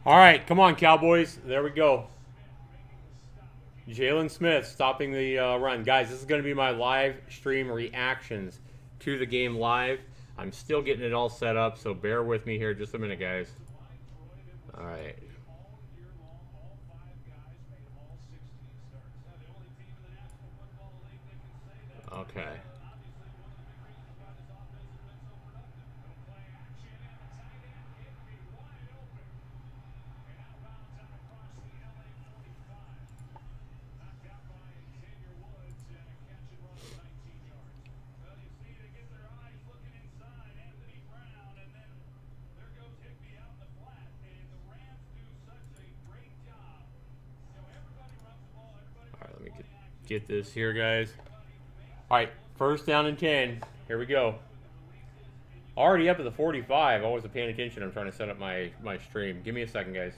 All right, come on, Cowboys. There we go. Jalen Smith stopping the run. Guys, this is going to be my live stream reactions to the game live. I'm still getting it all set up, so bear with me here just a minute, guys. All right. Okay. All right, let me get this here, guys. All right, first down and 10. Here we go. Already up at the 45. I wasn't paying attention. I'm trying to set up my stream. Give me a second, guys.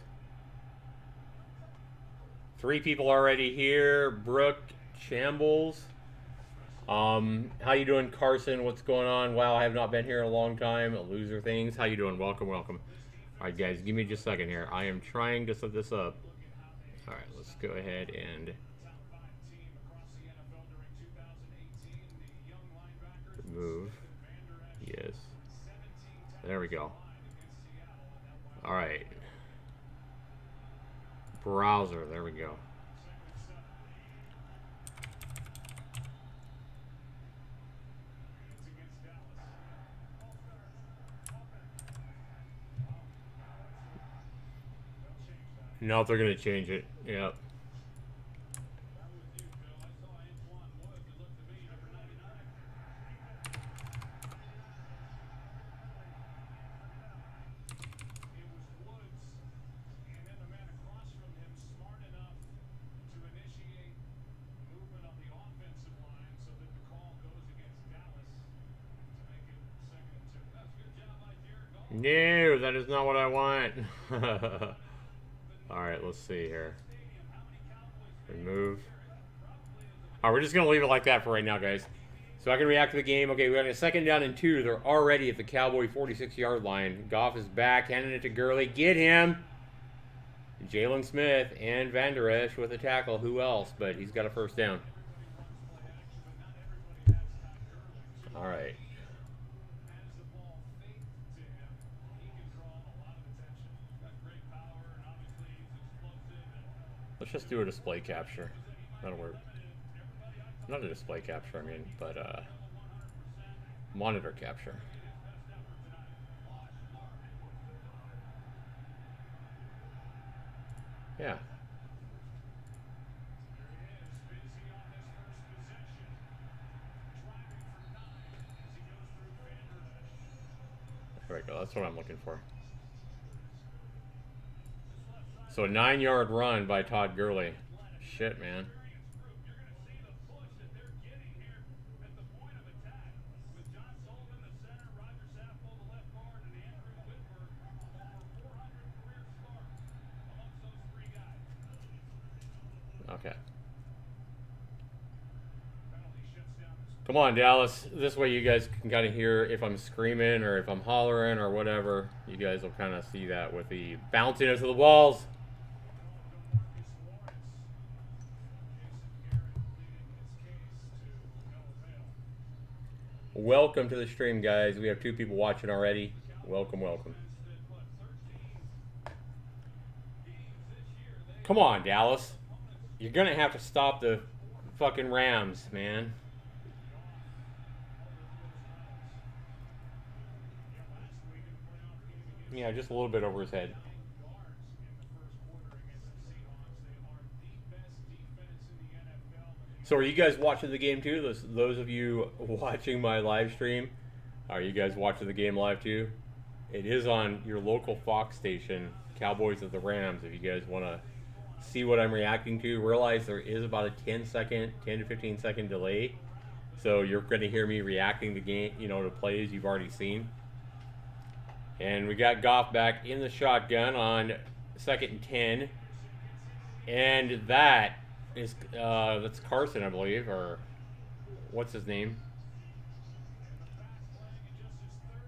3 people already here. Brooke, Shambles. How you doing, Carson? What's going on? Wow, I have not been here in a long time. Loser things. How you doing? Welcome, welcome. All right, guys, give me just a second here. I am trying to set this up. All right, let's go ahead and remove. Yes. There we go. All right. Browser. There we go. No, they're going to change it. Yep. No, that is not what I want. All right, let's see here. Remove. All right, we're just going to leave it like that for right now, guys. So I can react to the game. Okay, we got a second down and 2. They're already at the Cowboy 46-yard line. Goff is back, handing it to Gurley. Get him! Jalen Smith and Van Der Esch with a tackle. Who else? But he's got a first down. All right. Let's just do a display capture. That'll work. Not a display capture, I mean, but monitor capture. Yeah. There we go. That's what I'm looking for. So a 9-yard run by Todd Gurley. Shit, man. Okay. Come on, Dallas. This way you guys can kind of hear if I'm screaming or if I'm hollering or whatever. You guys will kind of see that with the bouncing into the walls. Welcome to the stream, guys. We have 2 people watching already. Welcome, welcome. Come on, Dallas. You're going to have to stop the fucking Rams, man. Yeah, just a little bit over his head. So are you guys watching the game too? Those of you watching my live stream, are you guys watching the game live too? It is on your local Fox station, Cowboys of the Rams. If you guys want to see what I'm reacting to, realize there is about a 10 to 15 second delay. So you're going to hear me reacting to game, to plays you've already seen. And we got Goff back in the shotgun on 2nd and 10. And that is that's Carson, I believe, or what's his name?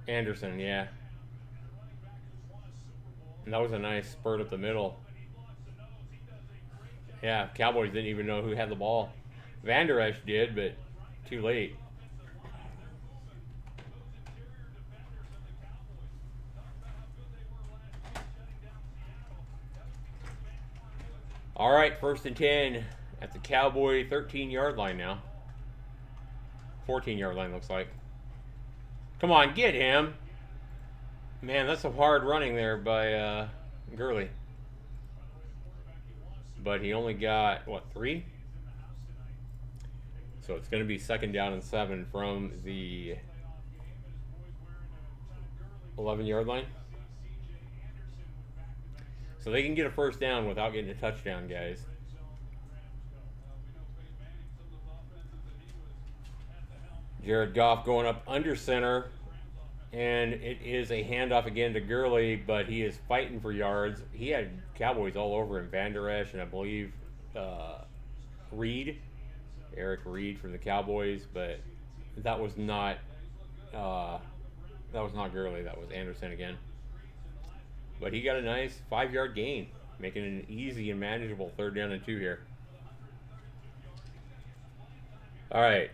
Anderson, yeah. And that was a nice spurt up the middle. Yeah, Cowboys didn't even know who had the ball. Van Der Esch did, but too late. All right, 1st and 10 at the Cowboy 13-yard line now. 14-yard line looks like. Come on, get him. Man, that's some hard running there by Gurley. But he only got, what, 3? So it's going to be 2nd down and 7 from the 11-yard line. So they can get a 1st down without getting a touchdown, guys. Jared Goff going up under center. And it is a handoff again to Gurley, but he is fighting for yards. He had Cowboys all over him. Van Der Esch and I believe Eric Reed from the Cowboys, but that was not Gurley. That was Anderson again. But he got a nice 5-yard gain, making it an easy and manageable 3rd down and 2 here. All right,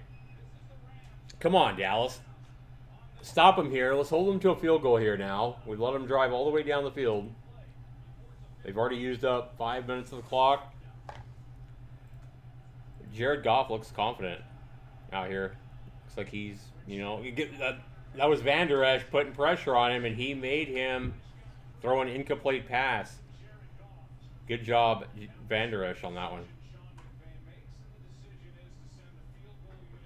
come on, Dallas. Stop him here. Let's hold him to a field goal here now. We let him drive all the way down the field. They've already used up 5 minutes of the clock. Jared Goff looks confident out here. Looks like he's, that was Van Der Esch putting pressure on him, and he made him throw an incomplete pass. Good job, Van Der Esch, on that one.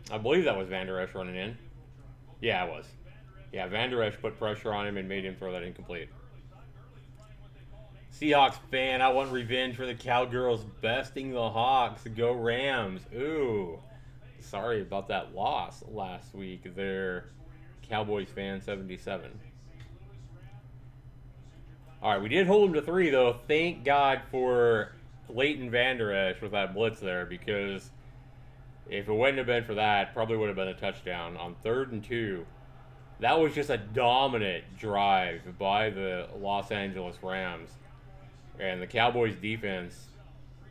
I believe that was Van Der Esch running in. Yeah, it was. Yeah, Van Der Esch put pressure on him and made him throw that incomplete. Seahawks fan, I want revenge for the Cowgirls besting the Hawks. Go Rams. Ooh. Sorry about that loss last week there. Cowboys fan 77. All right, we did hold them to 3, though. Thank God for Leighton Van Der Esch with that blitz there, because if it wouldn't have been for that, probably would have been a touchdown on 3rd and 2. That was just a dominant drive by the Los Angeles Rams. And the Cowboys defense,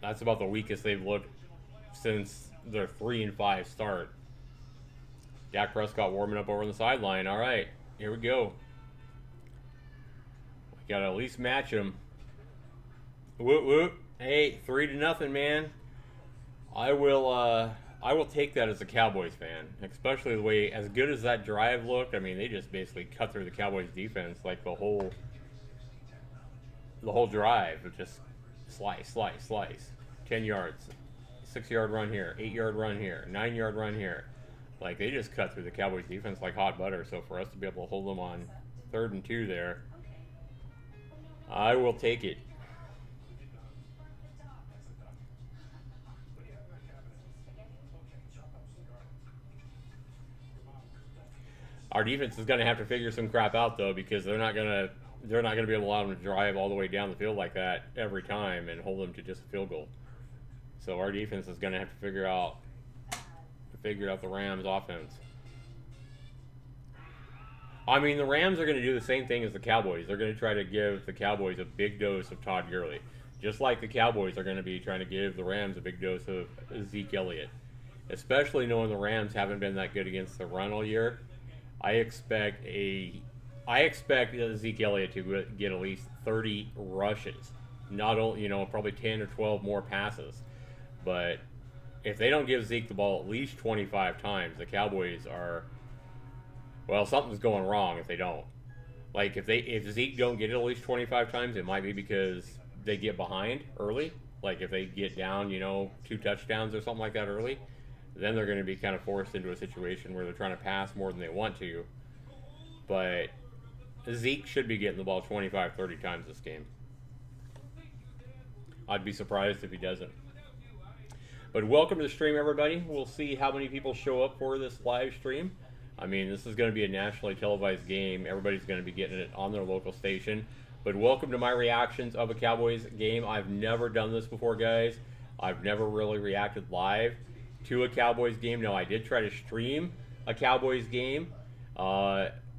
that's about the weakest they've looked since their 3-5 start. Dak Prescott warming up over on the sideline. All right, here we go. We got to at least match them. Whoop, whoop. Hey, 3-0, man. I will take that as a Cowboys fan, especially the way, as good as that drive looked. I mean, they just basically cut through the Cowboys defense like the whole drive. It just slice. 10 yards, 6-yard run here, 8-yard run here, 9-yard run here. Like, they just cut through the Cowboys defense like hot butter. So for us to be able to hold them on 3rd and 2 there, I will take it. Our defense is going to have to figure some crap out, though, because they're not going to be able to allow them to drive all the way down the field like that every time and hold them to just a field goal. So our defense is going to have to figure out the Rams' offense. I mean, the Rams are going to do the same thing as the Cowboys. They're going to try to give the Cowboys a big dose of Todd Gurley, just like the Cowboys are going to be trying to give the Rams a big dose of Zeke Elliott, especially knowing the Rams haven't been that good against the run all year. I expect Zeke Elliott to get at least 30 rushes, not only, probably 10 or 12 more passes. But if they don't give Zeke the ball at least 25 times, the Cowboys are, well, something's going wrong if they don't. Like, if Zeke don't get it at least 25 times, it might be because they get behind early. Like, if they get down, 2 touchdowns or something like that early, then they're going to be kind of forced into a situation where they're trying to pass more than they want to. But Zeke should be getting the ball 25, 30 times this game. I'd be surprised if he doesn't. But welcome to the stream, everybody. We'll see how many people show up for this live stream. I mean, this is going to be a nationally televised game. Everybody's going to be getting it on their local station. But welcome to my reactions of a Cowboys game. I've never done this before, guys. I've never really reacted live to a Cowboys game. Now, I did try to stream a Cowboys game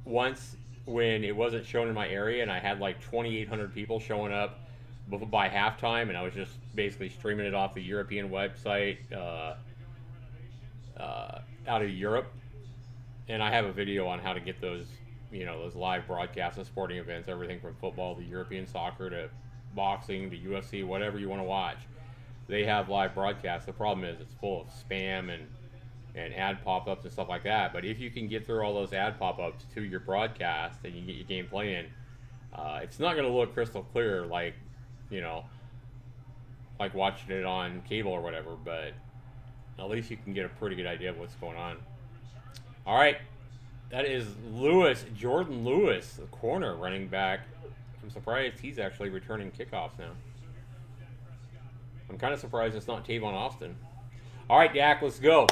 once when it wasn't shown in my area, and I had like 2,800 people showing up by halftime, and I was just basically streaming it off the European website out of Europe. And I have a video on how to get those, those live broadcasts of sporting events, everything from football to European soccer to boxing to UFC, whatever you want to watch. They have live broadcasts. The problem is it's full of spam and ad pop-ups and stuff like that. But if you can get through all those ad pop-ups to your broadcast and you get your game playing, it's not going to look crystal clear like watching it on cable or whatever, but at least you can get a pretty good idea of what's going on. All right, that is Jordan Lewis, the corner running back. I'm surprised he's actually returning kickoffs now. I'm kind of surprised it's not Tavon Austin. All right, Dak, let's go.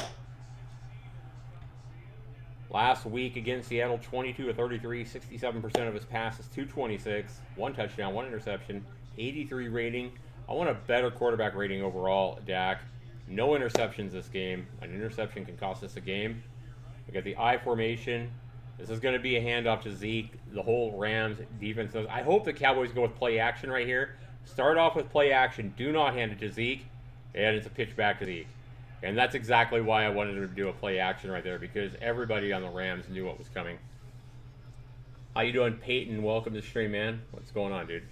Last week against Seattle, 22 of 33, 67% of his passes, 226, 1 touchdown, 1 interception, 83 rating. I want a better quarterback rating overall, Dak. No interceptions this game. An interception can cost us a game. We got the I formation. This is going to be a handoff to Zeke. The whole Rams defense does. I hope the Cowboys go with play action right here. Start off with play action. Do not hand it to Zeke. And it's a pitch back to Zeke. And that's exactly why I wanted to do a play action right there, because everybody on the Rams knew what was coming. How you doing, Peyton? Welcome to the stream, man. What's going on, dude?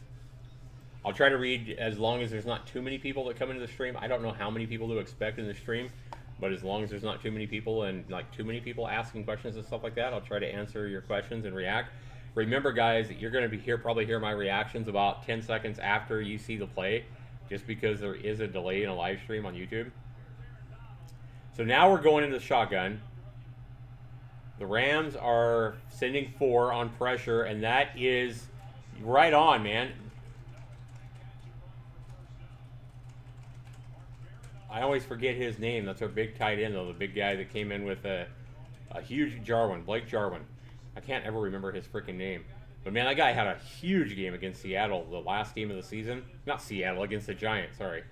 I'll try to read as long as there's not too many people that come into the stream. I don't know how many people to expect in the stream, but as long as there's not too many people and like too many people asking questions and stuff like that, I'll try to answer your questions and react. Remember, guys, that you're going to be probably hear my reactions about 10 seconds after you see the play, just because there is a delay in a live stream on YouTube. So now we're going into the shotgun. The Rams are sending 4 on pressure, and that is right on, man. I always forget his name. That's our big tight end, though. The big guy that came in with a huge Jarwin, Blake Jarwin. I can't ever remember his freaking name. But, man, that guy had a huge game against Seattle the last game of the season. Not Seattle, against the Giants, sorry.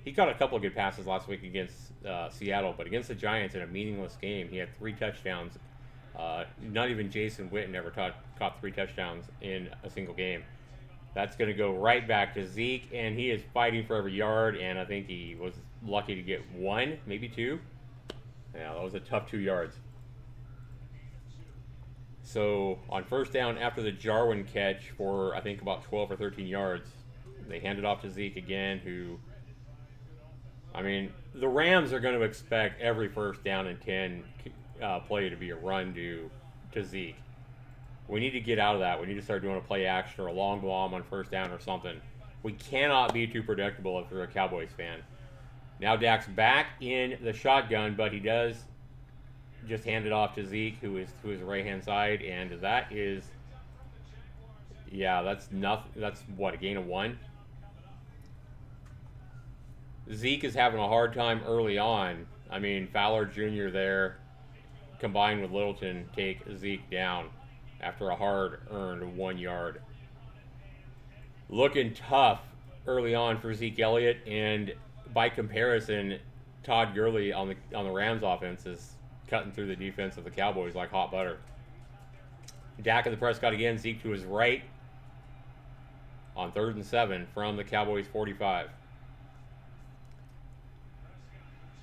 He caught a couple of good passes last week against Seattle, but against the Giants in a meaningless game, he had 3 touchdowns. Not even Jason Witten ever caught 3 touchdowns in a single game. That's going to go right back to Zeke, and he is fighting for every yard, and I think he was lucky to get 1, maybe 2. Yeah, that was a tough 2 yards. So on first down after the Jarwin catch for, I think, about 12 or 13 yards, they hand it off to Zeke again, who, I mean, the Rams are going to expect every first down and 10 play to be a run to Zeke. We need to get out of that. We need to start doing a play action or a long bomb on first down or something. We cannot be too predictable if you're a Cowboys fan. Now Dak's back in the shotgun, but he does just hand it off to Zeke, who is to his right-hand side, and that is, yeah, that's nothing. That's what, a gain of 1? Zeke is having a hard time early on. I mean, Fowler Jr. there, combined with Littleton, take Zeke down after a hard-earned 1 yard. Looking tough early on for Zeke Elliott, and by comparison, Todd Gurley on the Rams offense is cutting through the defense of the Cowboys like hot butter. Dak at the Prescott again, Zeke to his right on 3rd and 7 from the Cowboys 45.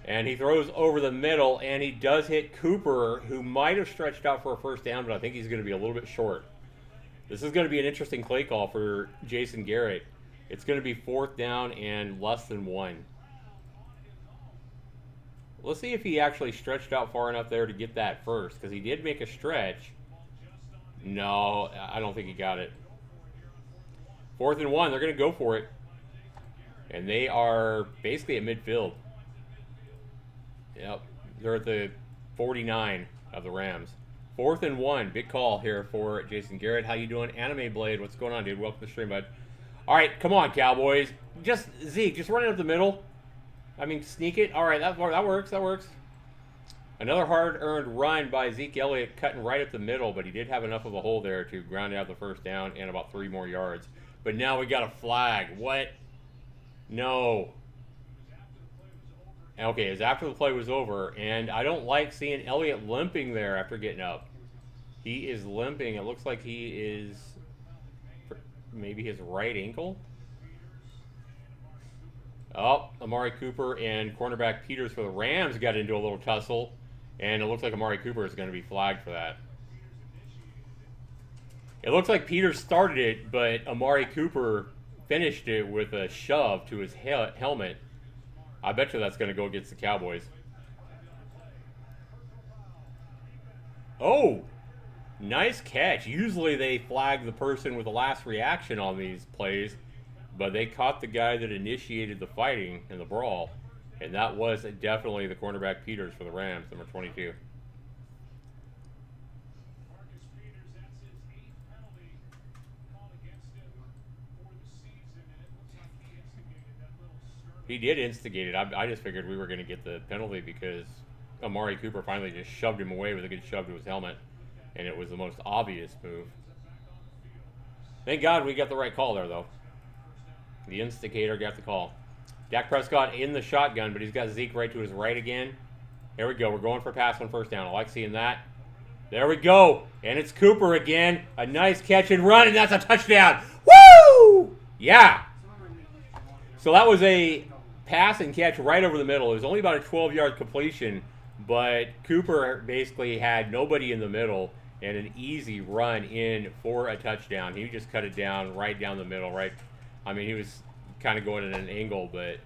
And he throws over the middle, and he does hit Cooper, who might have stretched out for a first down, but I think he's going to be a little bit short. This is going to be an interesting play call for Jason Garrett. It's going to be 4th down and less than 1. Let's see if he actually stretched out far enough there to get that first, because he did make a stretch. No, I don't think he got it. 4th and 1, they're going to go for it. And they are basically at midfield. Yep, they're at the 49 of the Rams. 4th and 1, big call here for Jason Garrett. How you doing? Anime Blade, what's going on, dude? Welcome to the stream, bud. All right, come on, Cowboys. Zeke, just run it up the middle. I mean, sneak it. All right, that works, that works. Another hard-earned run by Zeke Elliott, cutting right up the middle, but he did have enough of a hole there to ground out the first down and about 3 more yards. But now we got a flag. What? No. Okay, it's after the play was over, and I don't like seeing Elliott limping there after getting up. He is limping. It looks like he is maybe his right ankle. Oh, Amari Cooper and cornerback Peters for the Rams got into a little tussle, and it looks like Amari Cooper is going to be flagged for that. It looks like Peters started it, but Amari Cooper finished it with a shove to his helmet. I bet you that's going to go against the Cowboys. Oh, nice catch. Usually they flag the person with the last reaction on these plays, but they caught the guy that initiated the fighting and the brawl, and that was definitely the cornerback Peters for the Rams, number 22. He did instigate it. I just figured we were going to get the penalty because Amari Cooper finally just shoved him away with a good shove to his helmet, and it was the most obvious move. Thank God we got the right call there, though. The instigator got the call. Dak Prescott in the shotgun, but he's got Zeke right to his right again. There we go. We're going for a pass on first down. I like seeing that. There we go. And it's Cooper again. A nice catch and run, and that's a touchdown. Woo! Yeah. So that was a pass and catch right over the middle. It was only about a 12-yard completion, but Cooper basically had nobody in the middle and an easy run in for a touchdown. He just cut it down right down the middle, right? I mean, he was kind of going at an angle, but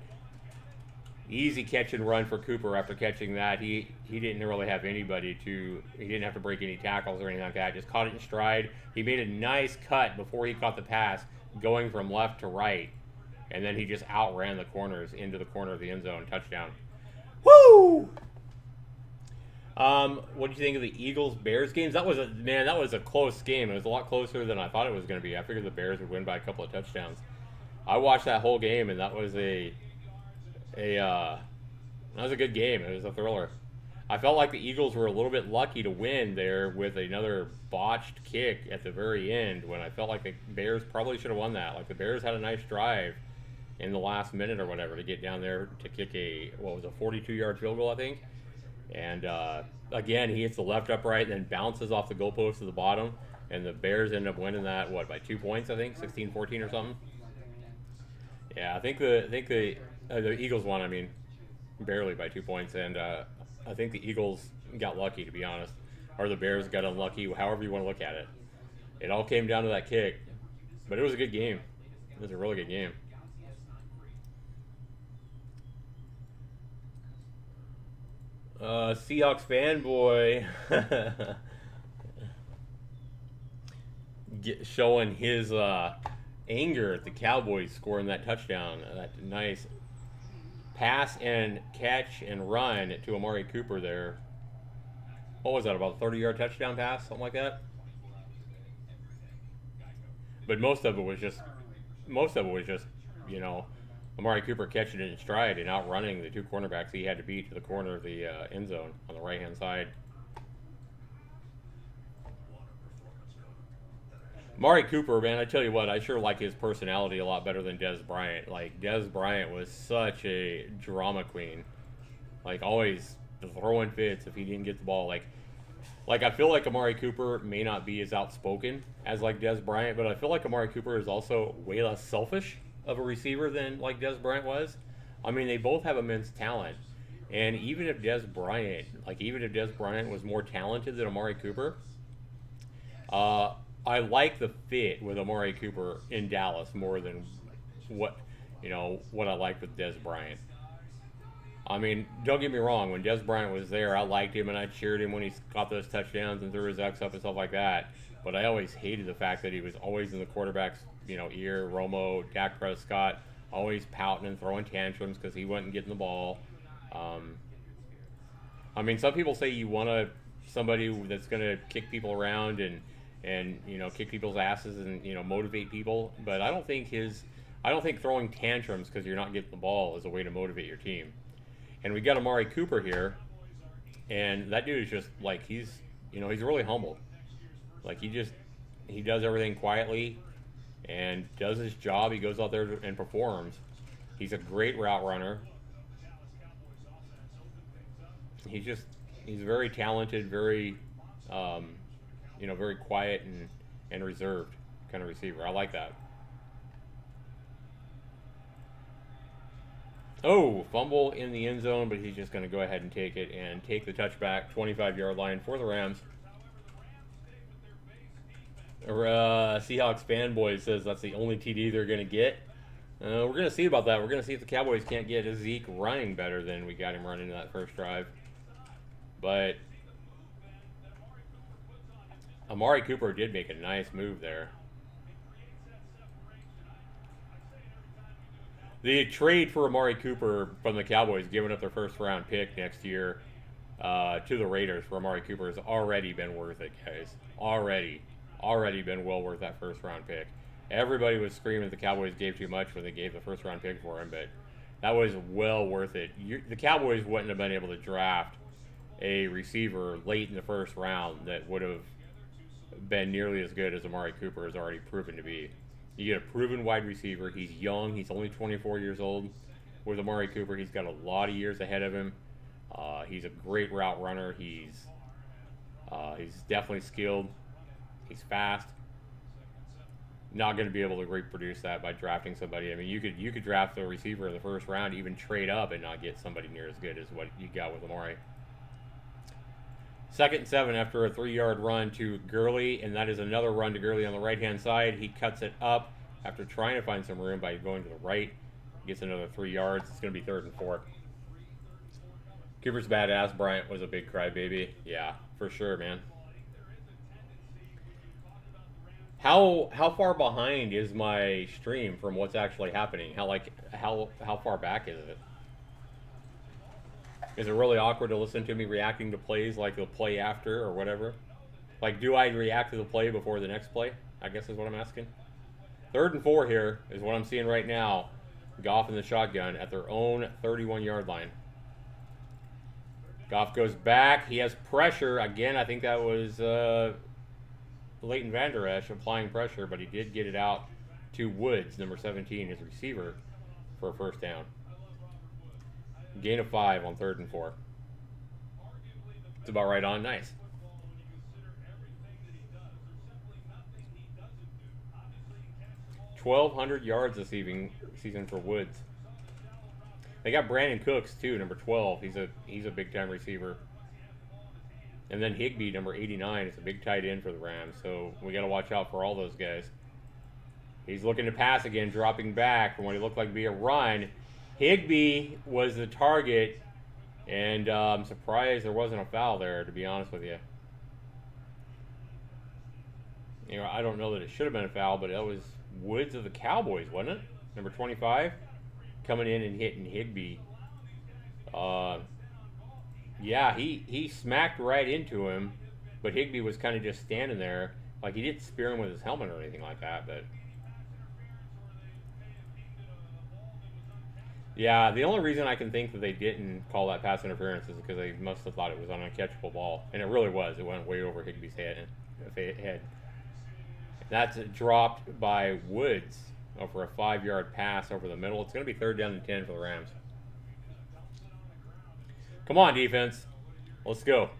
easy catch and run for Cooper after catching that. He didn't really have anybody to, he didn't have to break any tackles or anything like that. Just caught it in stride. He made a nice cut before he caught the pass, going from left to right. And then he just outran the corners into the corner of the end zone. Touchdown. Woo! What do you think of the Eagles-Bears games? That was a close game. It was a lot closer than I thought it was going to be. I figured the Bears would win by a couple of touchdowns. I watched that whole game, and that was a good game. It was a thriller. I felt like the Eagles were a little bit lucky to win there with another botched kick at the very end when I felt like the Bears probably should have won that. Like the Bears had a nice drive in the last minute or whatever to get down there to kick a 42-yard field goal, I think. And again, he hits the left upright and then bounces off the goalpost to the bottom. And the Bears end up winning that, by 2 points, I think? 16-14 or something? Yeah, I think the Eagles won, barely by 2 points. And I think the Eagles got lucky, to be honest. Or the Bears got unlucky, however you want to look at it. It all came down to that kick. But it was a good game. It was a really good game. Seahawks fanboy showing his anger at the Cowboys scoring that touchdown. That nice pass and catch and run to Amari Cooper there. What was that, about a 30-yard touchdown pass? Something like that? But most of it was just, Amari Cooper catching it in stride and outrunning the two cornerbacks he had to beat to the corner of the end zone on the right-hand side. Amari Cooper, man, I tell you what, I sure like his personality a lot better than Dez Bryant. Like, Dez Bryant was such a drama queen. Like, always throwing fits if he didn't get the ball. Like I feel like Amari Cooper may not be as outspoken as like Dez Bryant, but I feel like Amari Cooper is also way less selfish of a receiver than like Dez Bryant was. They both have immense talent. And even if Dez Bryant was more talented than Amari Cooper, I like the fit with Amari Cooper in Dallas more than what I liked with Dez Bryant. Don't get me wrong, when Dez Bryant was there, I liked him and I cheered him when he caught those touchdowns and threw his X up and stuff like that. But I always hated the fact that he was always in the quarterback's, ear. Romo, Dak Prescott, always pouting and throwing tantrums because he wasn't getting the ball. Some people say you want somebody that's going to kick people around and kick people's asses and motivate people. But I don't think throwing tantrums because you're not getting the ball is a way to motivate your team. And we got Amari Cooper here, and that dude is just like he's really humble. Like he does everything quietly and does his job. He goes out there and performs. He's a great route runner. He's very talented, very you know, very quiet and reserved kind of receiver. I like that. Oh, fumble in the end zone, but he's just going to go ahead and take it and take the touchback, 25-yard line for the Rams. Seahawks fanboy says that's the only TD they're going to get. We're going to see about that. We're going to see if the Cowboys can't get Zeke running better than we got him running that first drive. But Amari Cooper did make a nice move there. The trade for Amari Cooper from the Cowboys, giving up their first-round pick next year to the Raiders for Amari Cooper, has already been worth it, guys. Already been well worth that first-round pick. Everybody was screaming the Cowboys gave too much when they gave the first-round pick for him, but that was well worth it. The Cowboys wouldn't have been able to draft a receiver late in the first round that would have been nearly as good as Amari Cooper has already proven to be. You get a proven wide receiver. He's young. He's only 24 years old. With Amari Cooper, he's got a lot of years ahead of him. He's a great route runner. He's definitely skilled. He's fast. Not going to be able to reproduce that by drafting somebody. I mean, you could draft a receiver in the first round, even trade up and not get somebody near as good as what you got with Amari. 2nd and 7 after a 3-yard run to Gurley, and that is another run to Gurley on the right-hand side. He cuts it up after trying to find some room by going to the right. Gets another 3 yards. It's going to be 3rd and 4. Cooper's badass. Bryant was a big crybaby. Yeah, for sure, man. How far behind is my stream from what's actually happening? How far back is it? Is it really awkward to listen to me reacting to plays like the play after or whatever? Like, do I react to the play before the next play? I guess is what I'm asking. 3rd and 4 here is what I'm seeing right now. Goff in the shotgun at their own 31-yard line. Goff goes back. He has pressure. Again, I think that was Leighton Vander Esch applying pressure, but he did get it out to Woods, number 17, his receiver, for a first down. Gain of 5 on 3rd and 4. It's about right on. Nice. $1,200 yards this season for Woods. They got Brandon Cooks too, number 12. He's a big time receiver. And then Higbee, number 89, is a big tight end for the Rams. So we got to watch out for all those guys. He's looking to pass again, dropping back from what he looked like to be a run. Higbee was the target, and I'm surprised there wasn't a foul there, to be honest with you. You know, I don't know that it should have been a foul, but that was Woods of the Cowboys, wasn't it? Number 25, coming in and hitting Higbee. Yeah, he smacked right into him, but Higbee was kind of just standing there. Like, he didn't spear him with his helmet or anything like that, but... Yeah, the only reason I can think that they didn't call that pass interference is because they must have thought it was an uncatchable ball. And it really was. It went way over Higbee's head. That's dropped by Woods over a 5-yard pass over the middle. It's going to be 3rd down and 10 for the Rams. Come on, defense. Let's go.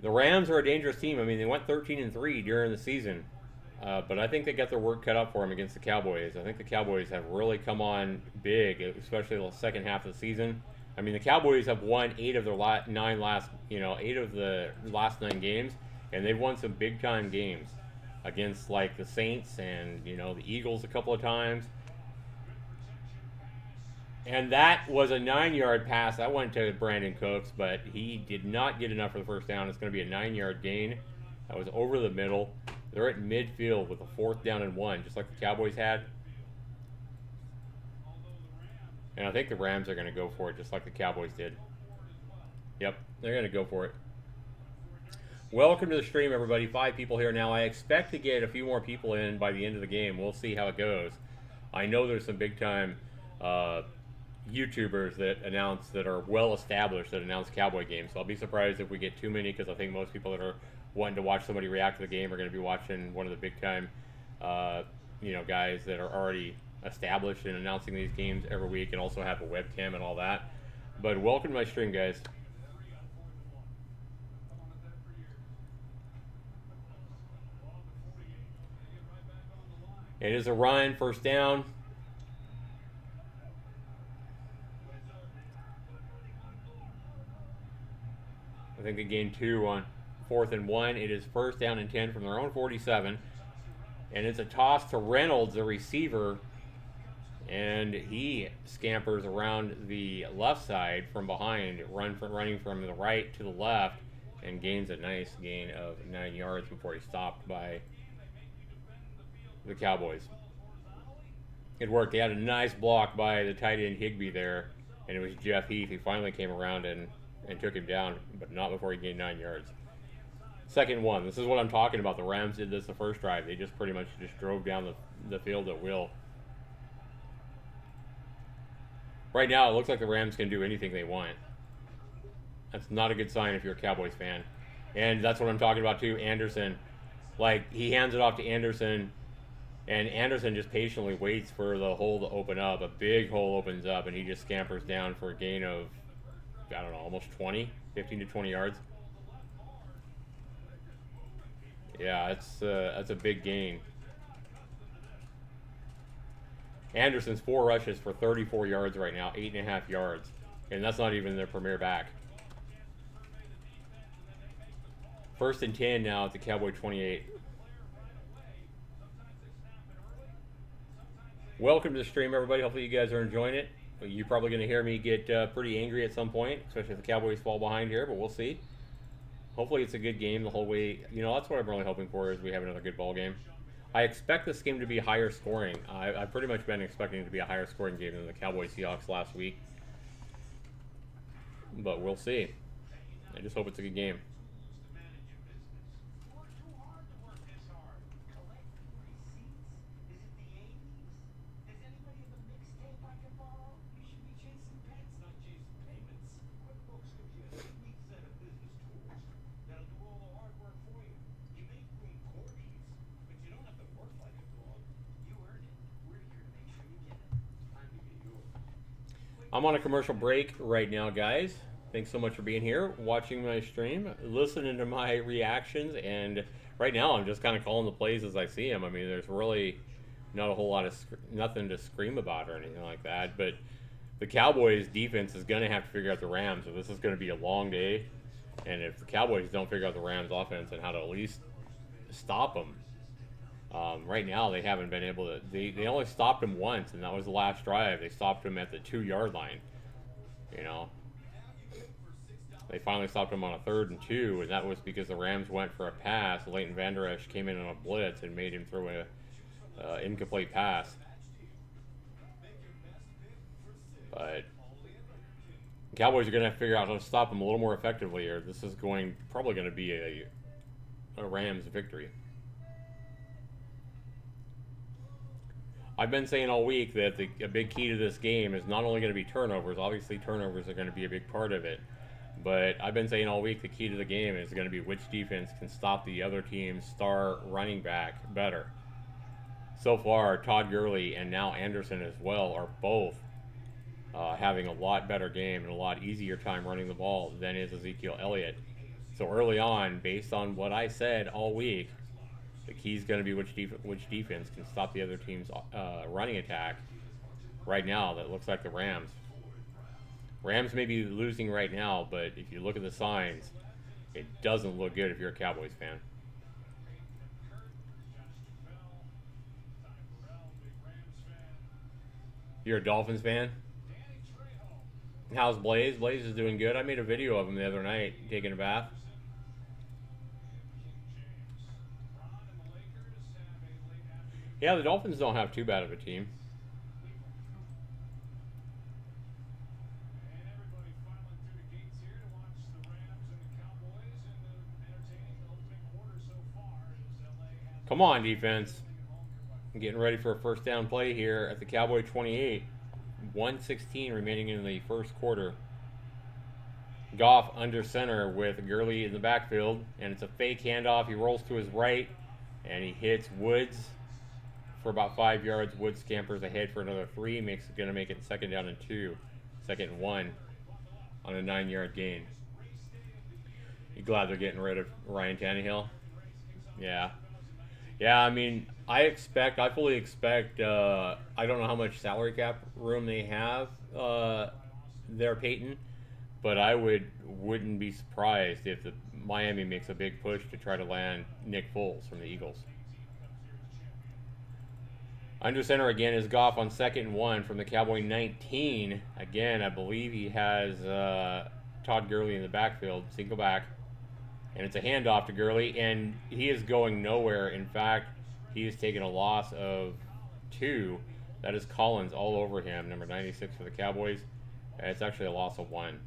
The Rams are a dangerous team. I mean, they went 13-3 during the season. But I think they got their work cut out for them against the Cowboys. I think the Cowboys have really come on big, especially the second half of the season. I mean, the Cowboys have won 8 of the last 9 games, and they've won some big time games against like the Saints and the Eagles a couple of times. And that was a 9-yard pass that went to Brandon Cooks, but he did not get enough for the first down. It's going to be a 9-yard gain. That was over the middle. They're at midfield with a 4th down and 1, just like the Cowboys had. And I think the Rams are going to go for it, just like the Cowboys did. Yep, they're going to go for it. Welcome to the stream, everybody. 5 people here now. I expect to get a few more people in by the end of the game. We'll see how it goes. I know there's some big-time YouTubers that are well-established that announce Cowboy games. So I'll be surprised if we get too many, because I think most people that are wanting to watch somebody react to the game are going to be watching one of the big-time guys that are already established in announcing these games every week and also have a webcam and all that. But welcome to my stream, guys. It is a run, first down. I think they gained 2 on 4th and 1. It is first down and 10 from their own 47. And it's a toss to Reynolds, the receiver. And he scampers around the left side from behind, running from the right to the left, and gains a nice gain of 9 yards before he's stopped by the Cowboys. It worked. They had a nice block by the tight end Higbee there, and it was Jeff Heath who finally came around and took him down, but not before he gained 9 yards. 2nd 1. This is what I'm talking about. The Rams did this the first drive. They just pretty much just drove down the field at will. Right now, it looks like the Rams can do anything they want. That's not a good sign if you're a Cowboys fan. And that's what I'm talking about too. Anderson, like, he hands it off to Anderson, and Anderson just patiently waits for the hole to open up. A big hole opens up, and he just scampers down for a gain of, I don't know, almost 15 to 20 yards. Yeah, that's a big gain. Anderson's 4 rushes for 34 yards right now, 8.5 yards. And that's not even their premier back. 1st and 10 now at the Cowboy 28. Welcome to the stream, everybody. Hopefully you guys are enjoying it. You're probably going to hear me get pretty angry at some point, especially if the Cowboys fall behind here, but we'll see. Hopefully it's a good game the whole way. You know, that's what I'm really hoping for, is we have another good ball game. I expect this game to be higher scoring. I've pretty much been expecting it to be a higher scoring game than the Cowboys-Seahawks last week. But we'll see. I just hope it's a good game. I'm on a commercial break right now, guys. Thanks so much for being here, watching my stream, listening to my reactions, and right now I'm just kind of calling the plays as I see them. I mean, there's really not a whole lot of nothing to scream about or anything like that, but the Cowboys defense is going to have to figure out the Rams, so this is going to be a long day, and if the Cowboys don't figure out the Rams offense and how to at least stop them, right now they haven't been able to. They only stopped him once, and that was the last drive. They stopped him at the 2-yard line. You know, they finally stopped him on a 3rd and 2, and that was because the Rams went for a pass. Leighton Vander Esch came in on a blitz and made him throw a incomplete pass. But the Cowboys are going to have to figure out how to stop him a little more effectively, or this is probably going to be a Rams victory. I've been saying all week that a big key to this game is not only going to be turnovers. Obviously, turnovers are going to be a big part of it. But I've been saying all week the key to the game is going to be which defense can stop the other team's star running back better. So far, Todd Gurley and now Anderson as well are both having a lot better game and a lot easier time running the ball than is Ezekiel Elliott. So early on, based on what I said all week, the key is going to be which defense can stop the other team's running attack. Right now, that looks like the Rams. Rams may be losing right now, but if you look at the signs, it doesn't look good if you're a Cowboys fan. You're a Dolphins fan? How's Blaze? Blaze is doing good. I made a video of him the other night taking a bath. Yeah, the Dolphins don't have too bad of a team. Come on, defense. I'm getting ready for a first down play here at the Cowboy 28. 1:16 remaining in the first quarter. Goff under center with Gurley in the backfield, and it's a fake handoff. He rolls to his right, and he hits Woods for about 5 yards. Woods scampers ahead for another 3. Going to make it 2nd down and 2. 2nd and 1 on a 9-yard gain. You glad they're getting rid of Ryan Tannehill? Yeah. Yeah, I mean, I fully expect. I don't know how much salary cap room they have there, Peyton, but wouldn't be surprised if the Miami makes a big push to try to land Nick Foles from the Eagles. Under center again is Goff on 2nd and 1 from the Cowboy 19. Again, I believe he has Todd Gurley in the backfield. Single back. And it's a handoff to Gurley, and he is going nowhere. In fact, he has taken a loss of 2. That is Collins all over him, number 96 for the Cowboys. And it's actually a loss of 1.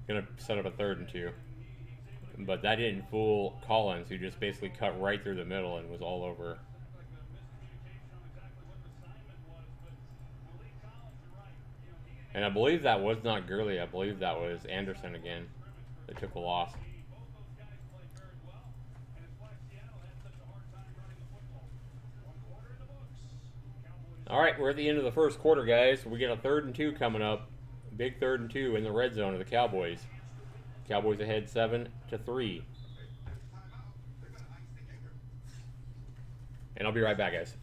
Going to set up a 3rd and 2. But that didn't fool Collins, who just basically cut right through the middle and was all over. And I believe that was not Gurley. I believe that was Anderson again that took a loss. All right, we're at the end of the first quarter, guys. We get a 3rd and 2 coming up. Big 3rd and 2 in the red zone of the Cowboys. Cowboys ahead 7-3. And I'll be right back, guys.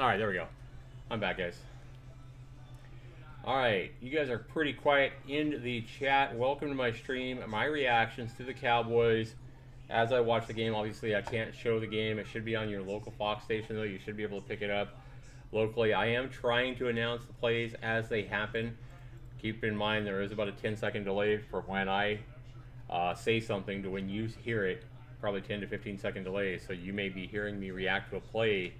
All right, there we go. I'm back, guys. All right, you guys are pretty quiet in the chat. Welcome to my stream. My reactions to the Cowboys as I watch the game. Obviously, I can't show the game. It should be on your local Fox station, though. You should be able to pick it up locally. I am trying to announce the plays as they happen. Keep in mind there is about a 10-second delay from when I say something to when you hear it. Probably 10 to 15-second delay. So you may be hearing me react to a play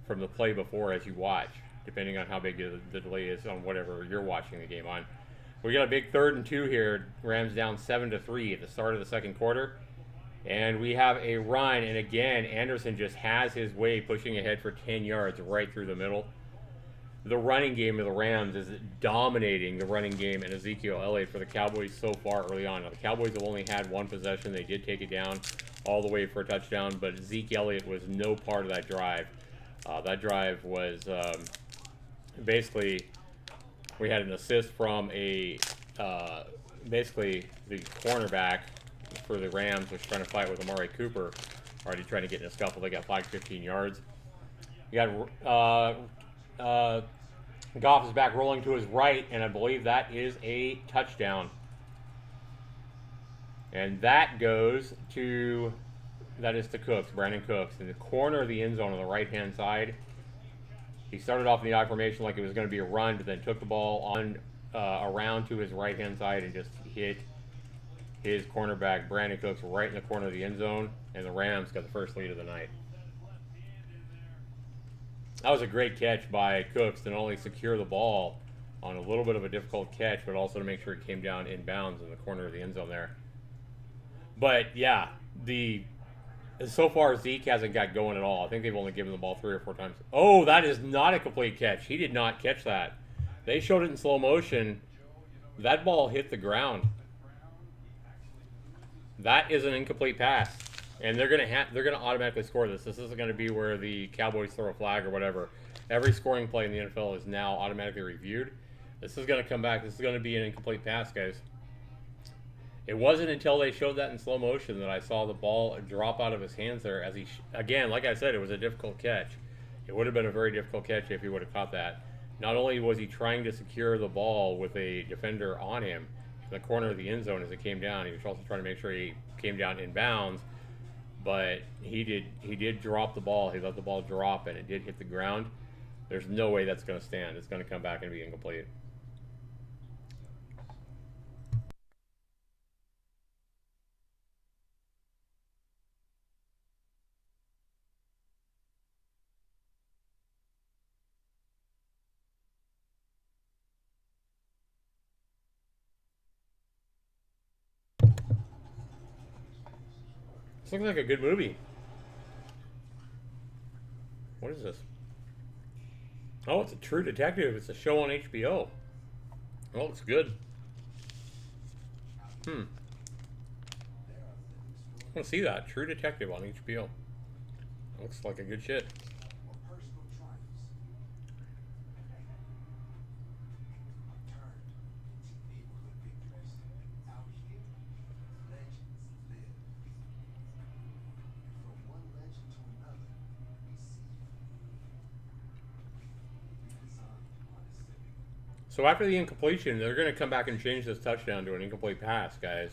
from the play before as you watch, depending on how big the delay is on whatever you're watching the game on. We got a big 3rd and 2 here. Rams down 7-3 at the start of the second quarter. And we have a run, and again, Anderson just has his way, pushing ahead for 10 yards right through the middle. The running game of the Rams is dominating the running game and Ezekiel Elliott for the Cowboys so far early on. Now, the Cowboys have only had 1 possession. They did take it down all the way for a touchdown, but Zeke Elliott was no part of that drive. That drive was basically, we had an assist from basically the cornerback for the Rams was trying to fight with Amari Cooper, already trying to get in a scuffle. They got flagged 15 yards. You got Goff is back rolling to his right, and I believe that is a touchdown. And that goes to... That is to Cooks, Brandon Cooks, in the corner of the end zone on the right-hand side. He started off in the I formation like it was going to be a run, but then took the ball on around to his right-hand side and just hit his cornerback, Brandon Cooks, right in the corner of the end zone, and the Rams got the first lead of the night. That was a great catch by Cooks to not only secure the ball, on a little bit of a difficult catch, but also to make sure it came down inbounds in the corner of the end zone there. But yeah, so far Zeke hasn't got going at all. I think they've only given the ball 3 or 4 times. Oh, that is not a complete catch. He did not catch that. They showed it in slow motion. That ball hit the ground. That is an incomplete pass, and they're gonna automatically score this. This isn't gonna be where the Cowboys throw a flag or whatever. Every scoring play in the NFL is now automatically reviewed. This is gonna come back. This is gonna be an incomplete pass, guys. It wasn't until they showed that in slow motion that I saw the ball drop out of his hands there. As he again, like I said, it was a difficult catch. It would have been a very difficult catch if he would have caught that. Not only was he trying to secure the ball with a defender on him in the corner of the end zone as it came down, he was also trying to make sure he came down in bounds, but he did drop the ball. He let the ball drop, and it did hit the ground. There's no way that's going to stand. It's going to come back and be incomplete. This looks like a good movie. What is this? Oh, it's a True Detective. It's a show on HBO. Oh, it's good. I want to see that. True Detective on HBO. Looks like a good shit. So after the incompletion, they're going to come back and change this touchdown to an incomplete pass, guys.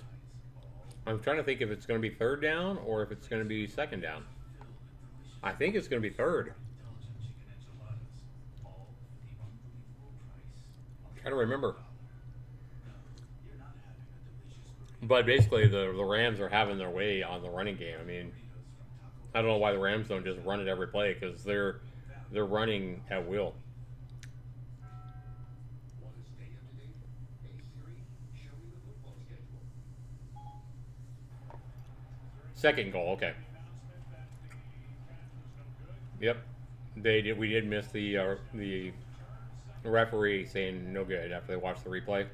I'm trying to think if it's going to be 3rd down or if it's going to be 2nd down. I think it's going to be 3rd. I'm trying to remember. But basically, the Rams are having their way on the running game. I mean, I don't know why the Rams don't just run it every play, because they're running at will. Second goal, okay. Yep, they did. We did miss the referee saying no good after they watched the replay.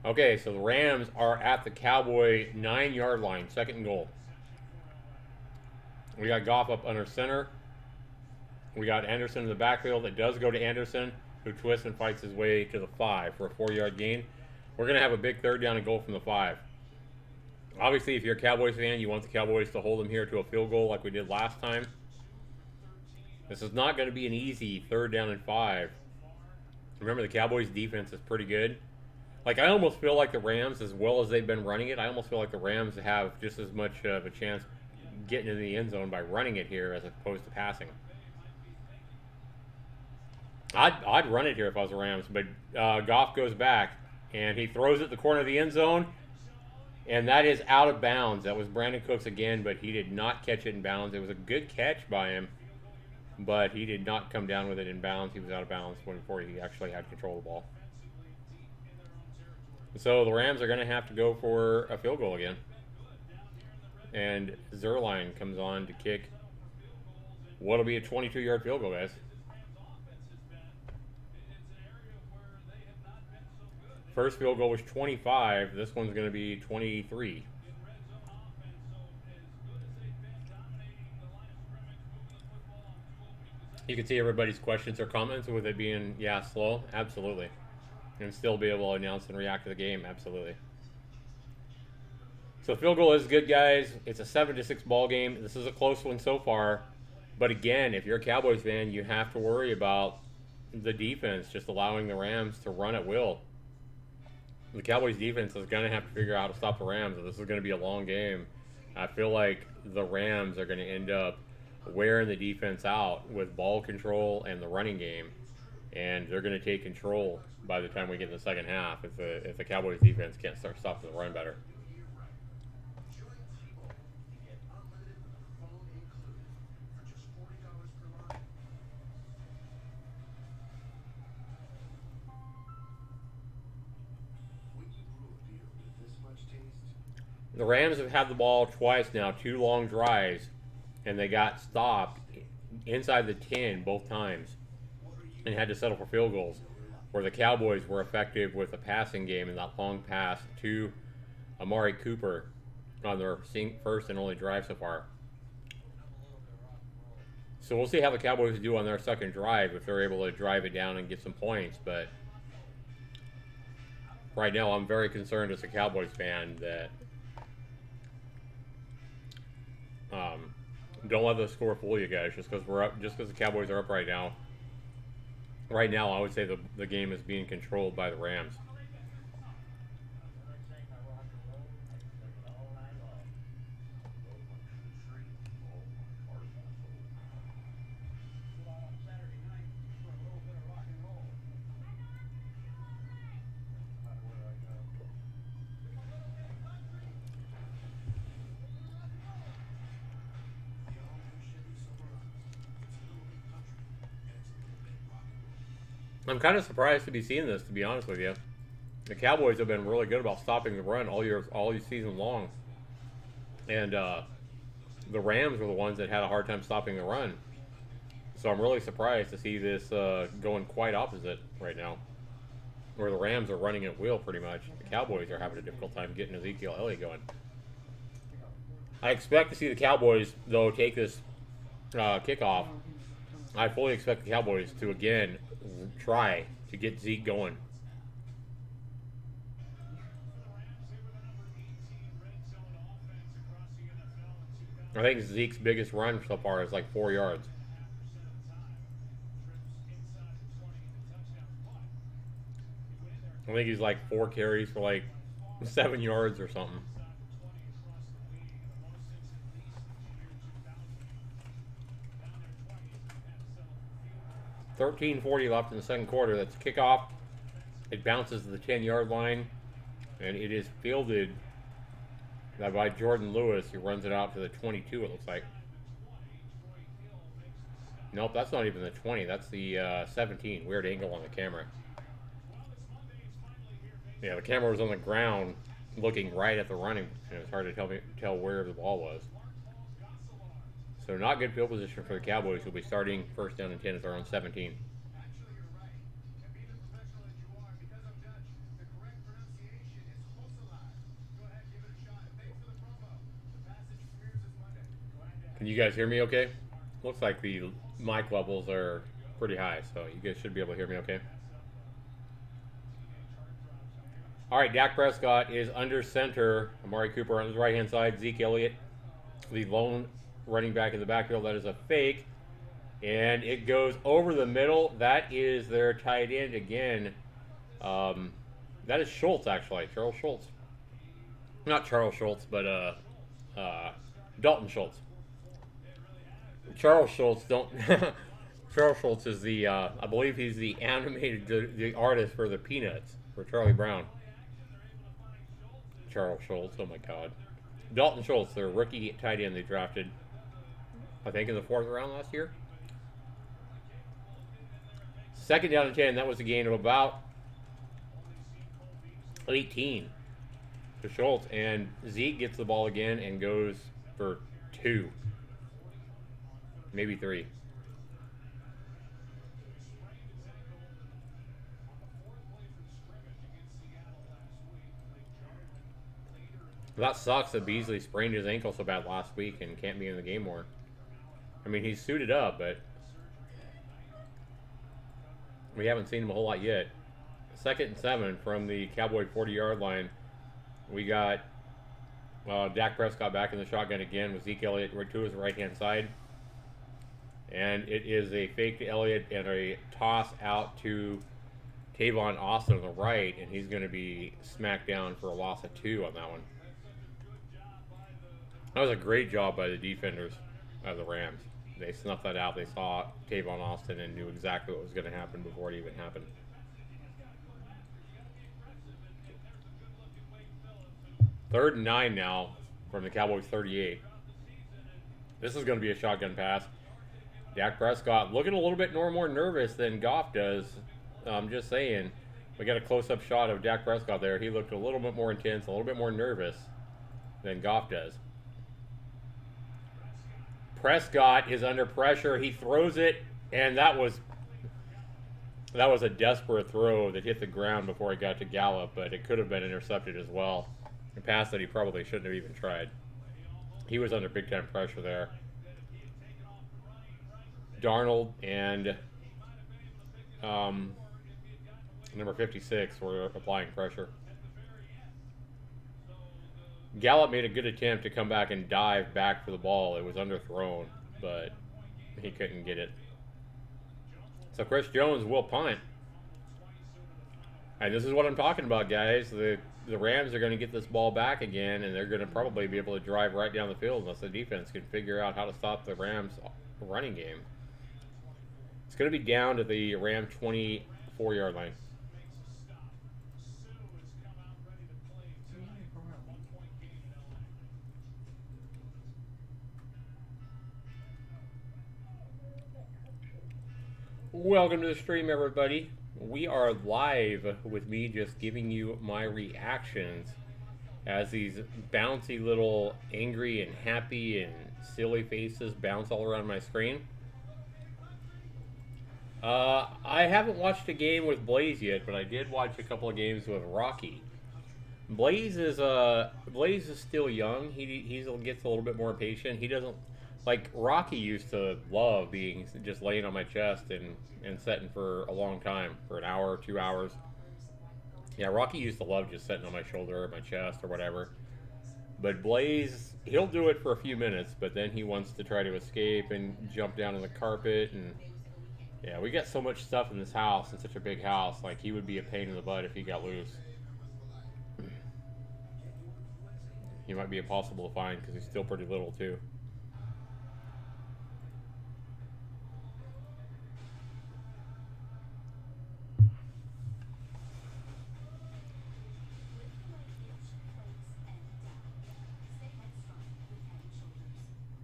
Okay, so the Rams are at the Cowboy 9-yard line, 2nd and goal. We got Goff up under center. We got Anderson in the backfield. It does go to Anderson, who twists and fights his way to the 5 for a 4-yard gain. We're going to have a big 3rd down and goal from the 5. Obviously, if you're a Cowboys fan, you want the Cowboys to hold them here to a field goal like we did last time. This is not going to be an easy 3rd down and 5. Remember, the Cowboys' defense is pretty good. Like, I almost feel like the Rams, as well as they've been running it, I almost feel like the Rams have just as much of a chance getting in the end zone by running it here as opposed to passing. I'd run it here if I was the Rams, but Goff goes back, and he throws it at the corner of the end zone, and that is out of bounds. That was Brandon Cooks again, but he did not catch it in bounds. It was a good catch by him, but he did not come down with it in bounds. He was out of bounds before he actually had control of the ball. So the Rams are going to have to go for a field goal again. And Zerline comes on to kick what'll be a 22-yard field goal, guys. First field goal was 25. This one's going to be 23. You can see everybody's questions or comments with it being, yeah, slow. Absolutely. And still be able to announce and react to the game. Absolutely. So field goal is good, guys. It's a 7-6 ball game. This is a close one so far. But again, if you're a Cowboys fan, you have to worry about the defense just allowing the Rams to run at will. The Cowboys defense is going to have to figure out how to stop the Rams. This is going to be a long game. I feel like the Rams are going to end up wearing the defense out with ball control and the running game. And they're going to take control by the time we get in the second half if the Cowboys defense can't start stopping the run better. The Rams have had the ball twice now, 2 long drives, and they got stopped inside the 10 both times and had to settle for field goals, where the Cowboys were effective with the passing game in that long pass to Amari Cooper on their first and only drive so far. So we'll see how the Cowboys do on their second drive, if they're able to drive it down and get some points. But right now I'm very concerned as a Cowboys fan that don't let the score fool you guys just because we're up, just because the Cowboys are up right now. Right now, I would say the game is being controlled by the Rams. I'm kind of surprised to be seeing this, to be honest with you. The Cowboys have been really good about stopping the run all season long, and the Rams were the ones that had a hard time stopping the run. So I'm really surprised to see this going quite opposite right now, where the Rams are running at will pretty much. The Cowboys are having a difficult time getting Ezekiel Elliott going. I expect to see the Cowboys, though, take this kickoff. I fully expect the Cowboys to again try to get Zeke going. I think Zeke's biggest run so far is like 4 yards. I think he's like 4 carries for like 7 yards or something. $13:40 left in the second quarter. That's a kickoff. It bounces to the 10-yard line, and it is fielded by Jordan Lewis, who runs it out to the 22, it looks like. Nope, that's not even the 20. That's the 17. Weird angle on the camera. Yeah, the camera was on the ground looking right at the running, and it's hard to tell where the ball was. So not good field position for the Cowboys, who'll be starting first down and 10 at their own 17. Can you guys hear me okay? Looks like the mic levels are pretty high, so you guys should be able to hear me okay. All right, Dak Prescott is under center. Amari Cooper on his right-hand side. Zeke Elliott, the lone running back in the backfield. That is a fake. And it goes over the middle. That is their tight end again. That is Schultz, actually. Charles Schultz. Not Charles Schultz, but Dalton Schultz. Charles Schultz Charles Schultz is the I believe he's the the artist for the Peanuts for Charlie Brown. Charles Schultz, oh my God. Dalton Schultz, their rookie tight end they drafted, I think in the 4th round last year. Second down and 10, that was a gain of about 18 to Schultz, and Zeke gets the ball again and goes for 2. Maybe 3. That sucks that Beasley sprained his ankle so bad last week and can't be in the game more. I mean, he's suited up, but we haven't seen him a whole lot yet. 2nd and 7 from the Cowboy 40-yard line. We got Dak Prescott back in the shotgun again with Zeke Elliott to his right-hand side. And it is a fake to Elliott and a toss out to Tavon Austin on the right, and he's going to be smacked down for a loss of 2 on that one. That was a great job by the defenders of the Rams. They snuffed that out. They saw Tavon Austin and knew exactly what was going to happen before it even happened. 3rd and 9 now from the Cowboys 38. This is going to be a shotgun pass. Dak Prescott looking a little bit more nervous than Goff does. I'm just saying. We got a close-up shot of Dak Prescott there. He looked a little bit more intense, a little bit more nervous. than Goff does. Prescott is under pressure. He throws it, and that was a desperate throw that hit the ground before he got to Gallup, but it could have been intercepted as well. A pass that he probably shouldn't have even tried. He was under big-time pressure there. Darnold and number 56 were applying pressure. Gallup made a good attempt to come back and dive back for the ball. It was underthrown, but he couldn't get it. So Chris Jones will punt. And this is what I'm talking about, guys. The Rams are going to get this ball back again, and they're going to probably be able to drive right down the field unless the defense can figure out how to stop the Rams' running game. It's going to be down to the Ram 24-yard line. Welcome to the stream, everybody. We are live with me just giving you my reactions as these bouncy little angry and happy and silly faces bounce all around my screen. I haven't watched a game with Blaze yet, but I did watch a couple of games with Rocky. Blaze is still young. He gets a little bit more patient. He doesn't like Rocky used to love being just laying on my chest and sitting for a long time, for an hour or 2 hours. Yeah, Rocky used to love just sitting on my shoulder or my chest or whatever. But Blaze, he'll do it for a few minutes, but then he wants to try to escape and jump down on the carpet. And yeah, we got so much stuff in this house, in such a big house. Like, he would be a pain in the butt if he got loose. He might be impossible to find because he's still pretty little too.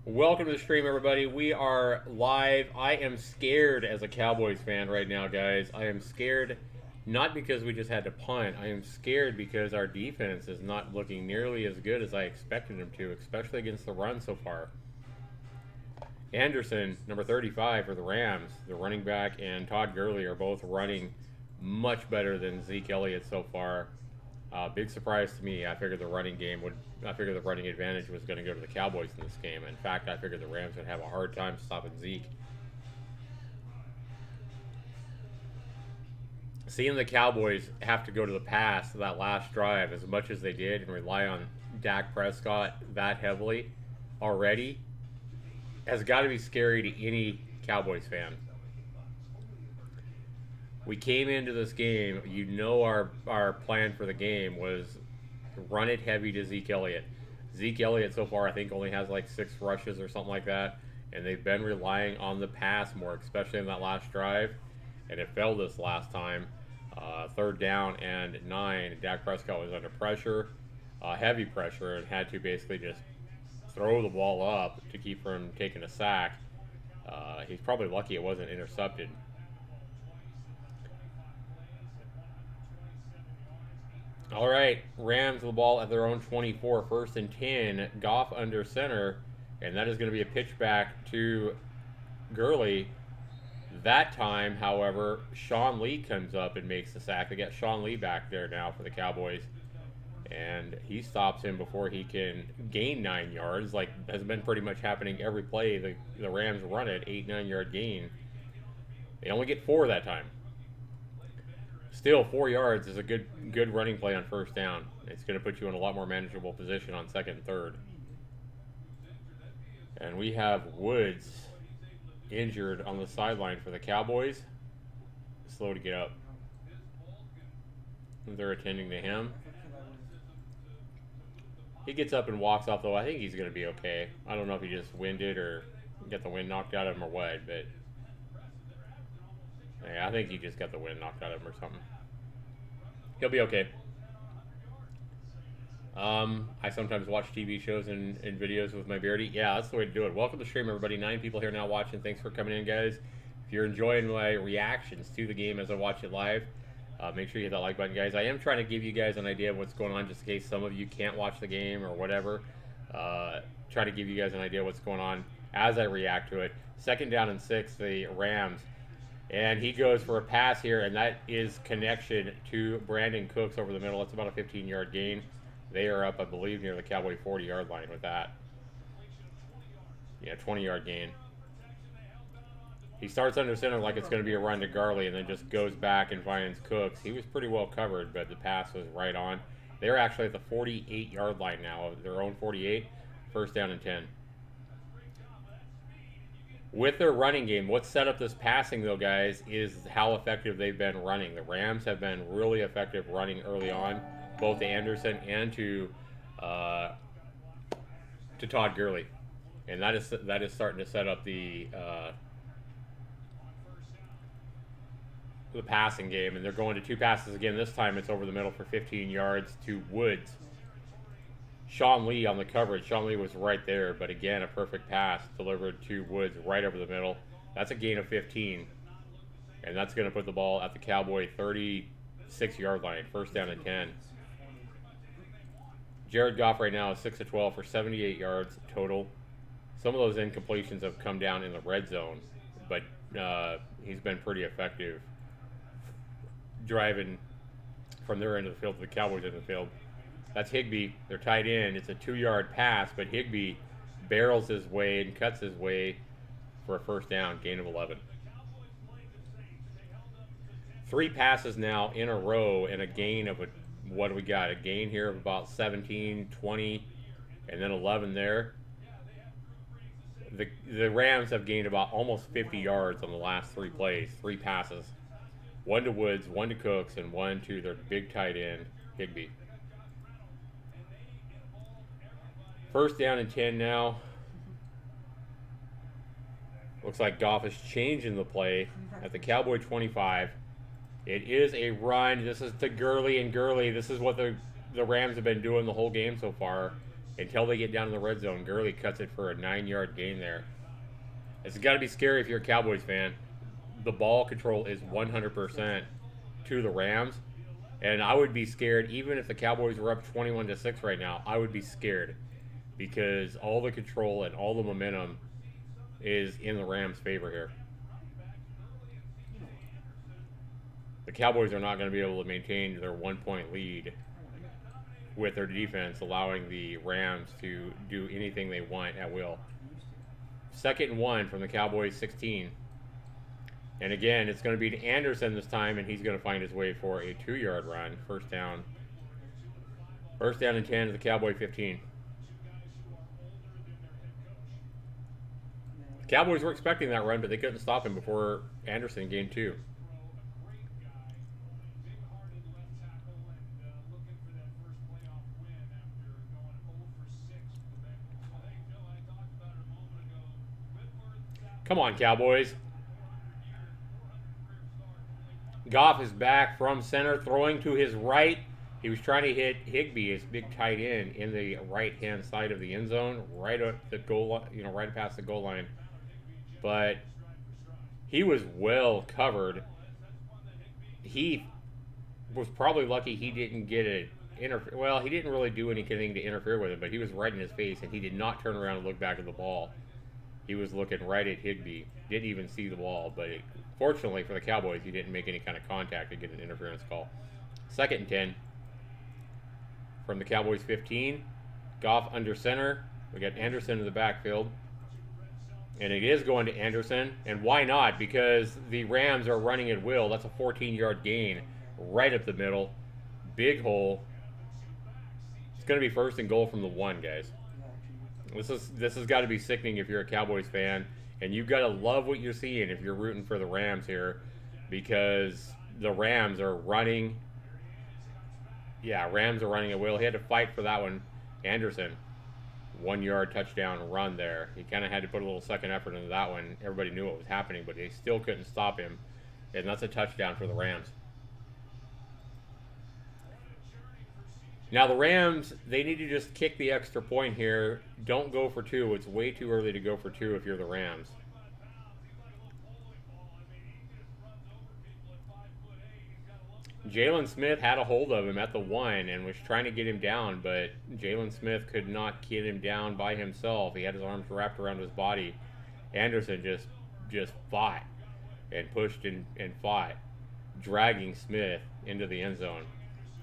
Welcome to the stream, everybody. We are live. I am scared as a Cowboys fan right now, guys. I am scared not because we just had to punt. I am scared because our defense is not looking nearly as good as I expected them to, especially against the run so far. Anderson, number 35 for the Rams, the running back, and Todd Gurley are both running much better than Zeke Elliott so far. Big surprise to me. I figured the running advantage was going to go to the Cowboys in this game. In fact, I figured the Rams would have a hard time stopping Zeke. Seeing the Cowboys have to go to the pass that last drive as much as they did and rely on Dak Prescott that heavily already has got to be scary to any Cowboys fan. We came into this game, you know, our plan for the game was run it heavy to Zeke Elliott. Zeke Elliott so far I think only has like 6 rushes or something like that, and they've been relying on the pass more, especially in that last drive, and it failed this last time. 3rd down and 9, Dak Prescott was under pressure, heavy pressure, and had to basically just throw the ball up to keep from taking a sack. He's probably lucky it wasn't intercepted. All right, Rams the ball at their own 24, 1st and 10. Goff under center, and that is going to be a pitch back to Gurley. That time, however, Sean Lee comes up and makes the sack. They got Sean Lee back there now for the Cowboys, and he stops him before he can gain 9 yards, like has been pretty much happening every play. The Rams run it, 8-9 yard gain. They only get 4 that time. Still, 4 yards is a good running play on 1st down. It's going to put you in a lot more manageable position on 2nd and 3rd. And we have Woods injured on the sideline for the Cowboys. Slow to get up. They're attending to him. He gets up and walks off, though. I think he's going to be okay. I don't know if he just winded or got the wind knocked out of him or what, but yeah, I think he just got the wind knocked out of him or something. He'll be okay. I sometimes watch TV shows and videos with my beardy. Yeah, that's the way to do it. Welcome to the stream, everybody. 9 people here now watching. Thanks for coming in, guys. If you're enjoying my reactions to the game as I watch it live, Make sure you hit that like button, guys. I am trying to give you guys an idea of what's going on, just in case some of you can't watch the game or whatever. Try to give you guys an idea of what's going on as I react to it. 2nd down and 6, the Rams. And he goes for a pass here, and that is connection to Brandon Cooks over the middle. It's about a 15-yard gain. They are up, I believe, near the Cowboy 40-yard line with that. Yeah, 20-yard gain. He starts under center like it's going to be a run to Garley, and then just goes back and finds Cooks. He was pretty well covered, but the pass was right on. They're actually at the 48-yard line now, their own 48. 1st down and 10. With their running game, what's set up this passing, though, guys, is how effective they've been running. The Rams have been really effective running early on, both to Anderson and to Todd Gurley. And that is starting to set up the passing game. And they're going to 2 passes again. This time it's over the middle for 15 yards to Woods. Sean Lee on the coverage. Sean Lee was right there, but again, a perfect pass delivered to Woods right over the middle. That's a gain of 15, and that's going to put the ball at the Cowboy 36-yard line. 1st down and 10. Jared Goff right now is 6 of 12 for 78 yards total. Some of those incompletions have come down in the red zone, but he's been pretty effective driving from their end of the field to the Cowboys' end of the field. That's Higbee. They're tied in. It's a 2-yard pass, but Higbee barrels his way and cuts his way for a 1st down, gain of 11. 3 passes now in a row and a gain of what do we got? A gain here of about 17, 20, and then 11 there. The Rams have gained about almost 50 yards on the last 3 plays, 3 passes. 1 to Woods, 1 to Cooks, and 1 to their big tight end, Higbee. 1st down and 10 now. Looks like Goff is changing the play at the Cowboy 25. It is a run. This is to Gurley, and Gurley, this is what the Rams have been doing the whole game so far until they get down to the red zone. Gurley cuts it for a 9-yard gain there. It's got to be scary if you're a Cowboys fan. The ball control is 100% to the Rams, and I would be scared even if the Cowboys were up 21-6 right now. I would be scared, because all the control and all the momentum is in the Rams' favor here. The Cowboys are not going to be able to maintain their 1-point lead with their defense, allowing the Rams to do anything they want at will. 2nd and 1 from the Cowboys 16. And again, it's going to be to Anderson this time, and he's going to find his way for a 2-yard run. 1st down. 1st down and 10 to the Cowboy 15. Cowboys were expecting that run, but they couldn't stop him before Anderson gained 2. Come on, Cowboys. Goff is back from center, throwing to his right. He was trying to hit Higbee, his big tight end, in the right-hand side of the end zone, right at the goal line, right past the goal line. But he was well covered. He was probably lucky he didn't get it. Well, he didn't really do anything to interfere with him, but he was right in his face, and he did not turn around and look back at the ball. He was looking right at Higbee. Didn't even see the ball, but fortunately for the Cowboys, he didn't make any kind of contact to get an interference call. 2nd and 10 from the Cowboys 15. Goff under center. We got Anderson in the backfield. And it is going to Anderson. And why not? Because the Rams are running at will. That's a 14-yard gain right up the middle. Big hole. It's going to be 1st and goal from the 1, guys. This has got to be sickening if you're a Cowboys fan, and you've got to love what you're seeing if you're rooting for the Rams here, because the Rams are running. Yeah, Rams are running at will. He had to fight for that one. Anderson, 1-yard touchdown run there. He kind of had to put a little second effort into that one. Everybody knew what was happening, but they still couldn't stop him, and that's a touchdown for the Rams. Now the Rams, they need to just kick the extra point here. Don't go for 2. It's way too early to go for 2 if you're the Rams. Jalen Smith had a hold of him at the 1 and was trying to get him down, but Jalen Smith could not get him down by himself. He had his arms wrapped around his body. Anderson just fought and pushed and fought, dragging Smith into the end zone.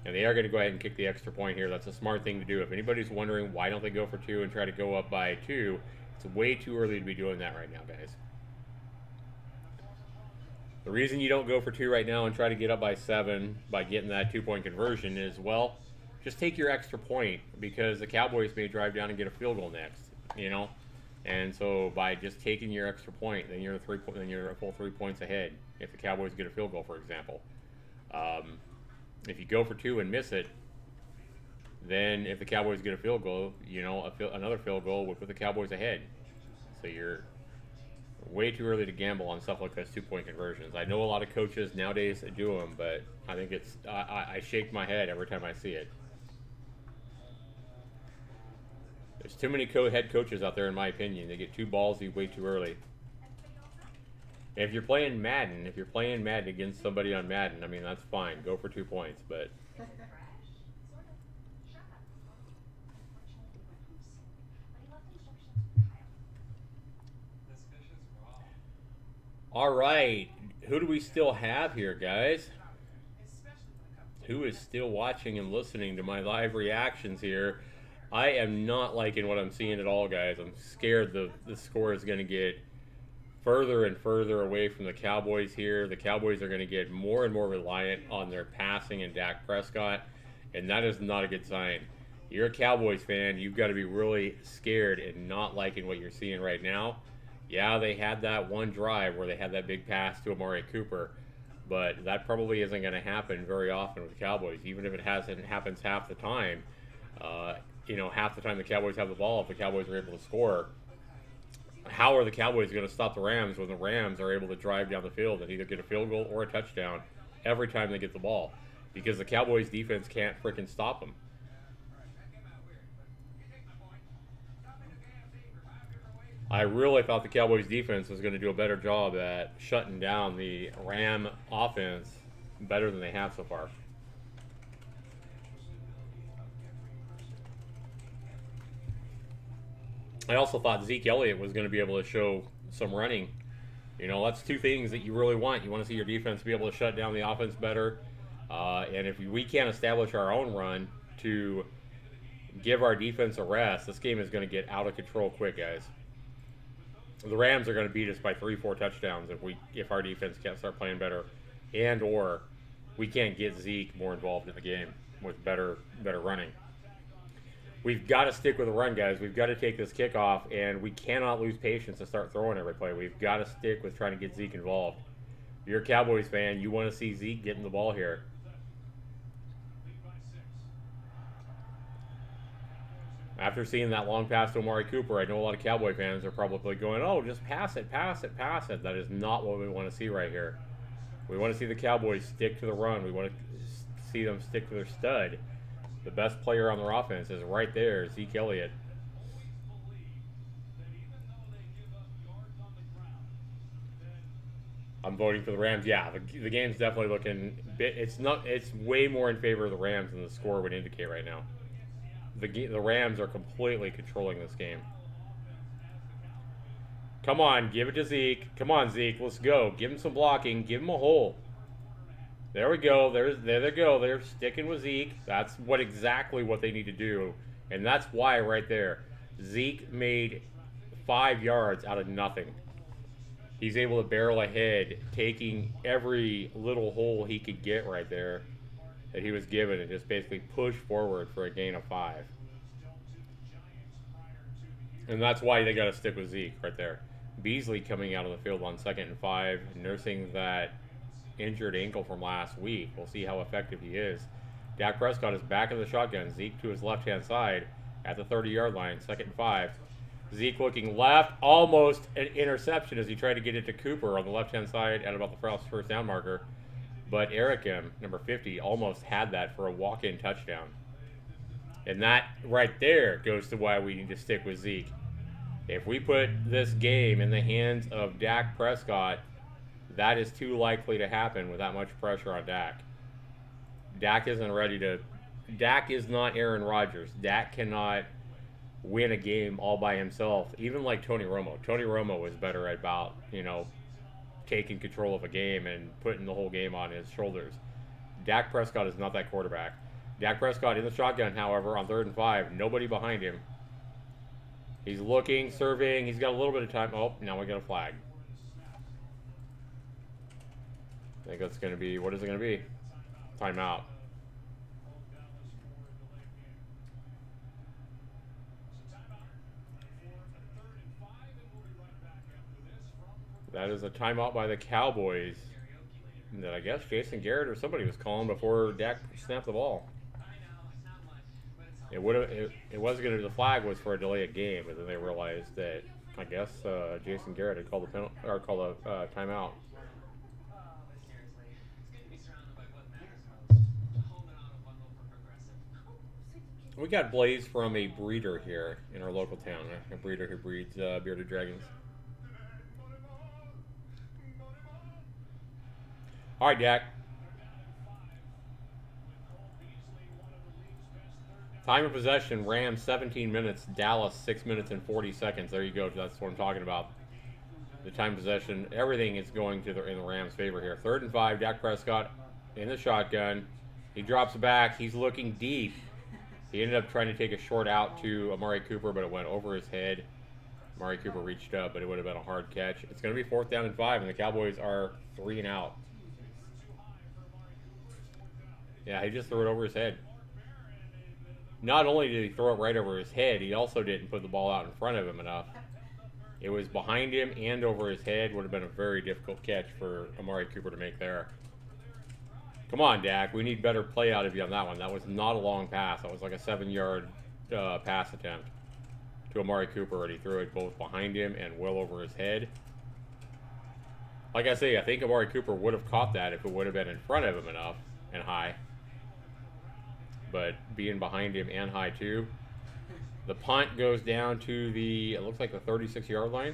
And they are going to go ahead and kick the extra point here. That's a smart thing to do. If anybody's wondering why don't they go for 2 and try to go up by 2, it's way too early to be doing that right now, guys. The reason you don't go for 2 right now and try to get up by 7 by getting that 2-point conversion is, well, just take your extra point, because the Cowboys may drive down and get a field goal next, you know? And so by just taking your extra point, then you're a full 3 points ahead if the Cowboys get a field goal, for example. If you go for 2 and miss it, then if the Cowboys get a field goal, you know, another field goal would put the Cowboys ahead. So you're way too early to gamble on stuff like those 2-point conversions. I know a lot of coaches nowadays do them, but I think it's I shake my head every time I see it. There's too many head coaches out there, in my opinion. They get too ballsy way too early. If you're playing Madden, against somebody on Madden, I mean, that's fine. Go for 2 points, but all right, who do we still have here, guys? Who is still watching and listening to my live reactions here? I am not liking what I'm seeing at all, guys. I'm scared the score is going to get further and further away from the Cowboys here. The Cowboys are going to get more and more reliant on their passing and Dak Prescott, and that is not a good sign. You're a Cowboys fan. You've got to be really scared and not liking what you're seeing right now. Yeah, they had that one drive where they had that big pass to Amari Cooper, but that probably isn't going to happen very often with the Cowboys, even if it happens half the time. You know, half the time the Cowboys have the ball, if the Cowboys are able to score, how are the Cowboys going to stop the Rams when the Rams are able to drive down the field and either get a field goal or a touchdown every time they get the ball? Because the Cowboys defense can't freaking stop them. I really thought the Cowboys defense was going to do a better job at shutting down the Ram offense better than they have so far. I also thought Zeke Elliott was going to be able to show some running. You know, that's 2 things that you really want. You want to see your defense be able to shut down the offense better. And if we can't establish our own run to give our defense a rest, this game is going to get out of control quick, guys. The Rams are going to beat us by 3-4 touchdowns if our defense can't start playing better, and or we can't get Zeke more involved in the game with better running. We've got to stick with the run, guys. We've got to take this kickoff, and we cannot lose patience to start throwing every play. We've got to stick with trying to get Zeke involved. If you're a Cowboys fan, you want to see Zeke getting the ball here. After seeing that long pass to Amari Cooper, I know a lot of Cowboy fans are probably going, oh, just pass it, pass it, pass it. That is not what we want to see right here. We want to see the Cowboys stick to the run. We want to see them stick to their stud. The best player on their offense is right there, Zeke Elliott. I'm voting for the Rams. Yeah, the game's definitely looking. It's way more in favor of the Rams than the score would indicate right now. The Rams are completely controlling this game. Come on, give it to Zeke. Come on, Zeke, let's go. Give him some blocking. Give him a hole. There we go. There they go. They're sticking with Zeke. That's exactly what they need to do. And that's why right there, Zeke made 5 yards out of nothing. He's able to barrel ahead, taking every little hole he could get right there that he was given and just basically push forward for a gain of 5. And that's why they got to stick with Zeke right there. Beasley coming out of the field on 2nd and 5, nursing that injured ankle from last week. We'll see how effective he is. Dak Prescott is back in the shotgun. Zeke to his left-hand side at the 30-yard line, 2nd and 5. Zeke looking left, almost an interception as he tried to get it to Cooper on the left-hand side at about the first down marker. But Ericum, number 50, almost had that for a walk-in touchdown. And that right there goes to why we need to stick with Zeke. If we put this game in the hands of Dak Prescott, that is too likely to happen with that much pressure on Dak. Dak isn't ready to. Dak is not Aaron Rodgers. Dak cannot win a game all by himself. Even like Tony Romo. Tony Romo was better at about, taking control of a game and putting the whole game on his shoulders. Dak Prescott is not that quarterback. Dak Prescott in the shotgun, however, on 3rd and 5, nobody behind him. He's looking, surveying. He's got a little bit of time. Oh, now we got a flag. I think that's going to be, what is it going to be? Timeout. That is a timeout by the Cowboys that I guess Jason Garrett or somebody was calling before Dak snapped the ball. It would have. It was going to. The flag was for a delay of game, but then they realized that I guess Jason Garrett had called the penalty or called a timeout. We got Blaze from a breeder here in our local town. A breeder who breeds bearded dragons. All right, Dak. Time of possession, Rams 17 minutes, Dallas 6 minutes and 40 seconds. There you go. That's what I'm talking about. The time of possession, everything is going to in the Rams' favor here. 3rd and 5, Dak Prescott in the shotgun. He drops back. He's looking deep. He ended up trying to take a short out to Amari Cooper, but it went over his head. Amari Cooper reached up, but it would have been a hard catch. It's going to be 4th down and 5, and the Cowboys are 3 and out. Yeah, he just threw it over his head. Not only did he throw it right over his head, he also didn't put the ball out in front of him enough. It was behind him and over his head. Would have been a very difficult catch for Amari Cooper to make there. Come on, Dak. We need better play out of you on that one. That was not a long pass. That was like a 7-yard pass attempt to Amari Cooper, and he threw it both behind him and well over his head. Like I say, I think Amari Cooper would have caught that if it would have been in front of him enough and high. But being behind him and high too. The punt goes down to the, it looks like the 36-yard line.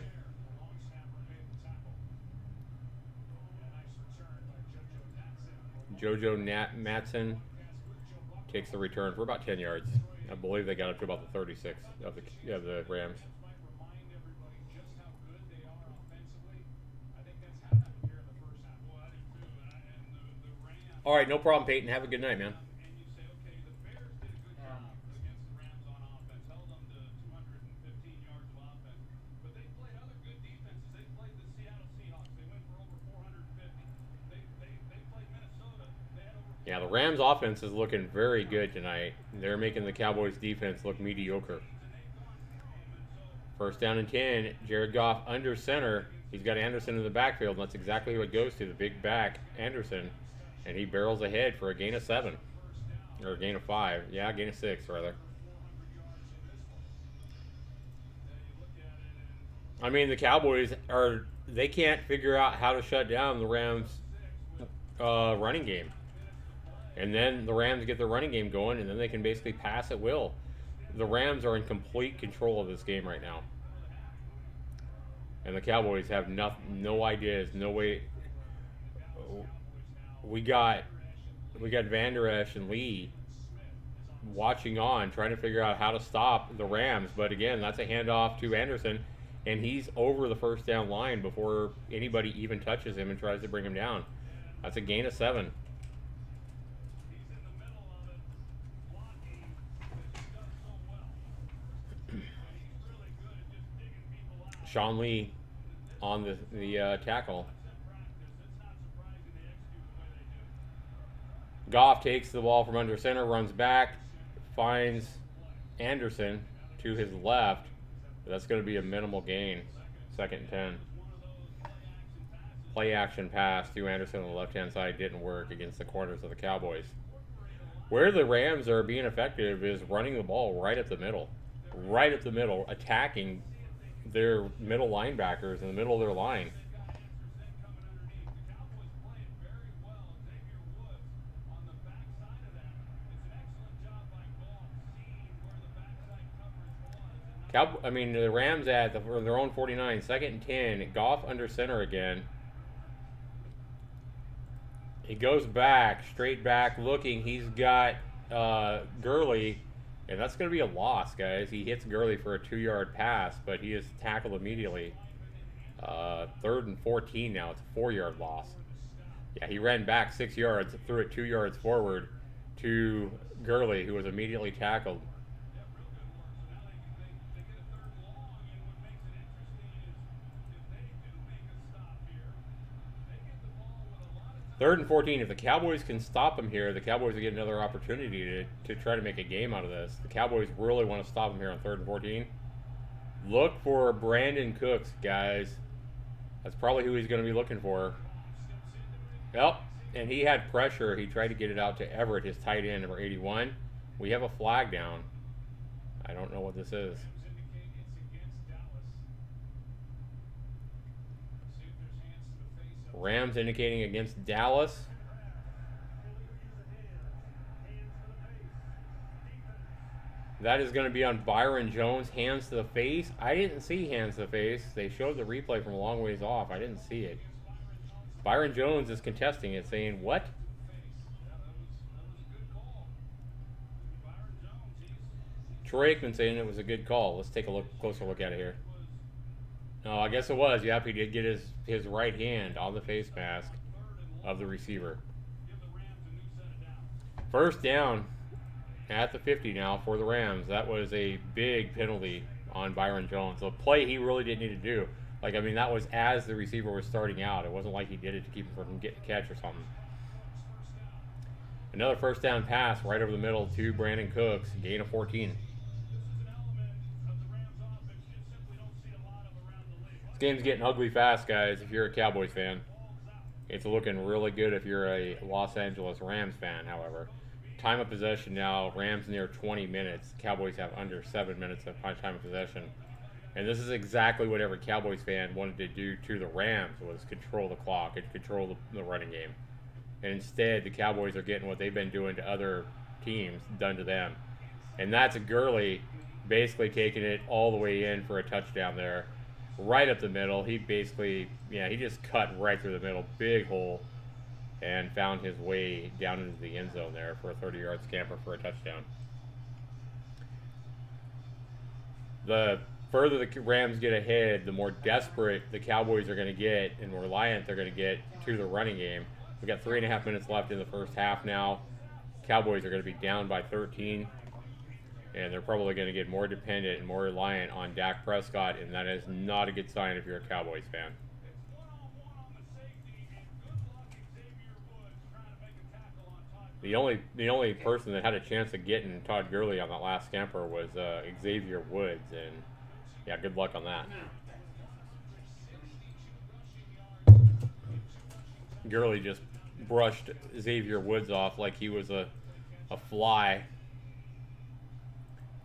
Jojo Matson takes the return for about 10 yards. I believe they got up to about the 36 of the Rams. All right, no problem, Peyton. Have a good night, man. Yeah, the Rams offense is looking very good tonight. They're making the Cowboys defense look mediocre. 1st down and 10. Jared Goff under center. He's got Anderson in the backfield, and that's exactly what goes to the big back, Anderson. And he barrels ahead for a gain of 7. Or a gain of 5. Yeah, a gain of 6, rather. I mean, the Cowboys they can't figure out how to shut down the Rams' running game. And then the Rams get their running game going, and then they can basically pass at will. The Rams are in complete control of this game right now. And the Cowboys have no ideas, no way. We got Van Der Esch and Lee watching on, trying to figure out how to stop the Rams. But again, that's a handoff to Anderson, and he's over the 1st down line before anybody even touches him and tries to bring him down. That's a gain of 7. Sean Lee on the tackle. Goff takes the ball from under center, runs back, finds Anderson to his left. That's going to be a minimal gain. 2nd and 10. Play action pass to Anderson on the left-hand side didn't work against the corners of the Cowboys. Where the Rams are being effective is running the ball right up the middle. Right up the middle, attacking their middle linebackers in the middle of their line. The Rams at their own 49, 2nd and 10. Goff under center again. He goes back, straight back, looking. He's got Gurley, and that's going to be a loss, guys. He hits Gurley for a 2-yard pass, but he is tackled immediately. 3rd and 14 now. It's a 4-yard loss. Yeah, he ran back 6 yards, threw it 2 yards forward to Gurley, who was immediately tackled. Third and 14. If the Cowboys can stop him here, the Cowboys will get another opportunity to try to make a game out of this. The Cowboys really want to stop him here on 3rd and 14. Look for Brandon Cooks, guys. That's probably who he's going to be looking for. Yep, and he had pressure. He tried to get it out to Everett, his tight end, number 81. We have a flag down. I don't know what this is. Rams indicating against Dallas. That is going to be on Byron Jones, hands to the face. I didn't see hands to the face. They showed the replay from a long ways off. I didn't see it. Byron Jones is contesting it, saying, what? Troy Aikman saying it was a good call. Let's take a closer look at it here. No, I guess it was. Yep, he did get his right hand on the face mask of the receiver. First down at the 50 now for the Rams. That was a big penalty on Byron Jones. A play he really didn't need to do. Like, I mean, that was as the receiver was starting out. It wasn't like he did it to keep him from getting a catch or something. Another first down pass right over the middle to Brandon Cooks. Gain of 14. This game's getting ugly fast, guys, if you're a Cowboys fan. It's looking really good if you're a Los Angeles Rams fan, however. Time of possession now, Rams near 20 minutes. Cowboys have under 7 minutes of time of possession. And this is exactly what every Cowboys fan wanted to do to the Rams, was control the clock and control the running game. And instead, the Cowboys are getting what they've been doing to other teams done to them. And that's Gurley basically taking it all the way in for a touchdown there. Right up the middle. He basically, he just cut right through the middle. Big hole. And found his way down into the end zone there for a 30-yard scamper for a touchdown. The further the Rams get ahead, the more desperate the Cowboys are going to get and more reliant they're going to get to the running game. We've got 3.5 minutes left in the first half now. Cowboys are going to be down by 13. And they're probably going to get more dependent and more reliant on Dak Prescott, and that is not a good sign if you're a Cowboys fan. The only person that had a chance of getting Todd Gurley on that last scamper was Xavier Woods, and yeah, good luck on that. Gurley just brushed Xavier Woods off like he was a fly.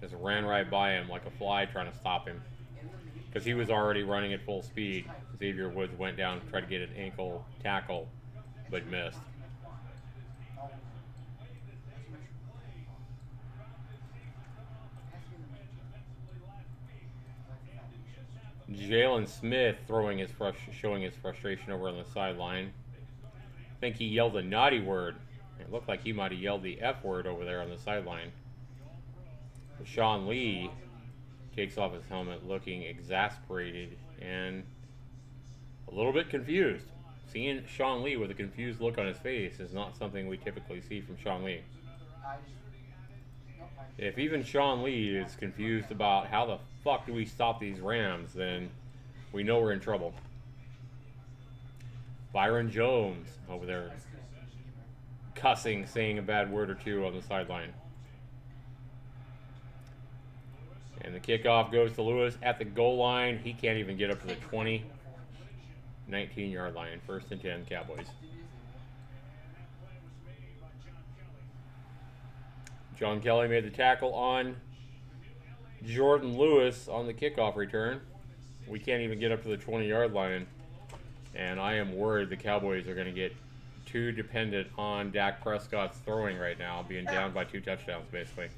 Just ran right by him like a fly trying to stop him. Because he was already running at full speed. Xavier Woods went down, tried to get an ankle tackle, but missed. Jalen Smith showing his frustration over on the sideline. I think he yelled a naughty word. It looked like he might have yelled the F word over there on the sideline. Sean Lee takes off his helmet looking exasperated and a little bit confused. Seeing Sean Lee with a confused look on his face is not something we typically see from Sean Lee. If even Sean Lee is confused about how the fuck do we stop these Rams, then we know we're in trouble. Byron Jones over there cussing, saying a bad word or two on the sideline. And the kickoff goes to Lewis at the goal line. He can't even get up to the 20, 19-yard line. 1st and 10, Cowboys. John Kelly made the tackle on Jordan Lewis on the kickoff return. We can't even get up to the 20-yard line. And I am worried the Cowboys are going to get too dependent on Dak Prescott's throwing right now, being down by 2 touchdowns, basically.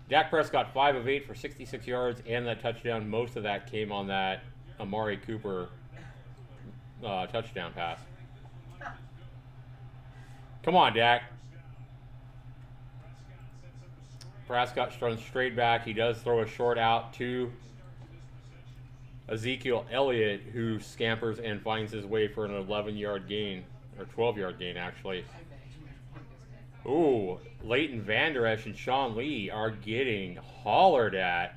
Dak Prescott 5 of 8 for 66 yards and that touchdown. Most of that came on that Amari Cooper touchdown pass. Come on, Dak. Prescott runs straight back. He does throw a short out to Ezekiel Elliott, who scampers and finds his way for an 11-yard gain, or 12-yard gain, actually. Ooh, Leighton Vander Esch and Sean Lee are getting hollered at.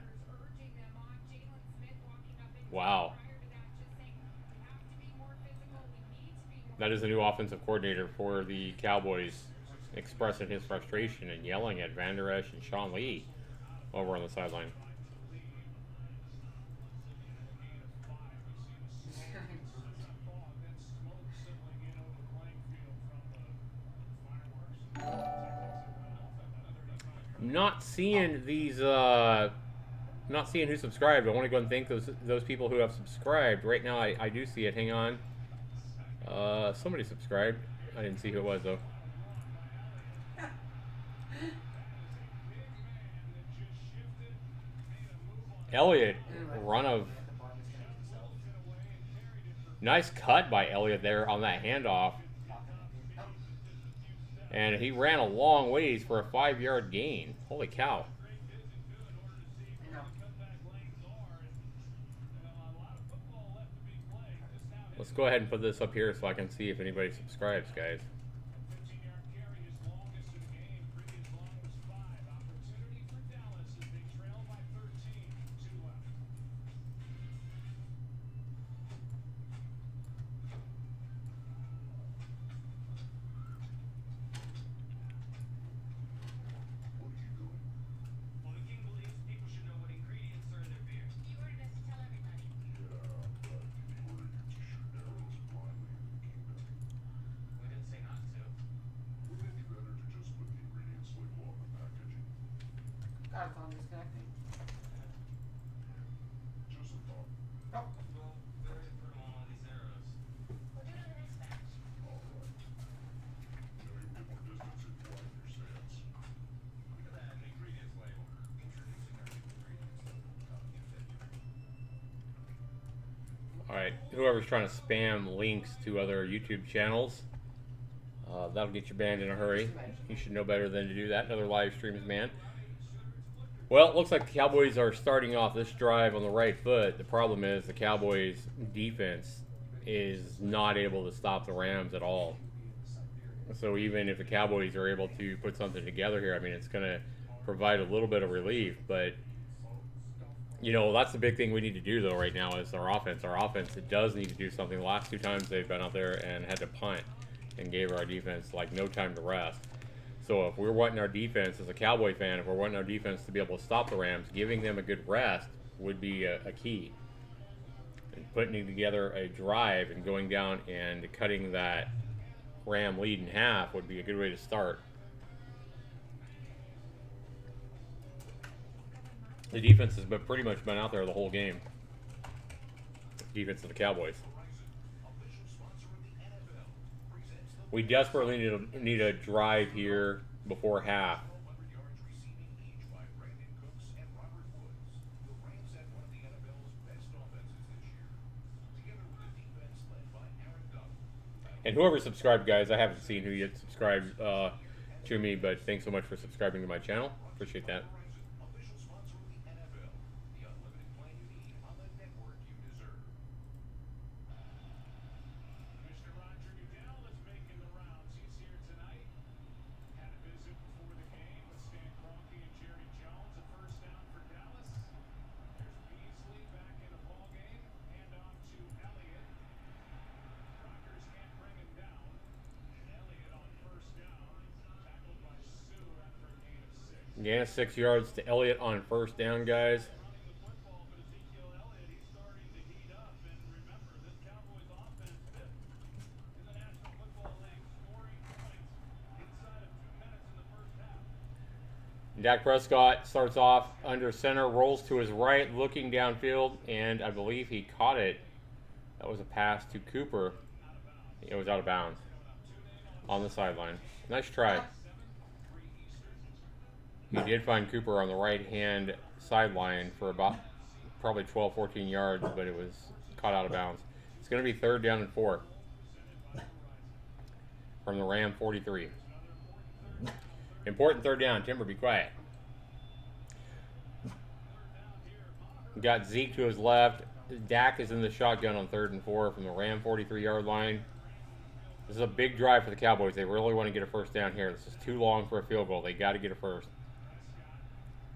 Wow. That is the new offensive coordinator for the Cowboys, expressing his frustration and yelling at Vander Esch and Sean Lee over on the sideline. Not seeing these, not seeing who subscribed. I want to go and thank those people who have subscribed. Right now, I do see it. Hang on. Somebody subscribed. I didn't see who it was, though. Elliott, run of... Nice cut by Elliott there on that handoff. And he ran a long ways for a 5-yard gain. Holy cow. Let's go ahead and put this up here so I can see if anybody subscribes, guys. Alright, whoever's trying to spam links to other YouTube channels, that'll get you banned in a hurry. You should know better than to do that. Another live streams, man. Well, it looks like the Cowboys are starting off this drive on the right foot. The problem is the Cowboys' defense is not able to stop the Rams at all. So even if the Cowboys are able to put something together here, I mean, it's going to provide a little bit of relief, but you know, that's the big thing we need to do, though, right now is our offense. Our offense, it does need to do something. The last 2 times they've been out there and had to punt and gave our defense, like, no time to rest. So if we're wanting our defense, as a Cowboy fan, if we're wanting our defense to be able to stop the Rams, giving them a good rest would be a key. And putting together a drive and going down and cutting that Ram lead in half would be a good way to start. The defense has been pretty much been out there the whole game. Defense of the Cowboys. We desperately need a drive here before half. And whoever subscribed, guys, I haven't seen who yet subscribed to me, but thanks so much for subscribing to my channel. Appreciate that. Gain of 6 yards to Elliott on first down, guys. Dak Prescott starts off under center, rolls to his right, looking downfield, and I believe he caught it. That was a pass to Cooper. It was out of bounds on the sideline. Nice try. He did find Cooper on the right-hand sideline for about probably 12, 14 yards, but it was caught out of bounds. It's going to be 3rd down and 4 from the Ram 43. Important 3rd down. Timber, be quiet. Got Zeke to his left. Dak is in the shotgun on 3rd and 4 from the Ram 43-yard line. This is a big drive for the Cowboys. They really want to get a 1st down here. This is too long for a field goal. They got to get a 1st.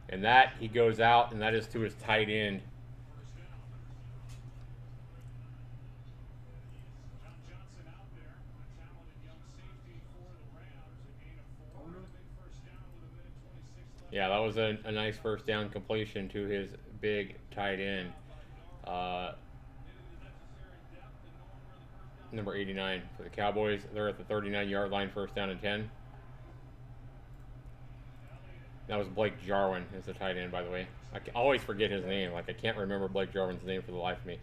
And that, he goes out, and that is to his tight end. Yeah, that was a nice 1st down completion to his big tight end. Number 89 for the Cowboys. They're at the 39-yard line, 1st down and 10. That was Blake Jarwin as the tight end, by the way. I always forget his name. Like, I can't remember Blake Jarwin's name for the life of me.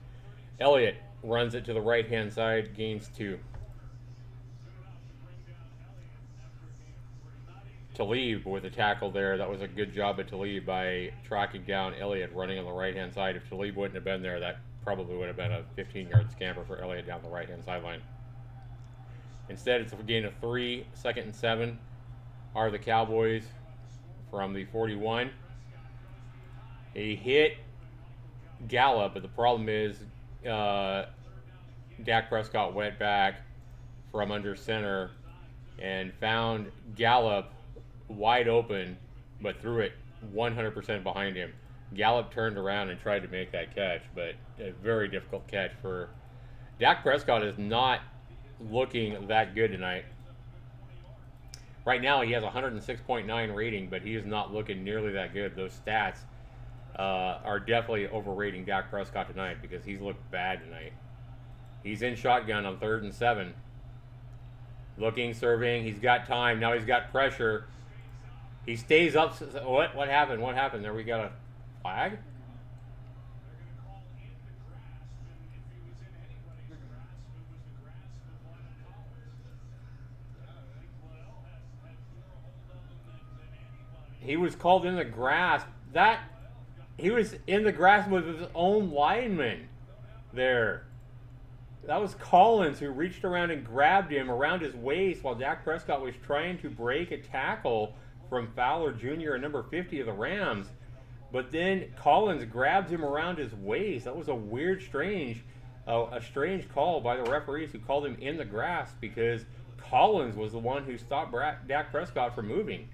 Elliott runs it to the right-hand side, gains 2. Talib with a tackle there. That was a good job of Talib by tracking down Elliott running on the right-hand side. If Talib wouldn't have been there, that probably would have been a 15-yard scamper for Elliott down the right-hand sideline. Instead, it's a gain of 3, 2nd and 7 are the Cowboys from the 41. He hit Gallup, but the problem is Dak Prescott went back from under center and found Gallup wide open, but threw it 100% behind him. Gallup turned around and tried to make that catch, but a very difficult catch for Dak Prescott. Is not looking that good tonight. Right now he has a 106.9 rating, but he is not looking nearly that good. Those stats are definitely overrating Dak Prescott tonight because he's looked bad tonight. He's in shotgun on 3rd and 7. Looking, surveying, he's got time. Now he's got pressure. He stays up. What happened? What happened? There we got a flag? He was called in the grass. He was in the grass with his own lineman there. That was Collins who reached around and grabbed him around his waist while Dak Prescott was trying to break a tackle from Fowler Jr. and number 50 of the Rams. But then Collins grabbed him around his waist. That was a weird, strange call by the referees who called him in the grass because Collins was the one who stopped Dak Prescott from moving.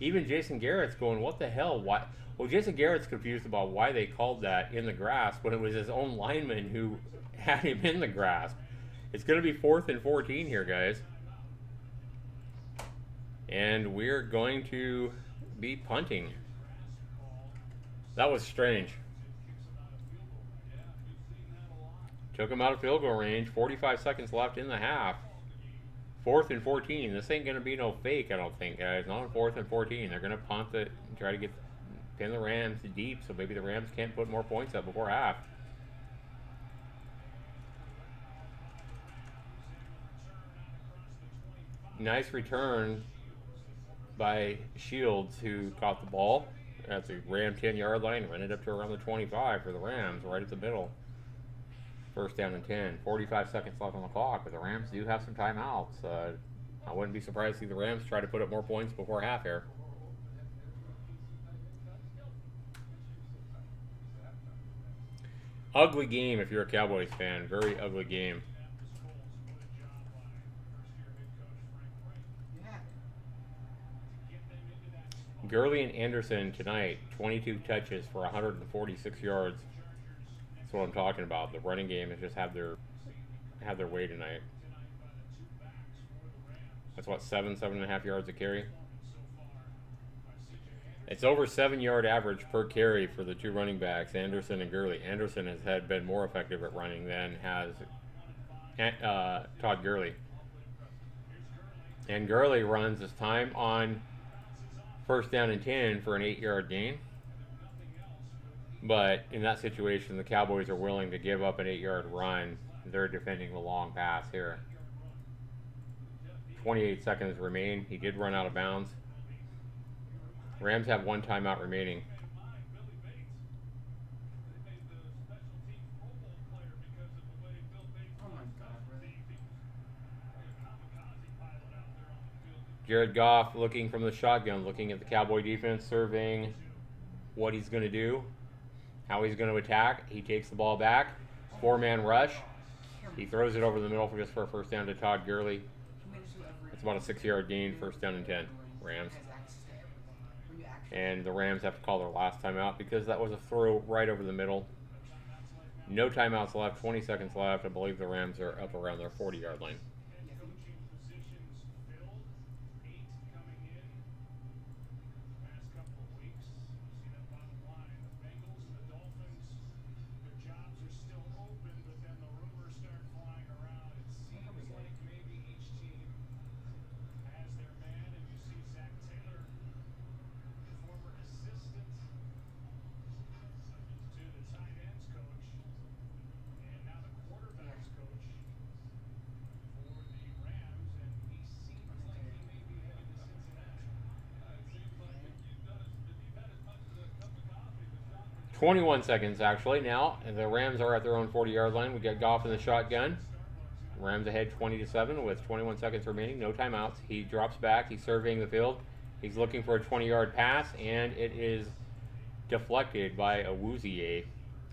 Even Jason Garrett's going, what the hell? Why? Well, Jason Garrett's confused about why they called that in the grass when it was his own lineman who had him in the grass. It's going to be 4th and 14 here, guys. And we're going to be punting. That was strange. Took him out of field goal range. 45 seconds left in the half. 4th and 14. This ain't going to be no fake, I don't think, guys. Not on 4th and 14. They're going to punt it and try to pin the Rams deep so maybe the Rams can't put more points up before half. Nice return by Shields, who caught the ball at the Ram 10-yard line, ran it up to around the 25 for the Rams, right at the middle. 1st down and 10. 45 seconds left on the clock, but the Rams do have some timeouts. I wouldn't be surprised to see the Rams try to put up more points before half here. Ugly game if you're a Cowboys fan. Very ugly game. Gurley and Anderson tonight, 22 touches for 146 yards. That's what I'm talking about. The running game has just had their way tonight. That's what, 7.5 yards a carry? It's over 7-yard average per carry for the two running backs, Anderson and Gurley. Anderson has been more effective at running than has Todd Gurley. And Gurley runs his time on 1st down and 10 for an 8-yard gain. But in that situation, the Cowboys are willing to give up an 8-yard run. They're defending the long pass here. 28 seconds remain. He did run out of bounds. Rams have 1 timeout remaining. Jared Goff looking from the shotgun, looking at the Cowboy defense, surveying what he's going to do, how he's going to attack. He takes the ball back. 4-man rush. He throws it over the middle just for a first down to Todd Gurley. It's about a 6-yard gain, first down and 10, Rams. And the Rams have to call their last timeout because that was a throw right over the middle. No timeouts left, 20 seconds left. I believe the Rams are up around their 40-yard line. .21 seconds actually now, and the Rams are at their own 40-yard line. We got Goff in the shotgun. Rams ahead 20-7 with 21 seconds remaining. No timeouts. He drops back. He's surveying the field. He's looking for a 20-yard pass, and it is deflected by Awuzie.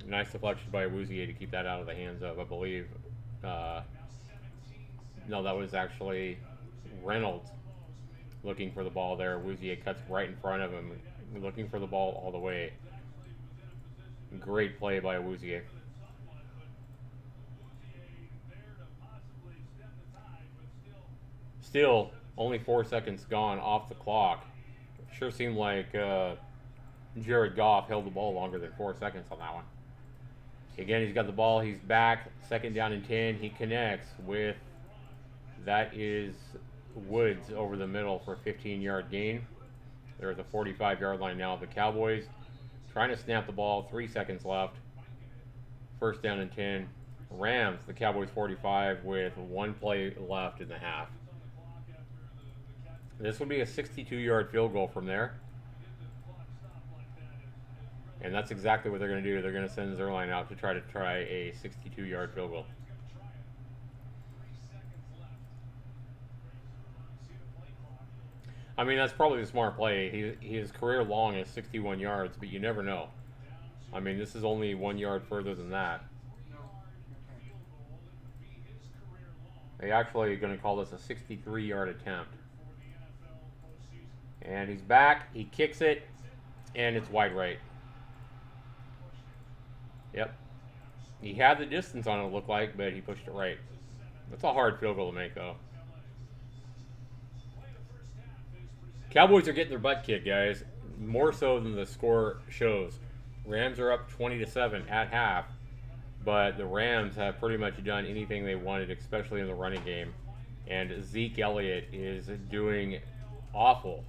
Nice deflection by Awuzie to keep that out of the hands of, I believe. No, that was actually Reynolds looking for the ball there. Awuzie cuts right in front of him, looking for the ball all the way. Great play by Awuzie. Still, only 4 seconds gone off the clock. Sure seemed like Jared Goff held the ball longer than 4 seconds on that one. Again, he's got the ball. He's back. Second down and 10. He connects with, that is Woods over the middle for a 15-yard gain. They're at the 45-yard line now. The Cowboys trying to snap the ball. 3 seconds left. First down and 10. Rams, the Cowboys 45 with 1 play left in the half. This will be a 62-yard field goal from there. And that's exactly what they're going to do. They're going to send Zerline out to try a 62-yard field goal. I mean, that's probably the smart play. His career long is 61 yards, but you never know. I mean, this is only 1 yard further than that. They actually are going to call this a 63-yard attempt. And he's back. He kicks it, and it's wide right. Yep. He had the distance on it, it looked like, but he pushed it right. That's a hard field goal to make, though. Cowboys are getting their butt kicked, guys. More so than the score shows. Rams are up 20-7 at half, but the Rams have pretty much done anything they wanted, especially in the running game. And Zeke Elliott is doing awful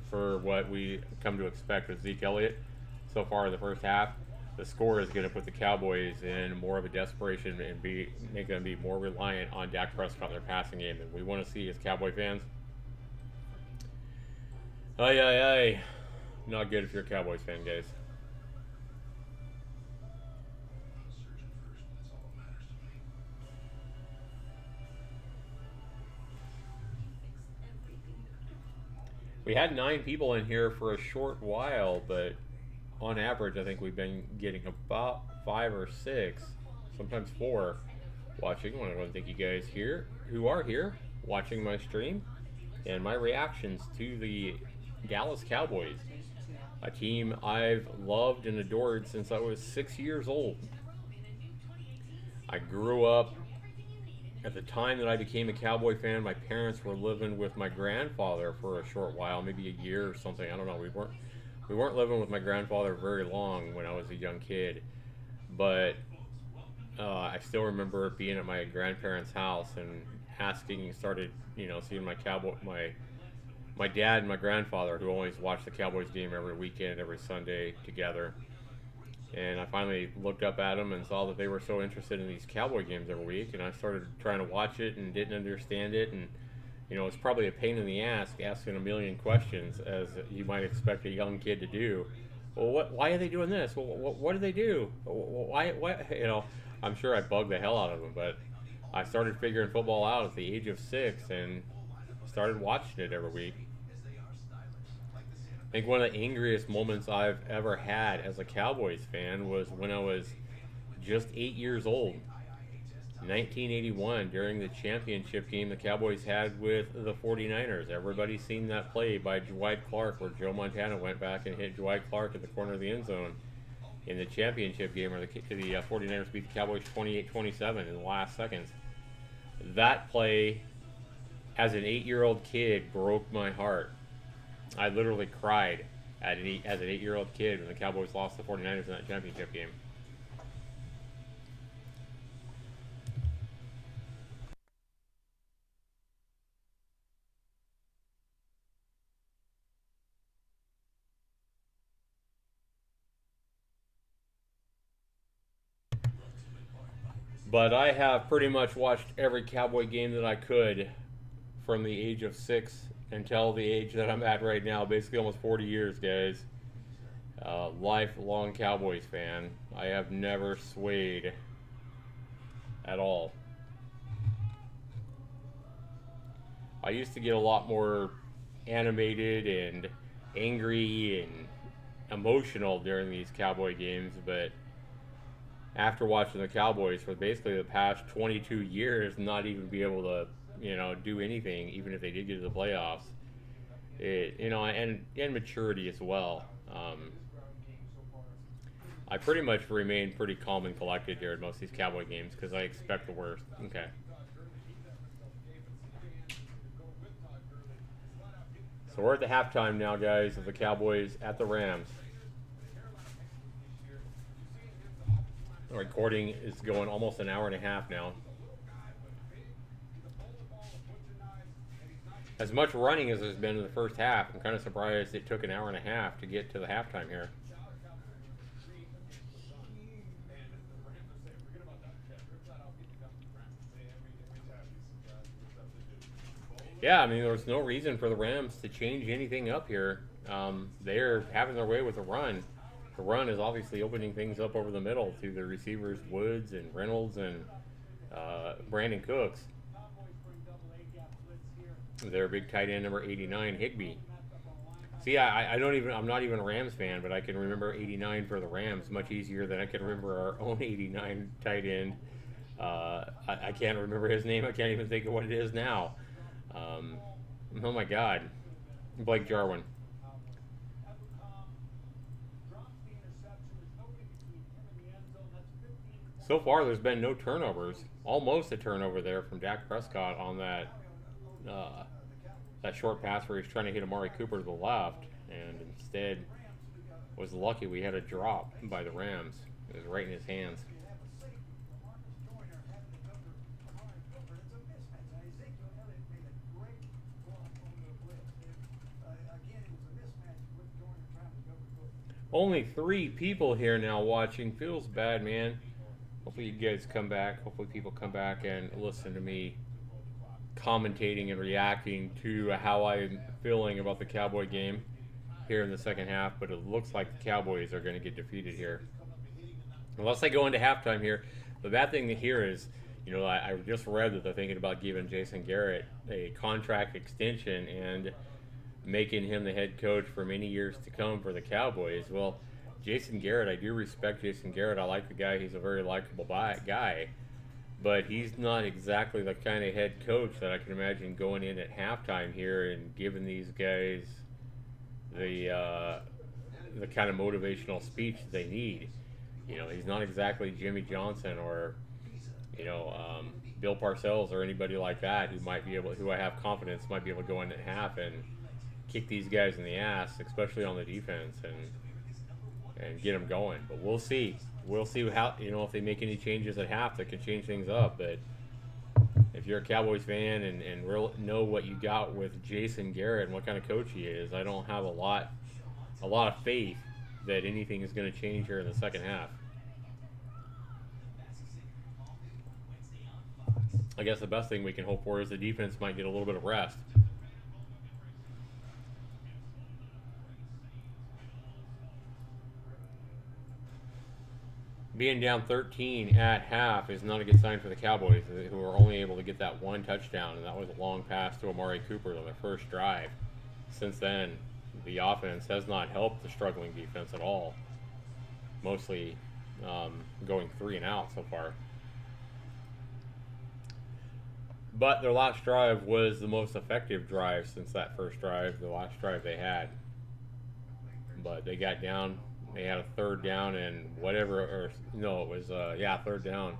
for what we come to expect with Zeke Elliott so far in the first half. The score is going to put the Cowboys in more of a desperation and make them be more reliant on Dak Prescott in their passing game than we want to see as Cowboy fans. Aye. Not good if you're a Cowboys fan, guys. We had 9 people in here for a short while, but on average, I think we've been getting about 5 or 6, sometimes 4 watching. I want to thank you guys here who are here watching my stream and my reactions to the Dallas Cowboys, a team I've loved and adored since I was 6 years old. I grew up at the time that I became a Cowboy fan. My parents were living with my grandfather for a short while, maybe a year or something. I don't know. We weren't living with my grandfather very long when I was a young kid, but I still remember being at my grandparents' house and started seeing my dad and my grandfather, who always watched the Cowboys game every weekend, every Sunday together. And I finally looked up at them and saw that they were so interested in these Cowboy games every week, and I started trying to watch it and didn't understand it. And it's probably a pain in the ass asking a million questions, as you might expect a young kid to do. Well, why are they doing this? Well, what do they do? Why? I'm sure I bugged the hell out of them, but I started figuring football out at the age of 6 and started watching it every week. I think one of the angriest moments I've ever had as a Cowboys fan was when I was just 8 years old. 1981, during the championship game the Cowboys had with the 49ers. Everybody's seen that play by Dwight Clark where Joe Montana went back and hit Dwight Clark at the corner of the end zone in the championship game where the 49ers beat the Cowboys 28-27 in the last seconds. That play, as an 8-year-old kid, broke my heart. I literally cried as an 8-year-old kid when the Cowboys lost the 49ers in that championship game. But I have pretty much watched every Cowboy game that I could from the age of 6 until the age that I'm at right now, basically almost 40 years, guys. Lifelong Cowboys fan. I have never swayed at all. I used to get a lot more animated and angry and emotional during these Cowboy games, but after watching the Cowboys for basically the past 22 years not even be able to, do anything, even if they did get to the playoffs, and maturity as well. I pretty much remain pretty calm and collected during most of these Cowboy games because I expect the worst. Okay. So we're at the halftime now, guys, of the Cowboys at the Rams. The recording is going almost an hour and a half now. As much running as there's been in the first half, I'm kind of surprised it took an hour and a half to get to the halftime here. Yeah, I mean, there was no reason for the Rams to change anything up here. They're having their way with the run. The run is obviously opening things up over the middle to the receivers Woods and Reynolds and Brandon Cooks. Their big tight end number 89, Higbee. See, I'm not even a Rams fan, but I can remember 89 for the Rams much easier than I can remember our own 89 tight end. I can't remember his name. I can't even think of what it is now. Oh my God, Blake Jarwin. So far, there's been no turnovers. Almost a turnover there from Dak Prescott on that short pass where he's trying to hit Amari Cooper to the left, and instead was lucky we had a drop by the Rams. It was right in his hands. Only 3 people here now watching. Feels bad, man. Hopefully you guys come back. Hopefully people come back and listen to me commentating and reacting to how I'm feeling about the Cowboy game here in the second half. But it looks like the Cowboys are going to get defeated here. Unless they go into halftime here. The bad thing here is, I just read that they're thinking about giving Jason Garrett a contract extension and making him the head coach for many years to come for the Cowboys. Well, Jason Garrett, I do respect Jason Garrett. I like the guy. He's a very likable guy. But he's not exactly the kind of head coach that I can imagine going in at halftime here and giving these guys the kind of motivational speech that they need. He's not exactly Jimmy Johnson or, Bill Parcells or anybody like that who I have confidence might be able to go in at half and kick these guys in the ass, especially on the defense, and get them going. But we'll see. We'll see how, if they make any changes at half that can change things up. But if you're a Cowboys fan and know what you got with Jason Garrett and what kind of coach he is, I don't have a lot of faith that anything is going to change here in the second half. I guess the best thing we can hope for is the defense might get a little bit of rest. being down 13 at half is not a good sign for the Cowboys, who were only able to get that one touchdown, and that was a long pass to Amari Cooper on their first drive. Since then, the offense has not helped the struggling defense at all, mostly going 3 and out so far. But their last drive was the most effective drive since that first drive, the last drive they had. But they got down. They had a third down and whatever, or no, it was third down,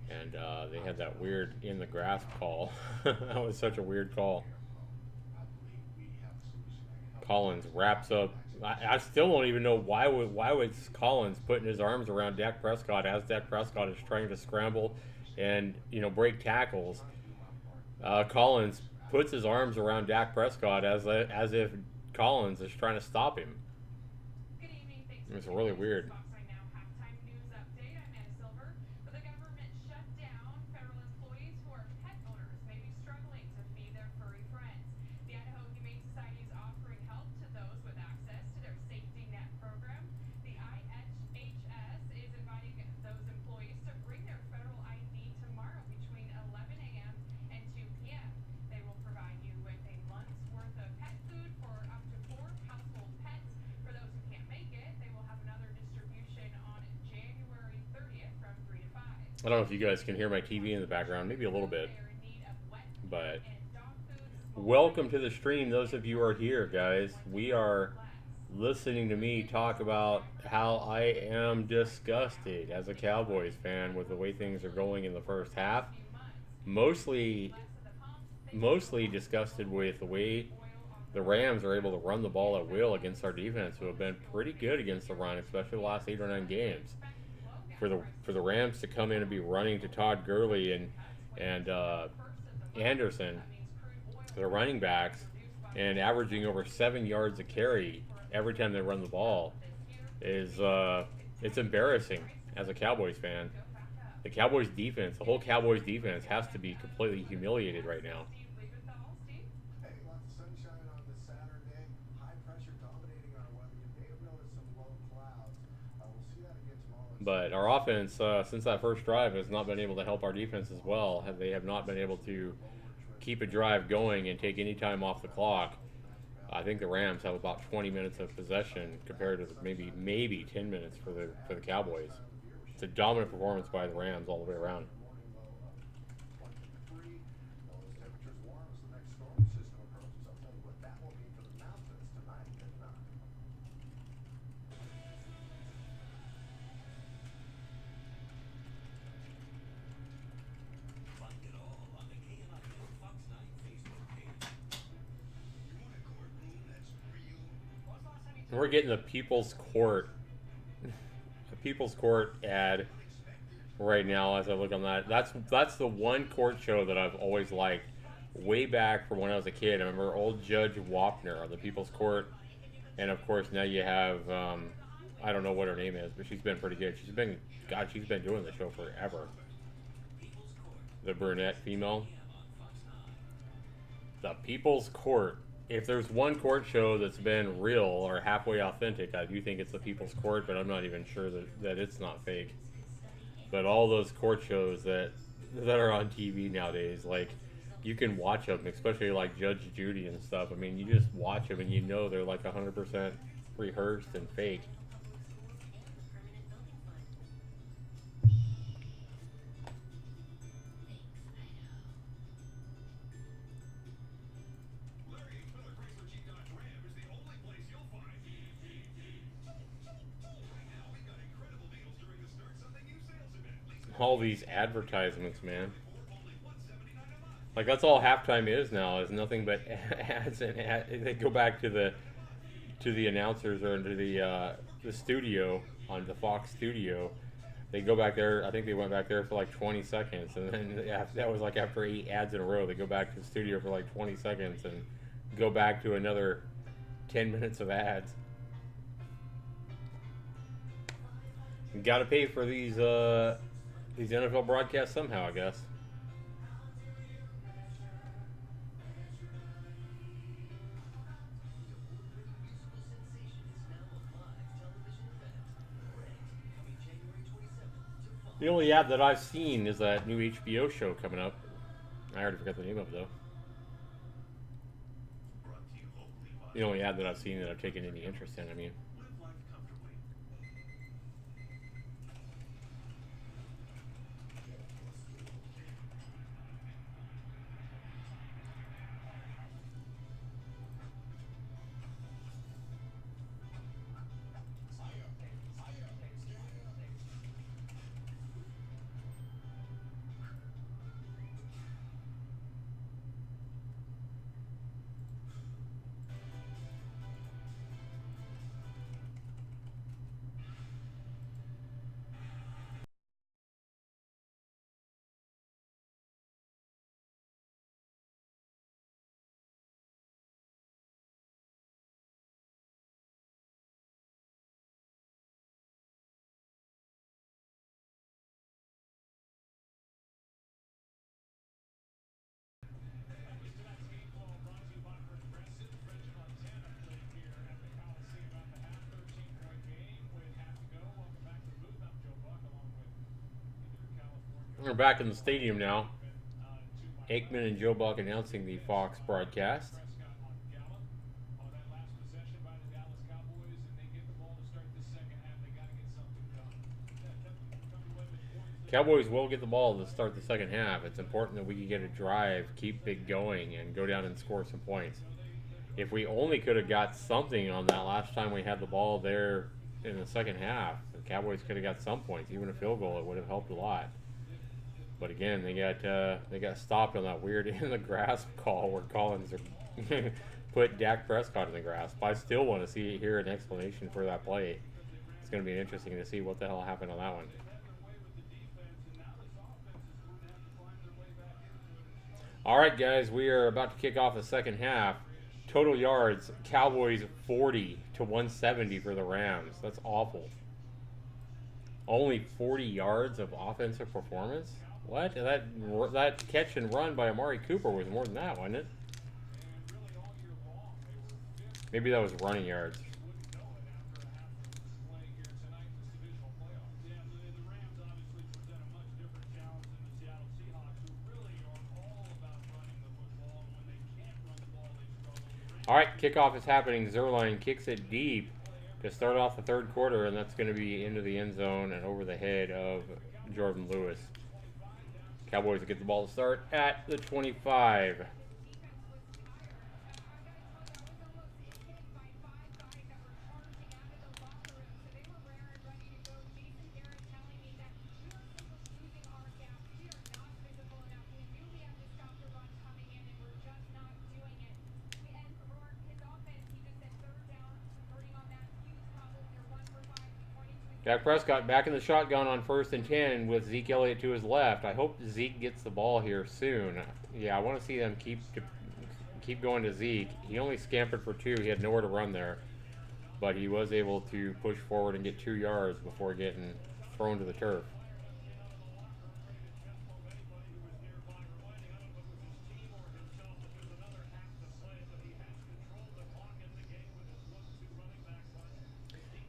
and they had that weird in the grass call. That was such a weird call. Collins wraps up. I still don't even know why would Collins putting his arms around Dak Prescott as Dak Prescott is trying to scramble and break tackles. Collins puts his arms around Dak Prescott as if Collins is trying to stop him. It's really weird. I don't know if you guys can hear my TV in the background, maybe a little bit. But welcome to the stream, those of you who are here, guys. We are listening to me talk about how I am disgusted as a Cowboys fan with the way things are going in the first half. Mostly disgusted with the way the Rams are able to run the ball at will against our defense, who have been pretty good against the run, especially the last 8 or 9 games. For the Rams to come in and be running to Todd Gurley and Anderson, the running backs, and averaging over 7 yards a carry every time they run the ball is it's embarrassing as a Cowboys fan. The Cowboys defense, the whole Cowboys defense, has to be completely humiliated right now. But our offense, since that first drive, has not been able to help our defense as well. They have not been able to keep a drive going and take any time off the clock. I think the Rams have about 20 minutes of possession compared to maybe 10 minutes for the Cowboys. It's a dominant performance by the Rams all the way around. We're getting the People's Court ad right now as I look on that. That's the one court show that I've always liked way back from when I was a kid. I remember old Judge Wapner on the People's Court, and of course now you have I don't know what her name is, but she's been pretty good. She's been doing the show forever. The brunette female. The People's Court. If there's one court show that's been real or halfway authentic, I do think it's the People's Court, but I'm not even sure that it's not fake. But all those court shows that are on TV nowadays, like, you can watch them, especially like Judge Judy and stuff. I mean, you just watch them and you know they're like 100% rehearsed and fake. All these advertisements, man. Like, that's all halftime is now, is nothing but ads and ads. They go back to the announcers or into the studio, on the Fox studio. They go back there. I think they went back there for like 20 seconds, and then that was like after 8 ads in a row. They go back to the studio for like 20 seconds and go back to another 10 minutes of ads. You got to pay for these NFL broadcasts somehow, I guess. The only ad that I've seen is that new HBO show coming up. I already forgot the name of it though. The only ad that I've seen that I've taken any interest in. I mean, we're back in the stadium now. Aikman and Joe Buck announcing the Fox broadcast. Cowboys will get the ball to start the second half. It's important that we can get a drive, keep it going, and go down and score some points. If we only could have got something on that last time we had the ball there in the second half, the Cowboys could have got some points, even a field goal. It would have helped a lot. But again, they got stopped on that weird in the grass call where Collins put Dak Prescott in the grass. But I still want to hear an explanation for that play. It's going to be interesting to see what the hell happened on that one. All right, guys, we are about to kick off the second half. Total yards, Cowboys 40 to 170 for the Rams. That's awful. Only 40 yards of offensive performance? What? That catch and run by Amari Cooper was more than that, wasn't it? Maybe that was running yards. All right, kickoff is happening. Zerline kicks it deep to start off the third quarter, and that's going to be into the end zone and over the head of Jordan Lewis. Cowboys get the ball to start at the 25. Dak Prescott back in the shotgun on 1st and 10 with Zeke Elliott to his left. I hope Zeke gets the ball here soon. Yeah, I want to see them keep going to Zeke. He only scampered for 2. He had nowhere to run there. But he was able to push forward and get 2 yards before getting thrown to the turf.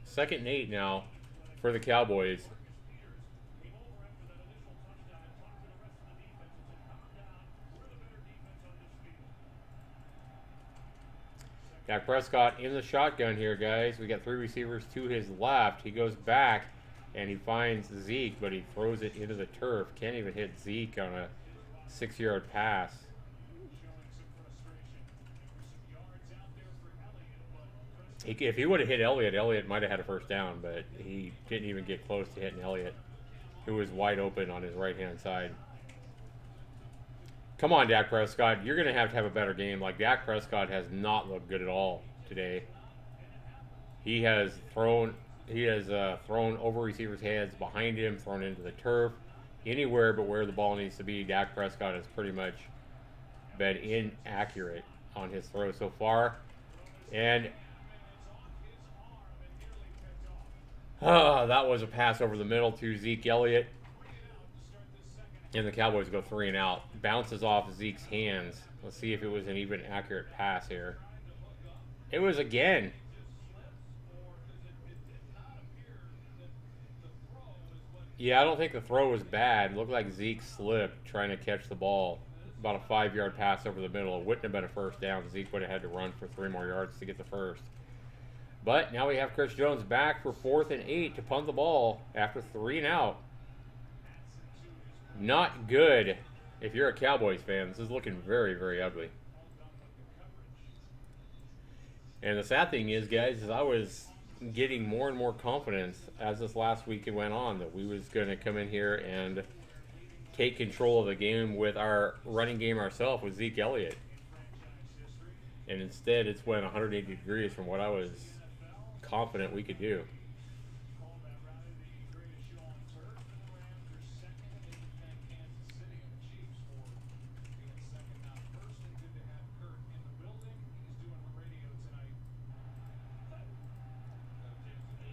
Second and 8 now for the Cowboys. Dak Prescott in the shotgun here, guys. We got 3 receivers to his left. He goes back and he finds Zeke, but he throws it into the turf. Can't even hit Zeke on a 6-yard pass. If he would have hit Elliott, Elliott might have had a first down, but he didn't even get close to hitting Elliott, who was wide open on his right-hand side. Come on, Dak Prescott. You're going to have a better game. Like, Dak Prescott has not looked good at all today. He has thrown over receivers' heads, behind him, thrown into the turf. Anywhere but where the ball needs to be, Dak Prescott has pretty much been inaccurate on his throw so far. And that was a pass over the middle to Zeke Elliott. And the Cowboys go 3 and out. Bounces off Zeke's hands. Let's see if it was an even accurate pass here. It was again. Yeah, I don't think the throw was bad. It looked like Zeke slipped trying to catch the ball. About a 5-yard pass over the middle. It wouldn't have been a first down. Zeke would have had to run for 3 more yards to get the first. But now we have Chris Jones back for 4th and 8 to punt the ball after 3 and out. Not good if you're a Cowboys fan. This is looking very, very ugly. And the sad thing is, guys, is I was getting more and more confidence as this last week went on that we was going to come in here and take control of the game with our running game ourselves with Zeke Elliott. And instead, it's went 180 degrees from what I was confident we could do.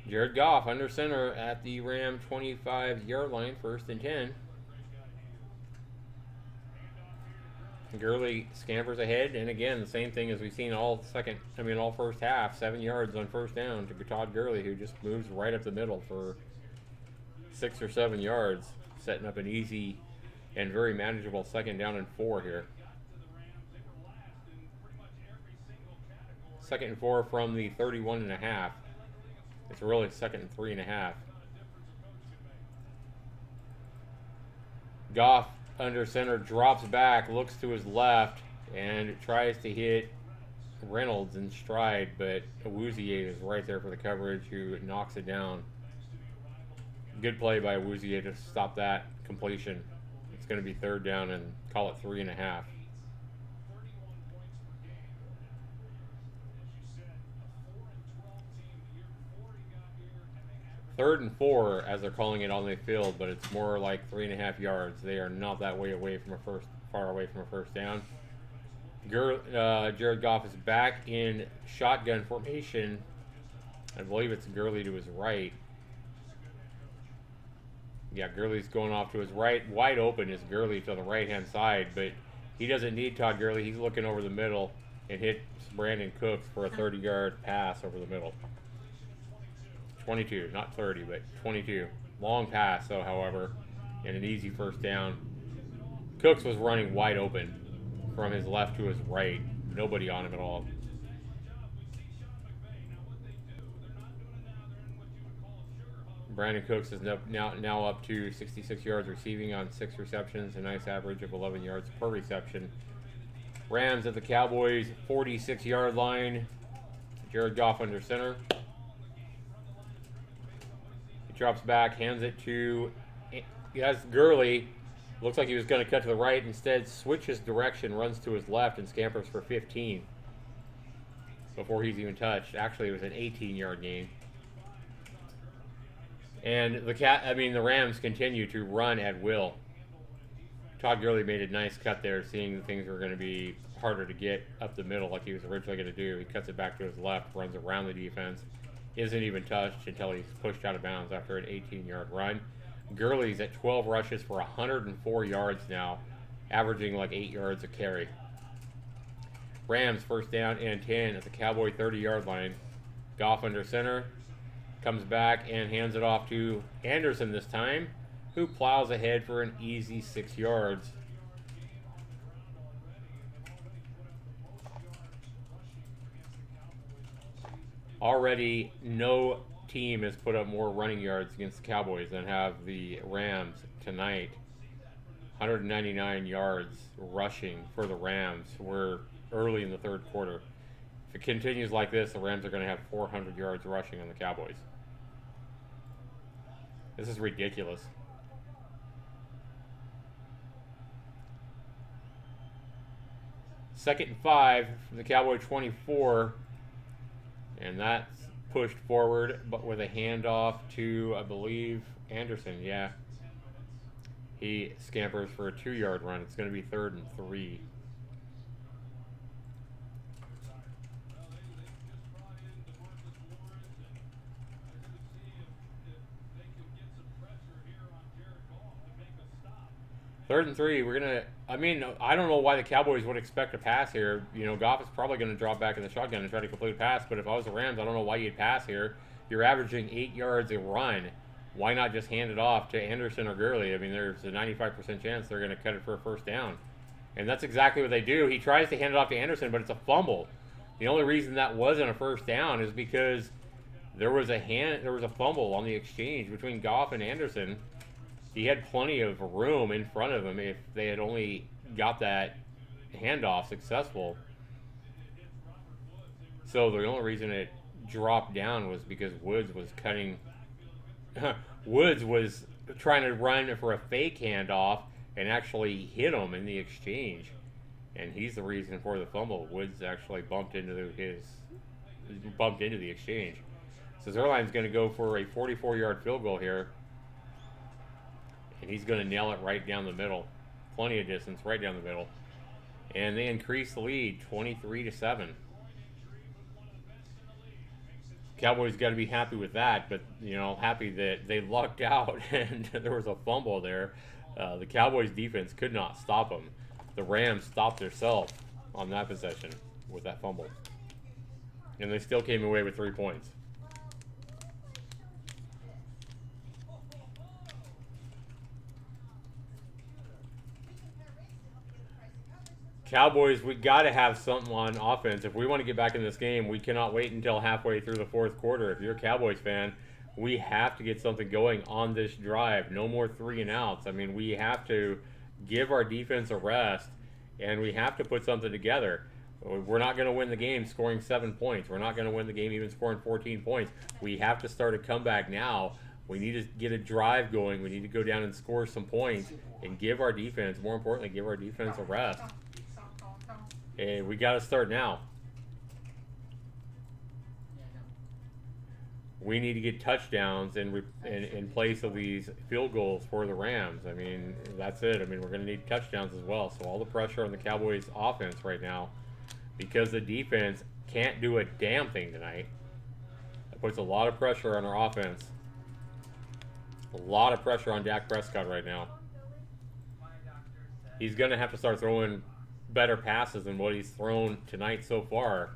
Jared Goff under center at the Ram 25-yard line, 1st and 10. Gurley scampers ahead, and again, the same thing as we've seen all first half, 7 yards on first down to Todd Gurley, who just moves right up the middle for 6 or 7 yards, setting up an easy and very manageable 2nd down and 4 here. 2nd and 4 from the 31.5. It's really 2nd and 3.5. Goff under center drops back, looks to his left, and tries to hit Reynolds in stride, but Awuzie is right there for the coverage, who knocks it down. Good play by Awuzie to stop that completion. It's going to be 3rd down and call it 3.5. 3rd and 4, as they're calling it on the field, but it's more like 3.5 yards. They are not that way away from far away from a first down. Jared Goff is back in shotgun formation. I believe it's Gurley to his right. Yeah, Gurley's going off to his right. Wide open is Gurley to the right-hand side, but he doesn't need Todd Gurley. He's looking over the middle and hits Brandon Cooks for a 30-yard pass over the middle. 22, not 30, but 22. Long pass, though, however, and an easy first down. Cooks was running wide open from his left to his right. Nobody on him at all. Brandon Cooks is now up to 66 yards receiving on 6 receptions, a nice average of 11 yards per reception. Rams at the Cowboys 46-yard line. Jared Goff under center. Drops back, hands it to Gurley. Looks like he was going to cut to the right. Instead, switches direction, runs to his left, and scampers for 15 before he's even touched. Actually, it was an 18-yard gain. And the Rams continue to run at will. Todd Gurley made a nice cut there, seeing that things were going to be harder to get up the middle like he was originally going to do. He cuts it back to his left, runs around the defense. Isn't even touched until he's pushed out of bounds after an 18-yard run. Gurley's at 12 rushes for 104 yards now, averaging like 8 yards a carry. Rams 1st down and 10 at the Cowboy 30-yard line. Goff under center, comes back and hands it off to Anderson this time, who plows ahead for an easy 6 yards. Already, no team has put up more running yards against the Cowboys than have the Rams tonight. 199 yards rushing for the Rams. We're early in the 3rd quarter. If it continues like this, the Rams are going to have 400 yards rushing on the Cowboys. This is ridiculous. Second and 5 from the Cowboy 24. And that's pushed forward, but with a handoff to, I believe, Anderson. Yeah. He scampers for a 2-yard run. It's going to be 3rd and 3. Third and 3, we're going to, I don't know why the Cowboys would expect a pass here. Goff is probably going to drop back in the shotgun and try to complete a pass, but if I was the Rams, I don't know why you'd pass here. You're averaging 8 yards a run why not just hand it off to Anderson or Gurley? I mean, there's a 95% chance they're going to cut it for a first down. And that's exactly what they do. He tries to hand it off to Anderson, but it's a fumble. The only reason that wasn't a first down is because there was a fumble on the exchange between Goff and Anderson. He had plenty of room in front of him if they had only got that handoff successful. So the only reason it dropped down was because Woods was cutting. Woods was trying to run for a fake handoff and actually hit him in the exchange, and he's the reason for the fumble. Woods actually bumped into the exchange. So Zerline's going to go for a 44-yard field goal here, and he's going to nail it right down the middle. Plenty of distance, right down the middle, and they increase the lead 23-7. Cowboys got to be happy with that, but happy that they lucked out and there was a fumble there. The Cowboys defense could not stop them. The Rams stopped themselves on that possession with that fumble, and they still came away with 3 points. Cowboys, we got to have something on offense. If we want to get back in this game, we cannot wait until halfway through the fourth quarter. If you're a Cowboys fan, we have to get something going on this drive. No more 3 and outs. I mean, we have to give our defense a rest, and we have to put something together. We're not going to win the game scoring 7 points. We're not going to win the game even scoring 14 points. We have to start a comeback now. We need to get a drive going. We need to go down and score some points and give our defense, more importantly, give our defense a rest. And we got to start now. We need to get touchdowns in place of these field goals for the Rams. I mean, that's it. I mean, we're going to need touchdowns as well. So all the pressure on the Cowboys offense right now, because the defense can't do a damn thing tonight. It puts a lot of pressure on our offense. A lot of pressure on Dak Prescott right now. He's going to have to start throwing better passes than what he's thrown tonight so far.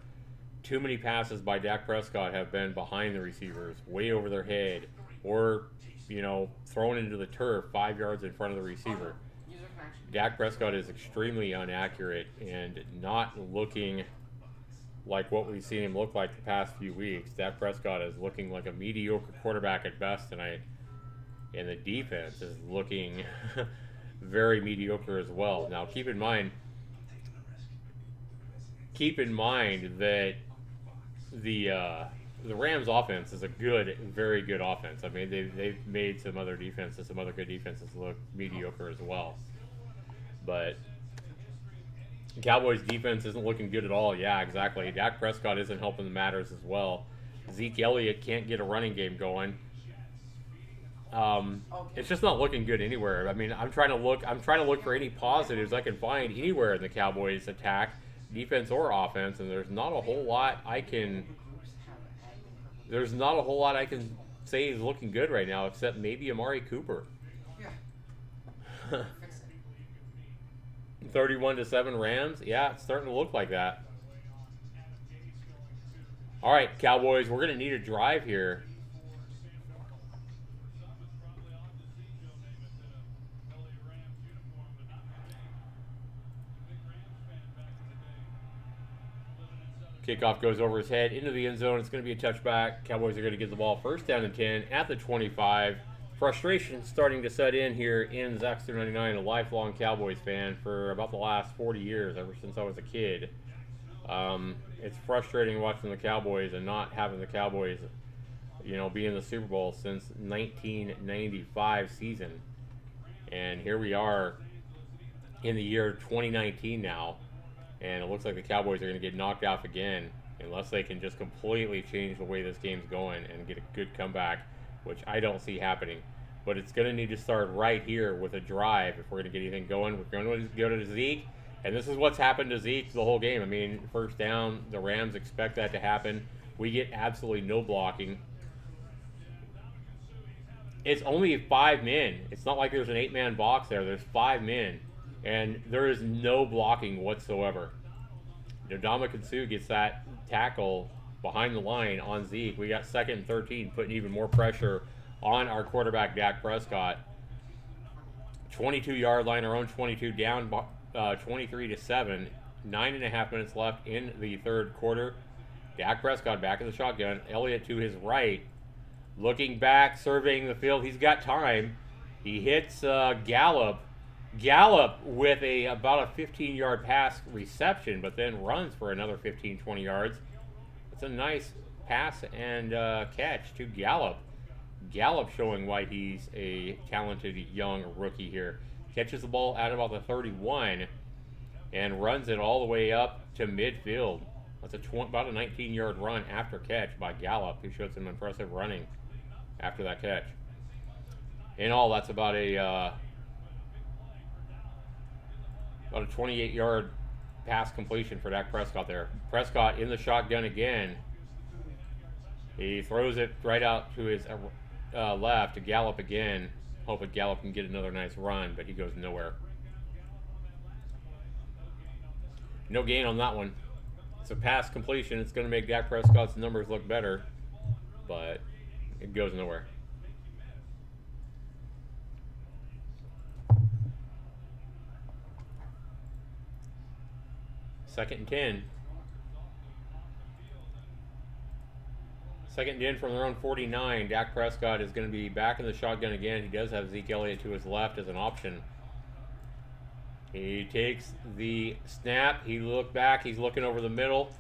Too many passes by Dak Prescott have been behind the receivers, way over their head, or, thrown into the turf 5 yards in front of the receiver. Dak Prescott is extremely inaccurate and not looking like what we've seen him look like the past few weeks. Dak Prescott is looking like a mediocre quarterback at best tonight, and the defense is looking very mediocre as well. Now, keep in mind that the Rams offense is a very good offense. I mean, they've made some other good defenses look mediocre as well. But Cowboys defense isn't looking good at all. Yeah, exactly. Dak Prescott isn't helping the matters as well. Zeke Elliott can't get a running game going. It's just not looking good anywhere. I mean, I'm trying to look for any positives I can find anywhere in the Cowboys attack, defense or offense, and there's not a whole lot I can say is looking good right now, except maybe Amari Cooper. 31-7 Rams. Yeah, it's starting to look like that. All right, Cowboys, we're going to need a drive here. Kickoff goes over his head into the end zone. It's going to be a touchback. Cowboys are going to get the ball first down and 10 at the 25. Frustration starting to set in here in Zaxtorian 99, a lifelong Cowboys fan for about the last 40 years, ever since I was a kid. It's frustrating watching the Cowboys and not having the Cowboys, be in the Super Bowl since 1995 season. And here we are in the year 2019 now. And it looks like the Cowboys are going to get knocked off again unless they can just completely change the way this game's going and get a good comeback, which I don't see happening. But it's going to need to start right here with a drive if we're going to get anything going. We're going to go to Zeke, and this is what's happened to Zeke the whole game. I mean, first down, the Rams expect that to happen. We get absolutely no blocking. It's only 5 men. It's not like there's an 8-man box there. There's 5 men. And there is no blocking whatsoever. Ndamukong Suh gets that tackle behind the line on Zeke. We got 2nd and 13, putting even more pressure on our quarterback, Dak Prescott. 22-yard line, our own 22, down 23-7. 9.5 minutes left in the third quarter. Dak Prescott back in the shotgun. Elliott to his right. Looking back, surveying the field. He's got time. He hits Gallup. Gallup with about a 15-yard pass reception, but then runs for another 15, 20 yards. It's a nice pass and catch to Gallup. Gallup showing why he's a talented young rookie here. Catches the ball at about the 31 and runs it all the way up to midfield. That's about a 19-yard run after catch by Gallup, who showed some impressive running after that catch. In all, that's about a 28-yard pass completion for Dak Prescott there. Prescott in the shotgun again. He throws it right out to his left to Gallup again. Hoping Gallup can get another nice run, but he goes nowhere. No gain on that one. It's a pass completion. It's going to make Dak Prescott's numbers look better, but it goes nowhere. Second and 10. Second and 10 from their own 49. Dak Prescott is going to be back in the shotgun again. He does have Zeke Elliott to his left as an option. He takes the snap. He looked back. He's looking over the middle.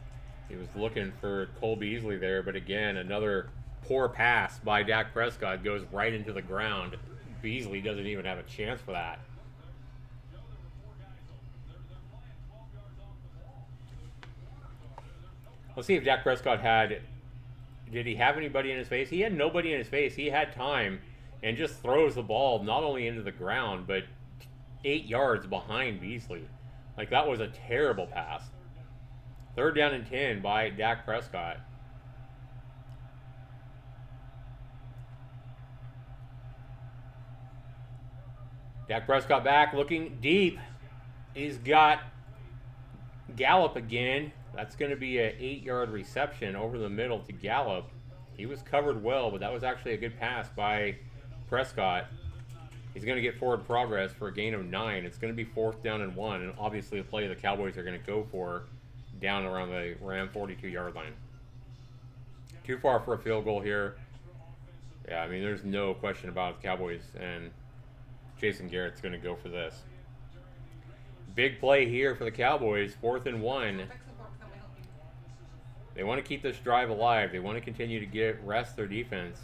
He was looking for Cole Beasley there, but again, another poor pass by Dak Prescott goes right into the ground. Beasley doesn't even have a chance for that. Let's see if Dak Prescott did he have anybody in his face? He had nobody in his face. He had time and just throws the ball not only into the ground, but 8 yards behind Beasley. Like, that was a terrible pass. Third down and 10 by Dak Prescott. Dak Prescott back, looking deep. He's got Gallup again. That's going to be an 8-yard reception over the middle to Gallup. He was covered well, but that was actually a good pass by Prescott. He's going to get forward progress for a gain of 9. It's going to be 4th down and 1, and obviously a play the Cowboys are going to go for down around the Ram 42-yard line. Too far for a field goal here. Yeah, I mean, there's no question about it. The Cowboys and Jason Garrett's going to go for this. Big play here for the Cowboys, 4th and 1. They want to keep this drive alive. They want to continue to rest their defense.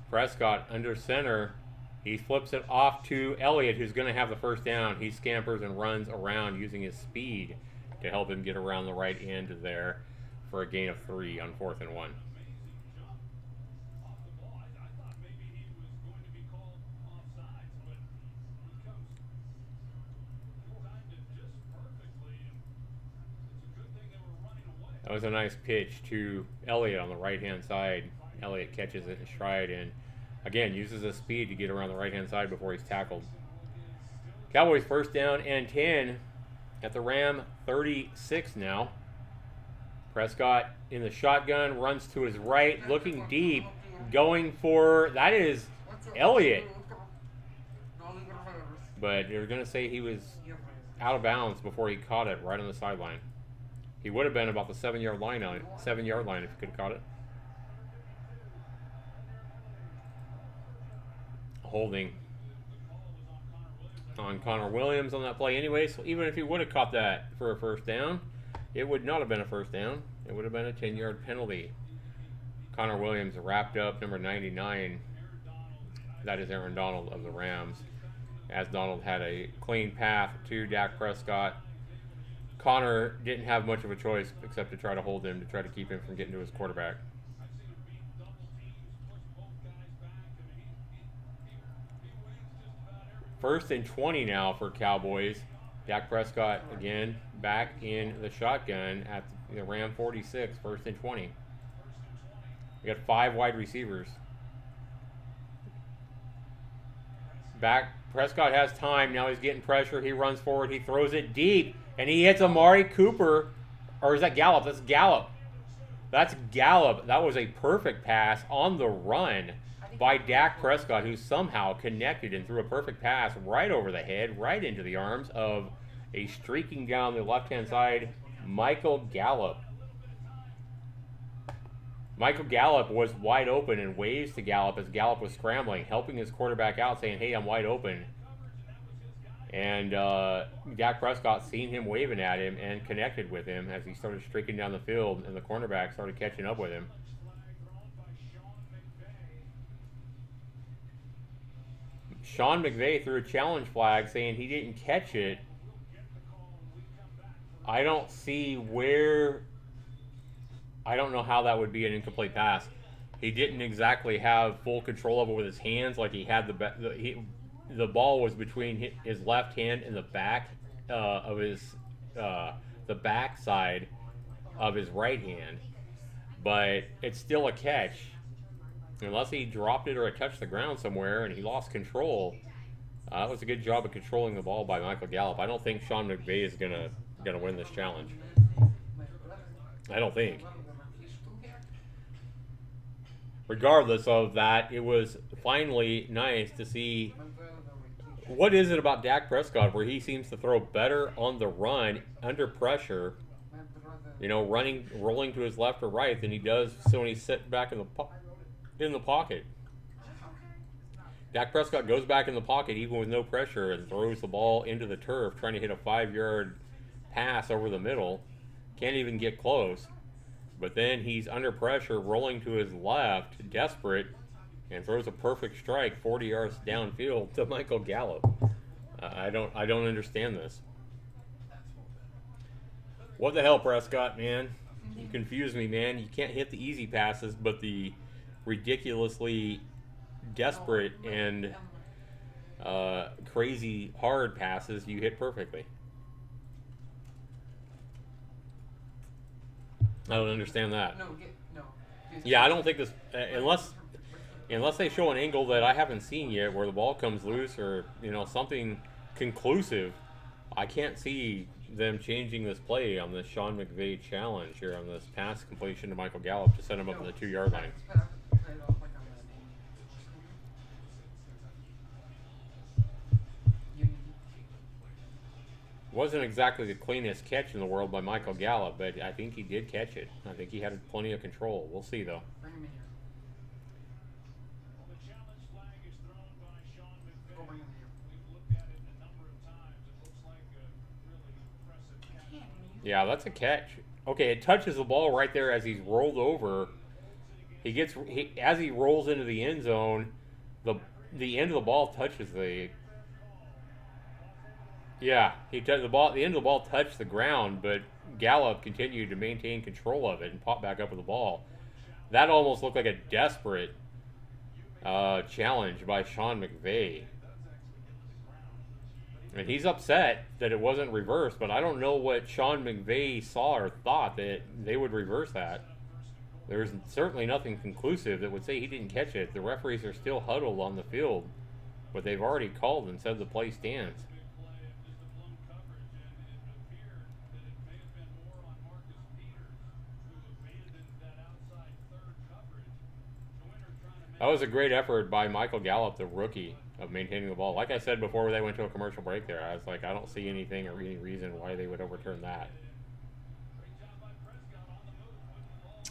Prescott under center. He flips it off to Elliott, who's going to have the first down. He scampers and runs around using his speed to help him get around the right end there for a gain of 3 on 4th and 1. That was a nice pitch to Elliott on the right-hand side. Elliott catches it in stride and, again, uses his speed to get around the right-hand side before he's tackled. Cowboys first down and 10 at the Ram 36 now. Prescott in the shotgun, runs to his right, looking deep, going for, that is Elliott. But they're going to say he was out of bounds before he caught it right on the sideline. He would have been about the 7-yard line if he could have caught it. Holding on Connor Williams on that play anyway, so even if he would have caught that for a first down, it would not have been a first down. It would have been a 10-yard penalty. Connor Williams wrapped up number 99. That is Aaron Donald of the Rams, as Donald had a clean path to Dak Prescott. Connor didn't have much of a choice except to try to hold him, to try to keep him from getting to his quarterback. First and 20 now for Cowboys. Dak Prescott again back in the shotgun at the Ram 46, 1st and 20. We got 5 wide receivers. Back, Prescott has time. Now he's getting pressure. He runs forward. He throws it deep. And he hits Amari Cooper. Or is that Gallup? That's Gallup. That's Gallup. That was a perfect pass on the run by Dak Prescott, who somehow connected and threw a perfect pass right over the head, right into the arms of a streaking down the left-hand side, Michael Gallup. Michael Gallup was wide open and waves to Gallup as Gallup was scrambling, helping his quarterback out, saying, hey, I'm wide open. And Dak Prescott seen him waving at him and connected with him as he started streaking down the field, and the cornerback started catching up with him. Sean McVay threw a challenge flag saying he didn't catch it. I don't see where... I don't know how that would be an incomplete pass. He didn't exactly have full control of it with his hands, like he had the ball was between his left hand and the back of his the back side of his right hand, but it's still a catch unless he dropped it or it touched the ground somewhere and he lost control. That was a good job of controlling the ball by Michael Gallup. I don't think Sean McVay is gonna win this challenge. I don't think. Regardless of that, it was finally nice to see. What is it about Dak Prescott where he seems to throw better on the run under pressure, you know, rolling to his left or right than he does so when he's sitting back in the pocket. Dak Prescott goes back in the pocket even with no pressure and throws the ball into the turf trying to hit a 5-yard pass over the middle. Can't even get close. But then he's under pressure, rolling to his left, desperate, and throws a perfect strike 40 yards downfield to Michael Gallup. I don't understand this. What the hell, Prescott, man? You confuse me, man. You can't hit the easy passes, but the ridiculously desperate and crazy hard passes you hit perfectly. I don't understand that. Yeah, I don't think this, unless they show an angle that I haven't seen yet where the ball comes loose or, you know, something conclusive, I can't see them changing this play on this Sean McVay challenge here on this pass completion to Michael Gallup to set him up on the 2-yard line. Wasn't exactly the cleanest catch in the world by Michael Gallup, but I think he did catch it. I think he had plenty of control. We'll see, though. Yeah, that's a catch. Okay, it touches the ball right there as he's rolled over. As he rolls into the end zone, the end of the ball touches the... Yeah, the end of the ball touched the ground, but Gallup continued to maintain control of it and pop back up with the ball. That almost looked like a desperate challenge by Sean McVay. And he's upset that it wasn't reversed, but I don't know what Sean McVay saw or thought that they would reverse that. There's certainly nothing conclusive that would say he didn't catch it. The referees are still huddled on the field, but they've already called and said the play stands. That was a great effort by Michael Gallup, the rookie, of maintaining the ball. Like I said before they went to a commercial break there, I was like, I don't see anything or any reason why they would overturn that.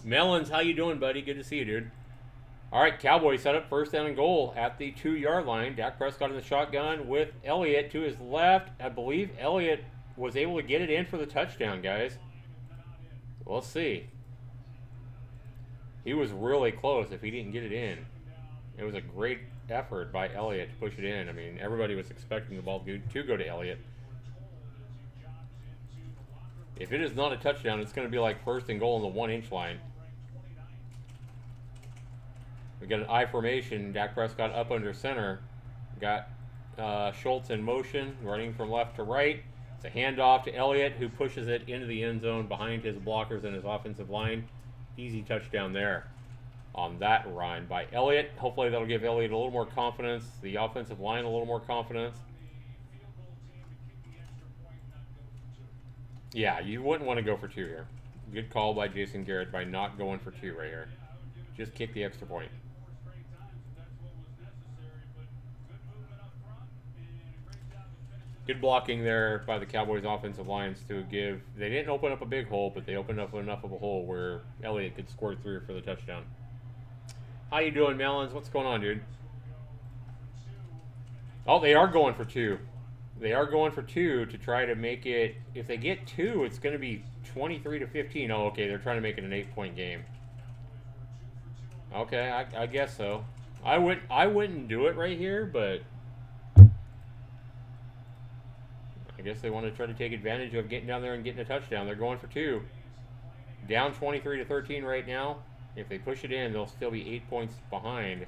Melons, how you doing, buddy? Good to see you, dude. All right, Cowboys set up first down and goal at the 2-yard line. Dak Prescott in the shotgun with Elliott to his left. I believe Elliott was able to get it in for the touchdown, guys. We'll see. He was really close if he didn't get it in. It was a great effort by Elliott to push it in. I mean, everybody was expecting the ball to go to Elliott. If it is not a touchdown, it's going to be like first and goal on the 1-inch line. We got an I formation. Dak Prescott up under center. Got Schultz in motion, running from left to right. It's a handoff to Elliott, who pushes it into the end zone behind his blockers and his offensive line. Easy touchdown there on that run by Elliott. Hopefully that'll give Elliott a little more confidence, the offensive line a little more confidence. Yeah, you wouldn't want to go for 2 here. Good call by Jason Garrett by not going for 2 right here. Just kick the extra point. Good blocking there by the Cowboys offensive lines to give. They didn't open up a big hole, but they opened up enough of a hole where Elliott could score through for the touchdown. How you doing, Melons? What's going on, dude? Oh, they are going for 2. They are going for 2 to try to make it. If they get 2, it's going to be 23-15. Oh, okay. They're trying to make it an 8-point game. Okay, I guess so. I wouldn't do it right here, but I guess they want to try to take advantage of getting down there and getting a touchdown. They're going for 2. Down 23-13 right now. If they push it in, they'll still be 8 points behind.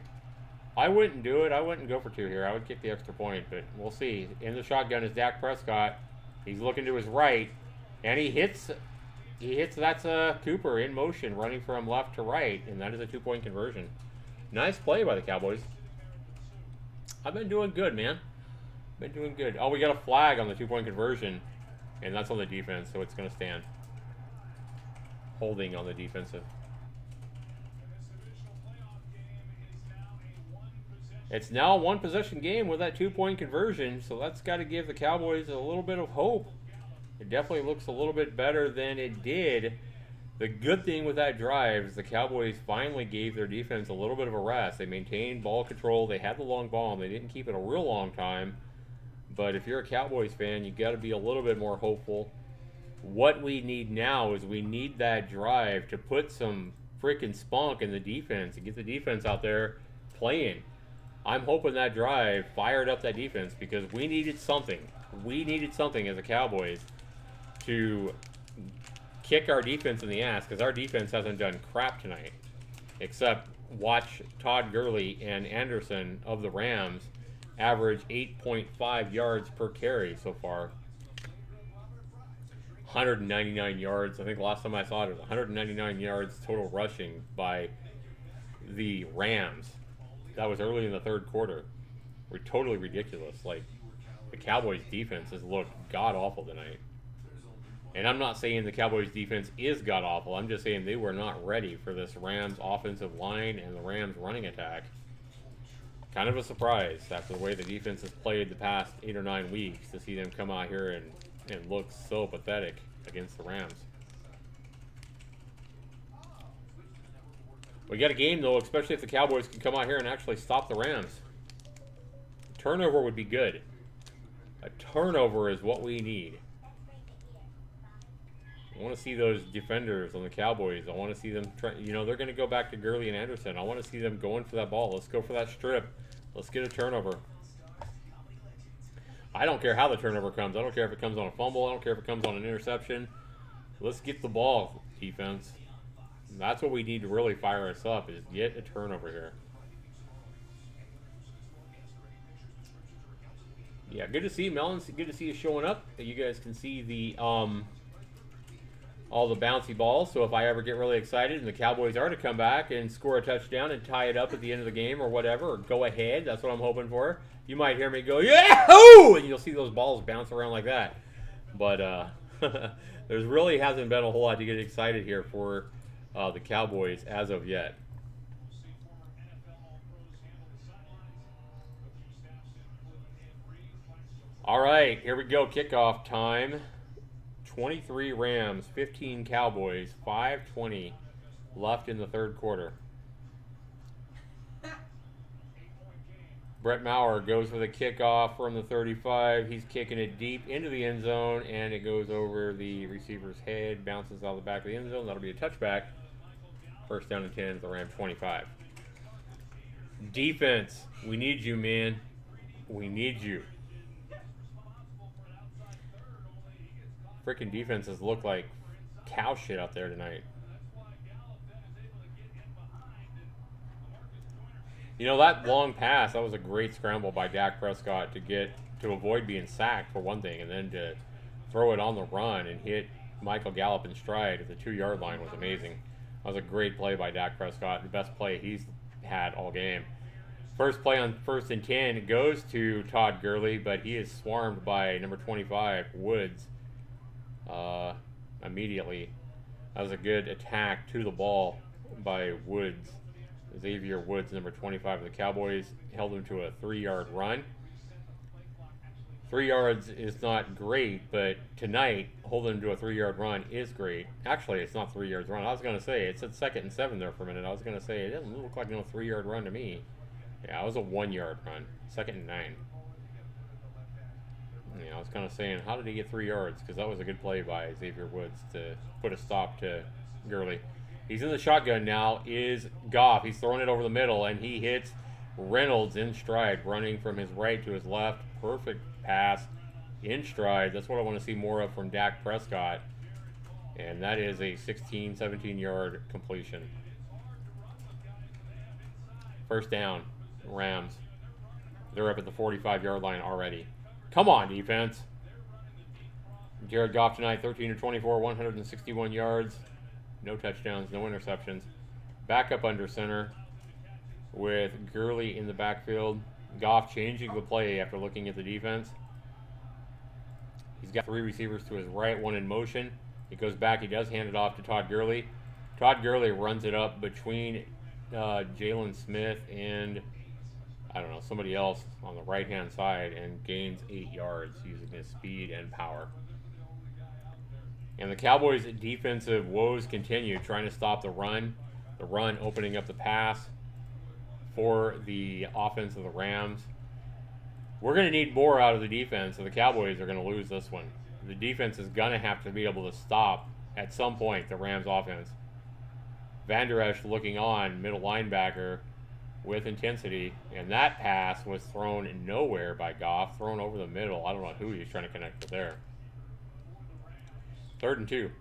I wouldn't do it. I wouldn't go for 2 here. I would kick the extra point, but we'll see. In the shotgun is Dak Prescott. He's looking to his right, and he hits. That's Cooper in motion, running from left to right, and that is a 2-point conversion. Nice play by the Cowboys. I've been doing good, man. Been doing good. Oh, we got a flag on the 2-point conversion, and that's on the defense, so it's going to stand. Holding on the defensive. It's now a 1-possession game with that 2-point conversion, so that's got to give the Cowboys a little bit of hope. It definitely looks a little bit better than it did. The good thing with that drive is the Cowboys finally gave their defense a little bit of a rest. They maintained ball control. They had the long ball, and they didn't keep it a real long time. But if you're a Cowboys fan, you got to be a little bit more hopeful. What we need now is we need that drive to put some freaking spunk in the defense and get the defense out there playing. I'm hoping that drive fired up that defense because we needed something. We needed something as a Cowboys to kick our defense in the ass because our defense hasn't done crap tonight. Except watch Todd Gurley and Anderson of the Rams average 8.5 yards per carry so far. 199 yards. I think last time I saw it was 199 yards total rushing by the Rams. That was early in the third quarter. We're totally ridiculous. Like, the Cowboys defense has looked god-awful tonight. And I'm not saying the Cowboys defense is god-awful. I'm just saying they were not ready for this Rams offensive line and the Rams running attack. Kind of a surprise after the way the defense has played the past 8 or 9 weeks to see them come out here and look so pathetic against the Rams. We got a game, though, especially if the Cowboys can come out here and actually stop the Rams. Turnover would be good. A turnover is what we need. I want to see those defenders on the Cowboys. I want to see them try. You know, they're going to go back to Gurley and Anderson. I want to see them going for that ball. Let's go for that strip. Let's get a turnover. I don't care how the turnover comes. I don't care if it comes on a fumble. I don't care if it comes on an interception. Let's get the ball, defense. That's what we need to really fire us up, is get a turnover here. Yeah, good to see you, Melons. Good to see you showing up. You guys can see the all the bouncy balls. So if I ever get really excited and the Cowboys are to come back and score a touchdown and tie it up at the end of the game or whatever, or go ahead, that's what I'm hoping for. You might hear me go, Yahoo! And you'll see those balls bounce around like that. But there really hasn't been a whole lot to get excited here for the Cowboys as of yet. All right, here we go. Kickoff time. 23 Rams, 15 Cowboys, 5:20 left in the third quarter. Brett Maurer goes for the kickoff from the 35. He's kicking it deep into the end zone, and it goes over the receiver's head, bounces out the back of the end zone. That'll be a touchback. First down and 10 at the Ram 25. Defense, we need you, man. We need you. Freaking defenses look like cow shit out there tonight. You know, that long pass, that was a great scramble by Dak Prescott to avoid being sacked for one thing, and then to throw it on the run and hit Michael Gallup in stride at the 2-yard line was amazing. That was a great play by Dak Prescott, the best play he's had all game. First play on 1st and 10 goes to Todd Gurley, but he is swarmed by number 25, Woods, immediately. That was a good attack to the ball by Woods. Xavier Woods, number 25 of the Cowboys, held him to a 3-yard run. 3 yards is not great, but tonight, holding him to a 3-yard run is great. Actually, it's not 3 yards run. I was going to say, it said 2nd and 7 there for a minute. I was going to say, it doesn't look like no 3-yard run to me. Yeah, it was a 1-yard run. 2nd and 9. Yeah, I was kind of saying, how did he get 3 yards? Because that was a good play by Xavier Woods to put a stop to Gurley. He's in the shotgun now, is Goff. He's throwing it over the middle, and he hits Reynolds in stride, running from his right to his left. Perfect pass in stride. That's what I want to see more of from Dak Prescott. And that is a 16, 17-yard completion. First down, Rams. They're up at the 45-yard line already. Come on, defense. Jared Goff tonight, 13 of 24, 161 yards. No touchdowns, no interceptions. Back up under center with Gurley in the backfield. Goff changing the play after looking at the defense. He's got 3 receivers to his right, 1 in motion. He goes back. He does hand it off to Todd Gurley. Todd Gurley runs it up between Jalen Smith and, I don't know, somebody else on the right-hand side and gains 8 yards using his speed and power. And the Cowboys' defensive woes continue, trying to stop the run opening up the pass for the offense of the Rams. We're going to need more out of the defense, so the Cowboys are going to lose this one. The defense is going to have to be able to stop, at some point, the Rams' offense. Van Der Esch looking on, middle linebacker, with intensity, and that pass was thrown nowhere by Goff, thrown over the middle. I don't know who he was trying to connect with there. 3rd and 2.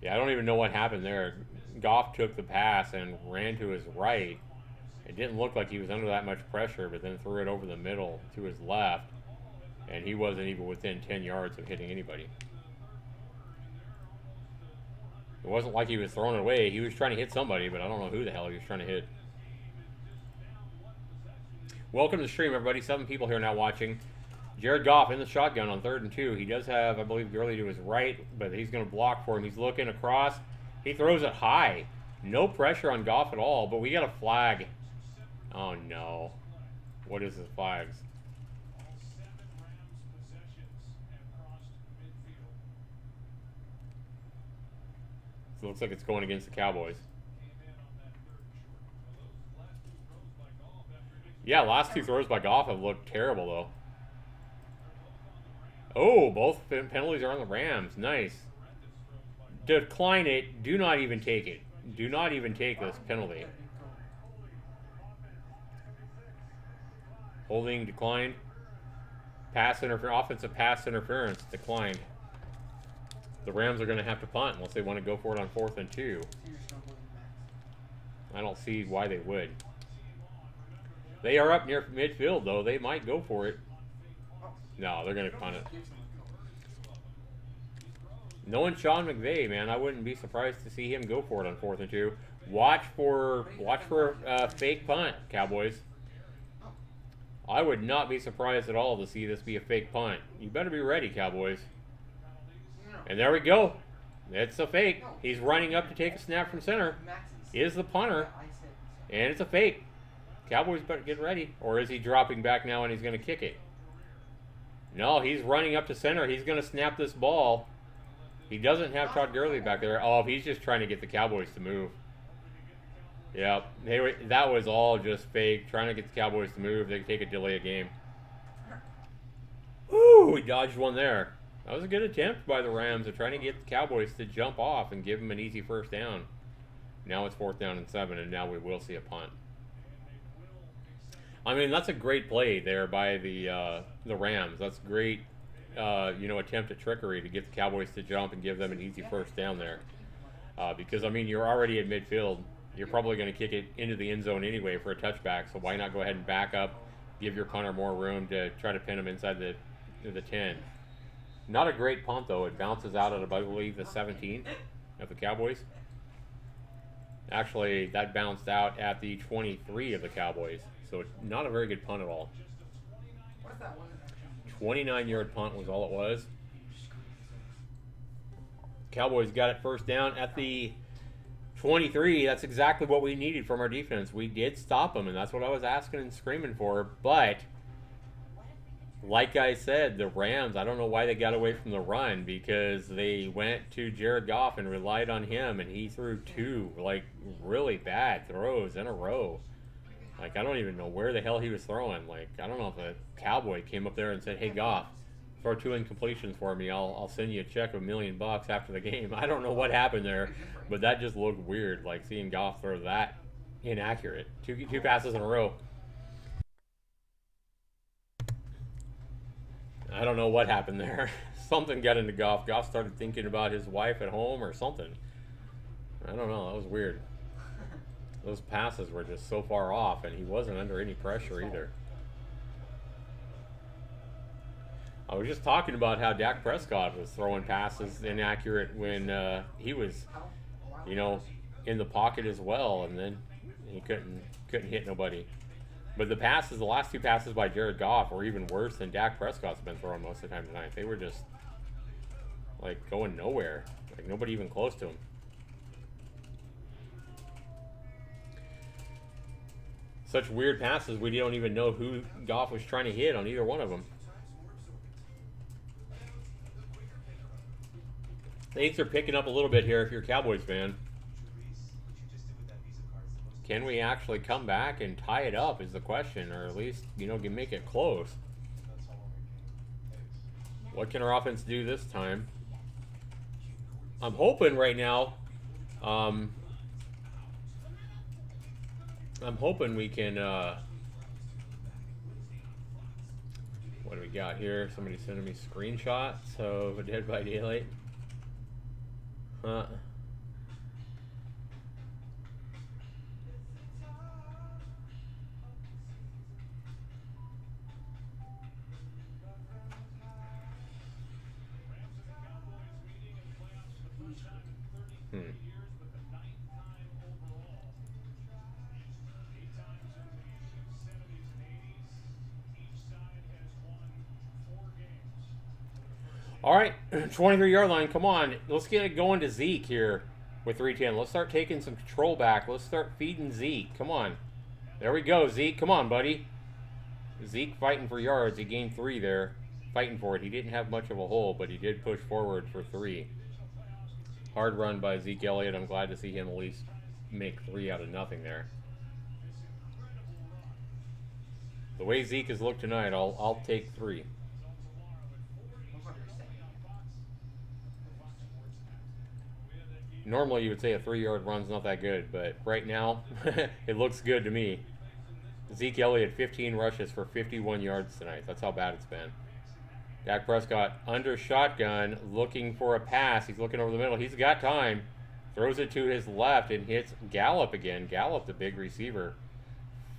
Yeah, I don't even know what happened there. Goff took the pass and ran to his right. It didn't look like he was under that much pressure, but then threw it over the middle to his left, and he wasn't even within 10 yards of hitting anybody. It wasn't like he was throwing it away. He was trying to hit somebody, but I don't know who the hell he was trying to hit. Welcome to the stream, everybody. 7 people here now watching. Jared Goff in the shotgun on 3rd and 2. He does have, I believe, Gurley to his right, but he's going to block for him. He's looking across. He throws it high. No pressure on Goff at all, but we got a flag. Oh, no. What is the flags? So it looks like it's going against the Cowboys. Yeah, last 2 throws by Goff have looked terrible, though. Oh, both penalties are on the Rams. Nice. Decline it. Do not even take it. Do not even take this penalty. Holding declined. Pass interference. Offensive pass interference declined. The Rams are going to have to punt unless they want to go for it on 4th and 2. I don't see why they would. They are up near midfield, though. They might go for it. No, they're going to punt it. Knowing Sean McVay, man, I wouldn't be surprised to see him go for it on 4th and 2. Watch for a fake punt, Cowboys. I would not be surprised at all to see this be a fake punt. You better be ready, Cowboys. And there we go. It's a fake. He's running up to take a snap from center. Is the punter. And it's a fake. Cowboys better get ready. Or is he dropping back now and he's going to kick it? No, he's running up to center. He's going to snap this ball. He doesn't have Todd Gurley back there. Oh, he's just trying to get the Cowboys to move. Yeah, that was all just fake. Trying to get the Cowboys to move. They could take a delay of game. Ooh, we dodged one there. That was a good attempt by the Rams of trying to get the Cowboys to jump off and give them an easy first down. Now it's 4th down and 7, and now we will see a punt. I mean, that's a great play there by the Rams. That's great, attempt at trickery to get the Cowboys to jump and give them an easy first down there. Because, I mean, you're already at midfield. You're probably going to kick it into the end zone anyway for a touchback, so why not go ahead and back up, give your punter more room to try to pin him inside the 10. Not a great punt, though. It bounces out at, I believe, the 17 of the Cowboys. Actually, that bounced out at the 23 of the Cowboys. So not a very good punt at all. 29-yard punt was all it was. Cowboys got it first down at the 23. That's exactly what we needed from our defense. We did stop them, and that's what I was asking and screaming for. But like I said, the Rams, I don't know why they got away from the run, because they went to Jared Goff and relied on him, and he threw two, like, really bad throws in a row. Like, I don't even know where the hell he was throwing. Like, I don't know if a Cowboy came up there and said, hey, Goff, throw two incompletions for me. I'll send you a check of $1 million after the game. I don't know what happened there, but that just looked weird, like seeing Goff throw that inaccurate. Two passes in a row. I don't know what happened there. Something got into Goff. Goff started thinking about his wife at home or something. I don't know. That was weird. Those passes were just so far off, and he wasn't under any pressure either. I was just talking about how Dak Prescott was throwing passes inaccurate when he was, you know, in the pocket as well, and then he couldn't hit nobody. But the passes, the last two passes by Jared Goff were even worse than Dak Prescott's been throwing most of the time tonight. They were just, like, going nowhere. Like, nobody even close to him. Such weird passes, we don't even know who Goff was trying to hit on either one of them. Things are picking up a little bit here if you're a Cowboys fan. Can we actually come back and tie it up is the question, or at least, you know, make it close. What can our offense do this time? I'm hoping right now, I'm hoping we can, what do we got here? Somebody sending me screenshots of Dead by Daylight. All right, 23-yard line. Come on. Let's get it going to Zeke here with 3:10. Let's start taking some control back. Let's start feeding Zeke. Come on. There we go, Zeke. Come on, buddy. Zeke fighting for yards. He gained 3 there. Fighting for it. He didn't have much of a hole, but he did push forward for 3. Hard run by Zeke Elliott. I'm glad to see him at least make 3 out of nothing there. The way Zeke has looked tonight, I'll take 3. Normally you would say a 3-yard run's not that good, but right now it looks good to me. Zeke Elliott, 15 rushes for 51 yards tonight. That's how bad it's been. Dak Prescott under shotgun, looking for a pass. He's looking over the middle. He's got time. Throws it to his left and hits Gallup again. Gallup, the big receiver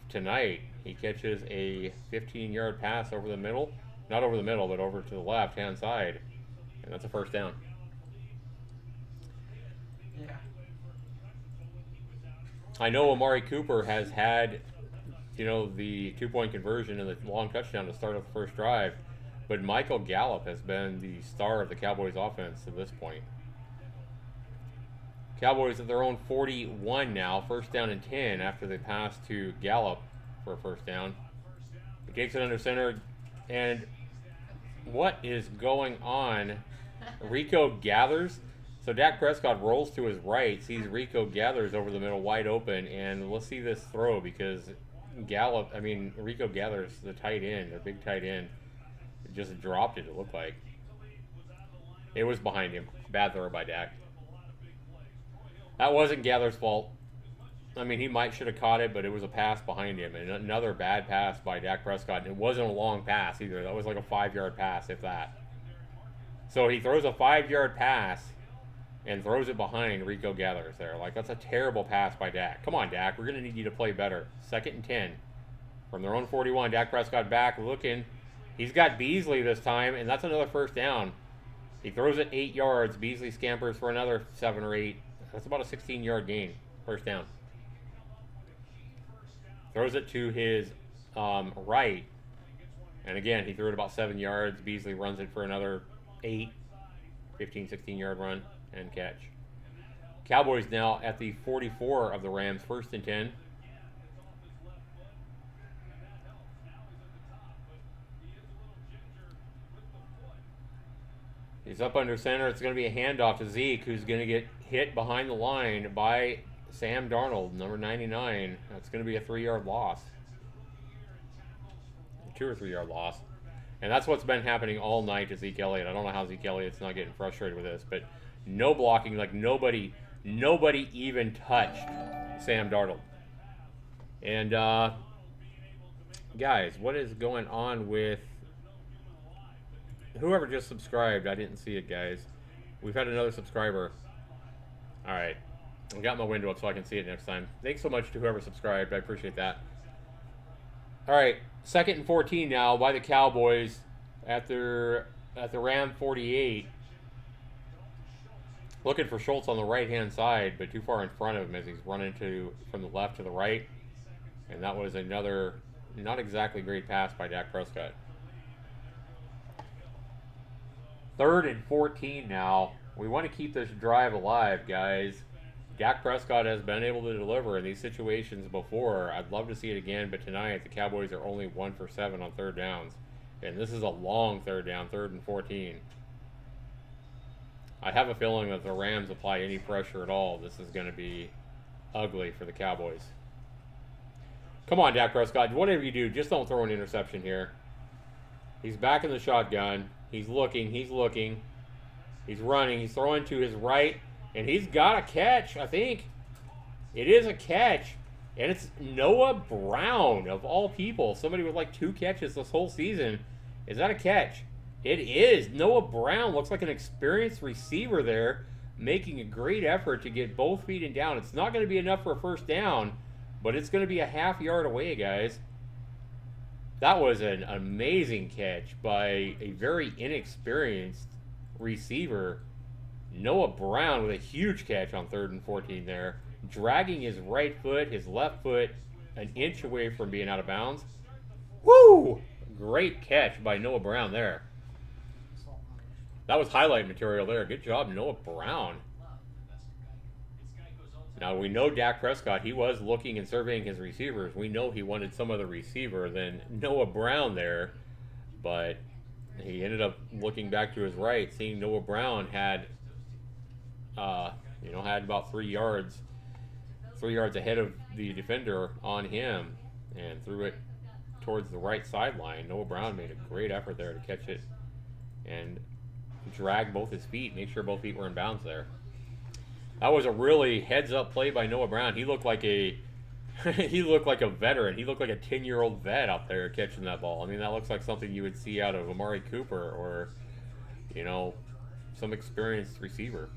tonight. He catches a 15-yard pass over the middle. Not over the middle, but over to the left-hand side. And that's a first down. I know Amari Cooper has had, you know, the 2-point conversion and the long touchdown to start off the first drive, but Michael Gallup has been the star of the Cowboys offense to this point. Cowboys at their own 41 now, first down and 10 after they pass to Gallup for a first down. He takes it under center, and what is going on? Rico gathers. So Dak Prescott rolls to his right, sees Rico gathers over the middle wide open, and let's see this throw because Rico gathers the tight end, the big tight end, just dropped it looked like. It was behind him. Bad throw by Dak. That wasn't Gather's fault. I mean, he should have caught it, but it was a pass behind him, and another bad pass by Dak Prescott. And it wasn't a long pass either. That was like a 5-yard pass, if that. So he throws a 5-yard pass and throws it behind Rico Gathers there. Like, that's a terrible pass by Dak. Come on, Dak. We're going to need you to play better. 2nd and 10. From their own 41, Dak Prescott back looking. He's got Beasley this time, and that's another first down. He throws it 8 yards. Beasley scampers for another 7 or 8. That's about a 16-yard gain. First down. Throws it to his right. And again, he threw it about 7 yards. Beasley runs it for another 8. 15, 16-yard run. and catch. Cowboys now at the 44 of the Rams, 1st and 10. He's up under center. It's going to be a handoff to Zeke, who's going to get hit behind the line by Sam Darnold, number 99. That's going to be a 3-yard loss. 2 or 3 yard loss. And that's what's been happening all night to Zeke Elliott. I don't know how Zeke Elliott's not getting frustrated with this, but no blocking. Like nobody even touched Sam Darnold. And guys, what is going on with whoever just subscribed? I didn't see it, guys. We've had another subscriber. All right. I got my window up so I can see it next time. Thanks so much to whoever subscribed. I appreciate that. All right. 2nd and 14 now by the Cowboys at the Ram 48. Looking for Schultz on the right-hand side, but too far in front of him as he's running from the left to the right. And that was another not exactly great pass by Dak Prescott. 3rd and 14 now. We want to keep this drive alive, guys. Dak Prescott has been able to deliver in these situations before. I'd love to see it again, but tonight the Cowboys are only 1 for 7 on 3rd downs. And this is a long 3rd down, 3rd and 14. I have a feeling that if the Rams apply any pressure at all, this is going to be ugly for the Cowboys. Come on, Dak Prescott. Whatever you do, just don't throw an interception here. He's back in the shotgun. He's looking. He's running. He's throwing to his right. And he's got a catch, I think. It is a catch. And it's Noah Brown, of all people. Somebody with like 2 catches this whole season. Is that a catch? It is. Noah Brown looks like an experienced receiver there, making a great effort to get both feet in down. It's not going to be enough for a 1st down, but it's going to be a half yard away, guys. That was an amazing catch by a very inexperienced receiver. Noah Brown with a huge catch on 3rd and 14 there, dragging his right foot, his left foot an inch away from being out of bounds. Woo! Great catch by Noah Brown there. That was highlight material there. Good job, Noah Brown. Now, we know Dak Prescott, he was looking and surveying his receivers. We know he wanted some other receiver than Noah Brown there, but he ended up looking back to his right, seeing Noah Brown had about 3 yards ahead of the defender on him and threw it towards the right sideline. Noah Brown made a great effort there to catch it and drag both his feet, make sure both feet were in bounds there. That was a really heads-up play by Noah Brown. He looked like a veteran. He looked like a 10-year-old vet out there catching that ball. I mean, that looks like something you would see out of Amari Cooper or, some experienced receiver.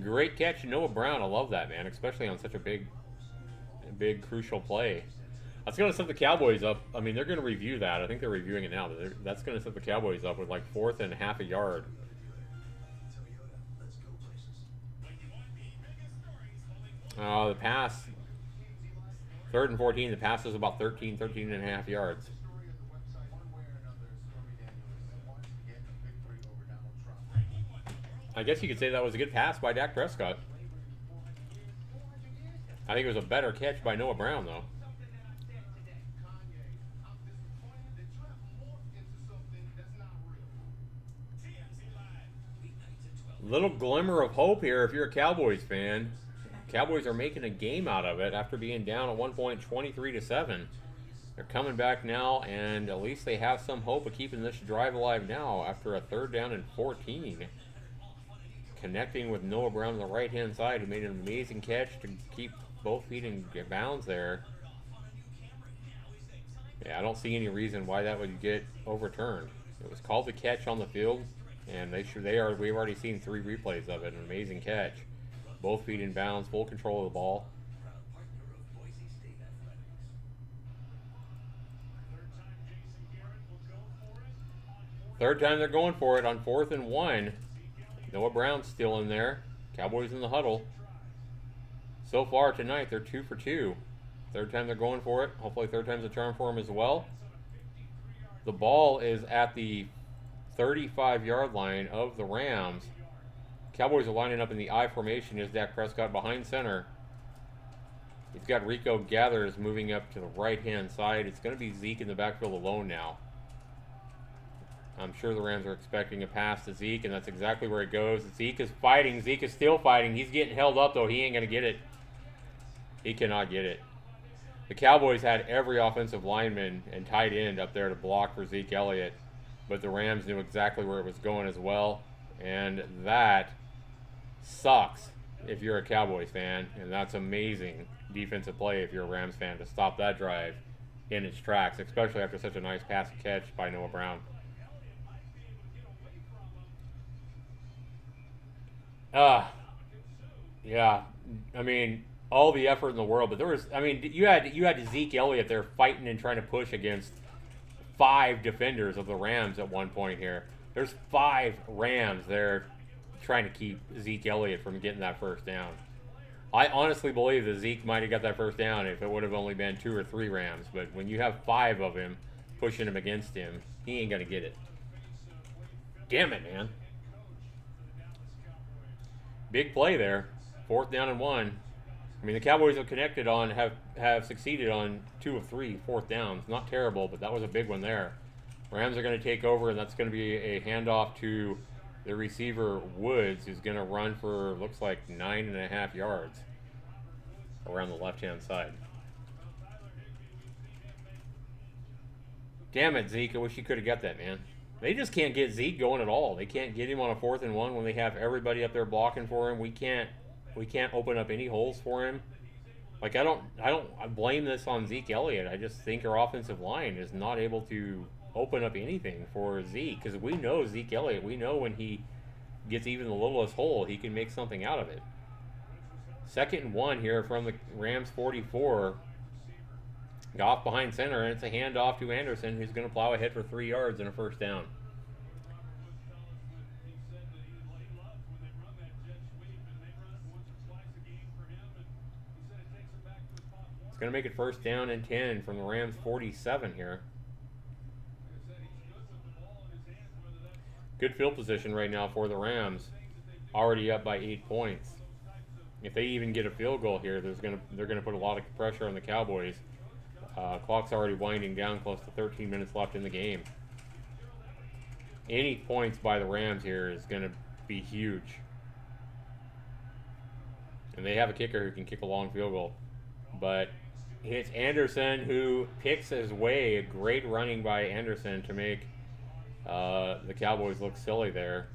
Great catch, Noah Brown. I love that, man, especially on such a big, crucial play. That's going to set the Cowboys up. I mean, they're going to review that. I think they're reviewing it now. But that's going to set the Cowboys up with like 4th and half a yard. The pass, 3rd and 14, the pass is about 13 and a half yards. I guess you could say that was a good pass by Dak Prescott. I think it was a better catch by Noah Brown, though. Little glimmer of hope here if you're a Cowboys fan. Cowboys are making a game out of it after being down at one point 23-7. They're coming back now, and at least they have some hope of keeping this drive alive now after a 3rd down and 14. Connecting with Noah Brown on the right-hand side, who made an amazing catch to keep both feet in bounds there. Yeah, I don't see any reason why that would get overturned. It was called the catch on the field, and we've already seen 3 replays of it. An amazing catch. Both feet in bounds, full control of the ball. Third time they're going for it on 4th and 1. Noah Brown's still in there. Cowboys in the huddle. So far tonight, they're 2 for 2. 3rd time they're going for it. Hopefully 3rd time's a charm for them as well. The ball is at the 35-yard line of the Rams. Cowboys are lining up in the I formation. Is Dak Prescott behind center. He's got Rico Gathers moving up to the right-hand side. It's going to be Zeke in the backfield alone now. I'm sure the Rams are expecting a pass to Zeke, and that's exactly where it goes. Zeke is fighting. Zeke is still fighting. He's getting held up, though. He ain't going to get it. He cannot get it. The Cowboys had every offensive lineman and tight end up there to block for Zeke Elliott, but the Rams knew exactly where it was going as well, and that sucks if you're a Cowboys fan, and that's amazing defensive play if you're a Rams fan to stop that drive in its tracks, especially after such a nice pass and catch by Noah Brown. Yeah, I mean, all the effort in the world, but there was, I mean, you had Zeke Elliott there fighting and trying to push against 5 defenders of the Rams at one point here. There's 5 Rams there trying to keep Zeke Elliott from getting that first down. I honestly believe that Zeke might have got that first down if it would have only been 2 or 3 Rams, but when you have 5 of him pushing him against him, he ain't going to get it. Damn it, man. Big play there. 4th down and 1. I mean, the Cowboys have succeeded on 2 of 3 4th downs. Not terrible, but that was a big one there. Rams are going to take over, and that's going to be a handoff to the receiver Woods, who's going to run for, looks like, 9.5 yards around the left-hand side. Damn it, Zeke. I wish you could have got that, man. They just can't get Zeke going at all. They can't get him on a 4th and 1 when they have everybody up there blocking for him. We can't open up any holes for him. Like, I blame this on Zeke Elliott. I just think our offensive line is not able to open up anything for Zeke, because we know Zeke Elliott. We know when he gets even the littlest hole, he can make something out of it. 2nd and 1 here from the Rams 44. Goff behind center, and it's a handoff to Anderson, who's going to plow ahead for 3 yards and a first down. It's going to make it 1st down and 10 from the Rams 47 here. Good field position right now for the Rams, already up by 8 points. If they even get a field goal here, they're going to put a lot of pressure on the Cowboys. Clock's already winding down, close to 13 minutes left in the game. Any points by the Rams here is going to be huge. And they have a kicker who can kick a long field goal. But it's Anderson who picks his way. A great running by Anderson to make the Cowboys look silly there.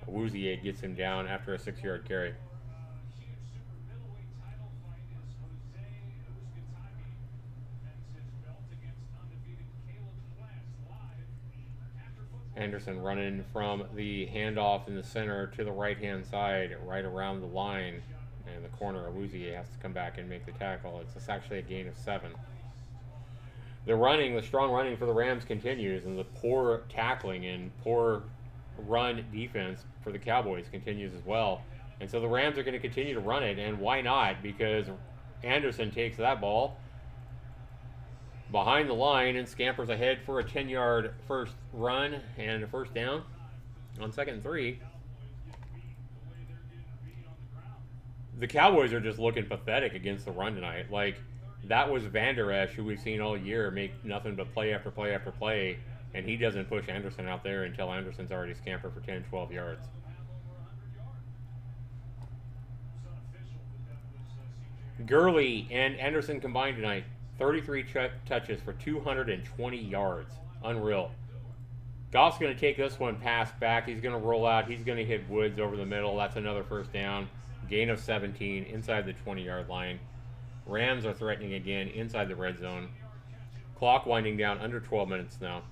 Woozier gets him down after a 6-yard carry. Anderson running from the handoff in the center to the right-hand side, right around the line, and the corner of Woozier has to come back and make the tackle. It's actually a gain of 7. The strong running for the Rams continues, and the poor tackling and poor run defense for the Cowboys continues as well. And so the Rams are going to continue to run it, and why not? Because Anderson takes that ball behind the line and scampers ahead for a 10-yard first run and a first down on 2nd and 3. The Cowboys are just looking pathetic against the run tonight. Like, that was Van Der Esch, who we've seen all year make nothing but play after play after play, and he doesn't push Anderson out there until Anderson's already scampered for 10, 12 yards. Gurley and Anderson combined tonight. 33 touches for 220 yards. Unreal. Goff's going to take this one pass back. He's going to roll out. He's going to hit Woods over the middle. That's another first down. Gain of 17 inside the 20-yard line. Rams are threatening again inside the red zone. Clock winding down, under 12 minutes now.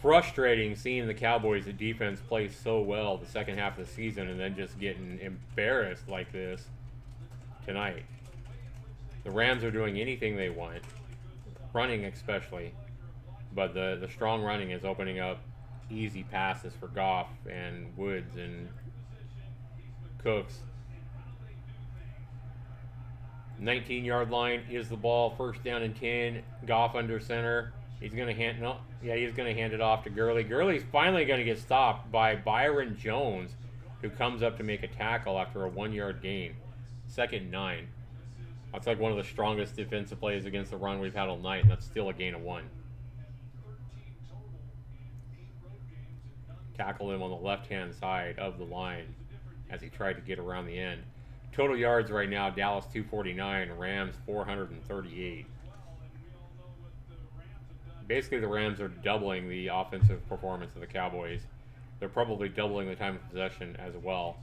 Frustrating seeing the Cowboys' defense play so well the second half of the season and then just getting embarrassed like this tonight. The Rams are doing anything they want, running especially, but the strong running is opening up easy passes for Goff and Woods and Cooks. 19-yard line is the ball. First down and 10. Goff under center. He's going to hand he's going to hand it off to Gurley. Gurley's finally going to get stopped by Byron Jones, who comes up to make a tackle after a 1-yard gain. 2nd and 9. That's like one of the strongest defensive plays against the run we've had all night, and that's still a gain of 1. Tackle him on the left-hand side of the line as he tried to get around the end. Total yards right now, Dallas 249, Rams 438. Basically, the Rams are doubling the offensive performance of the Cowboys. They're probably doubling the time of possession as well.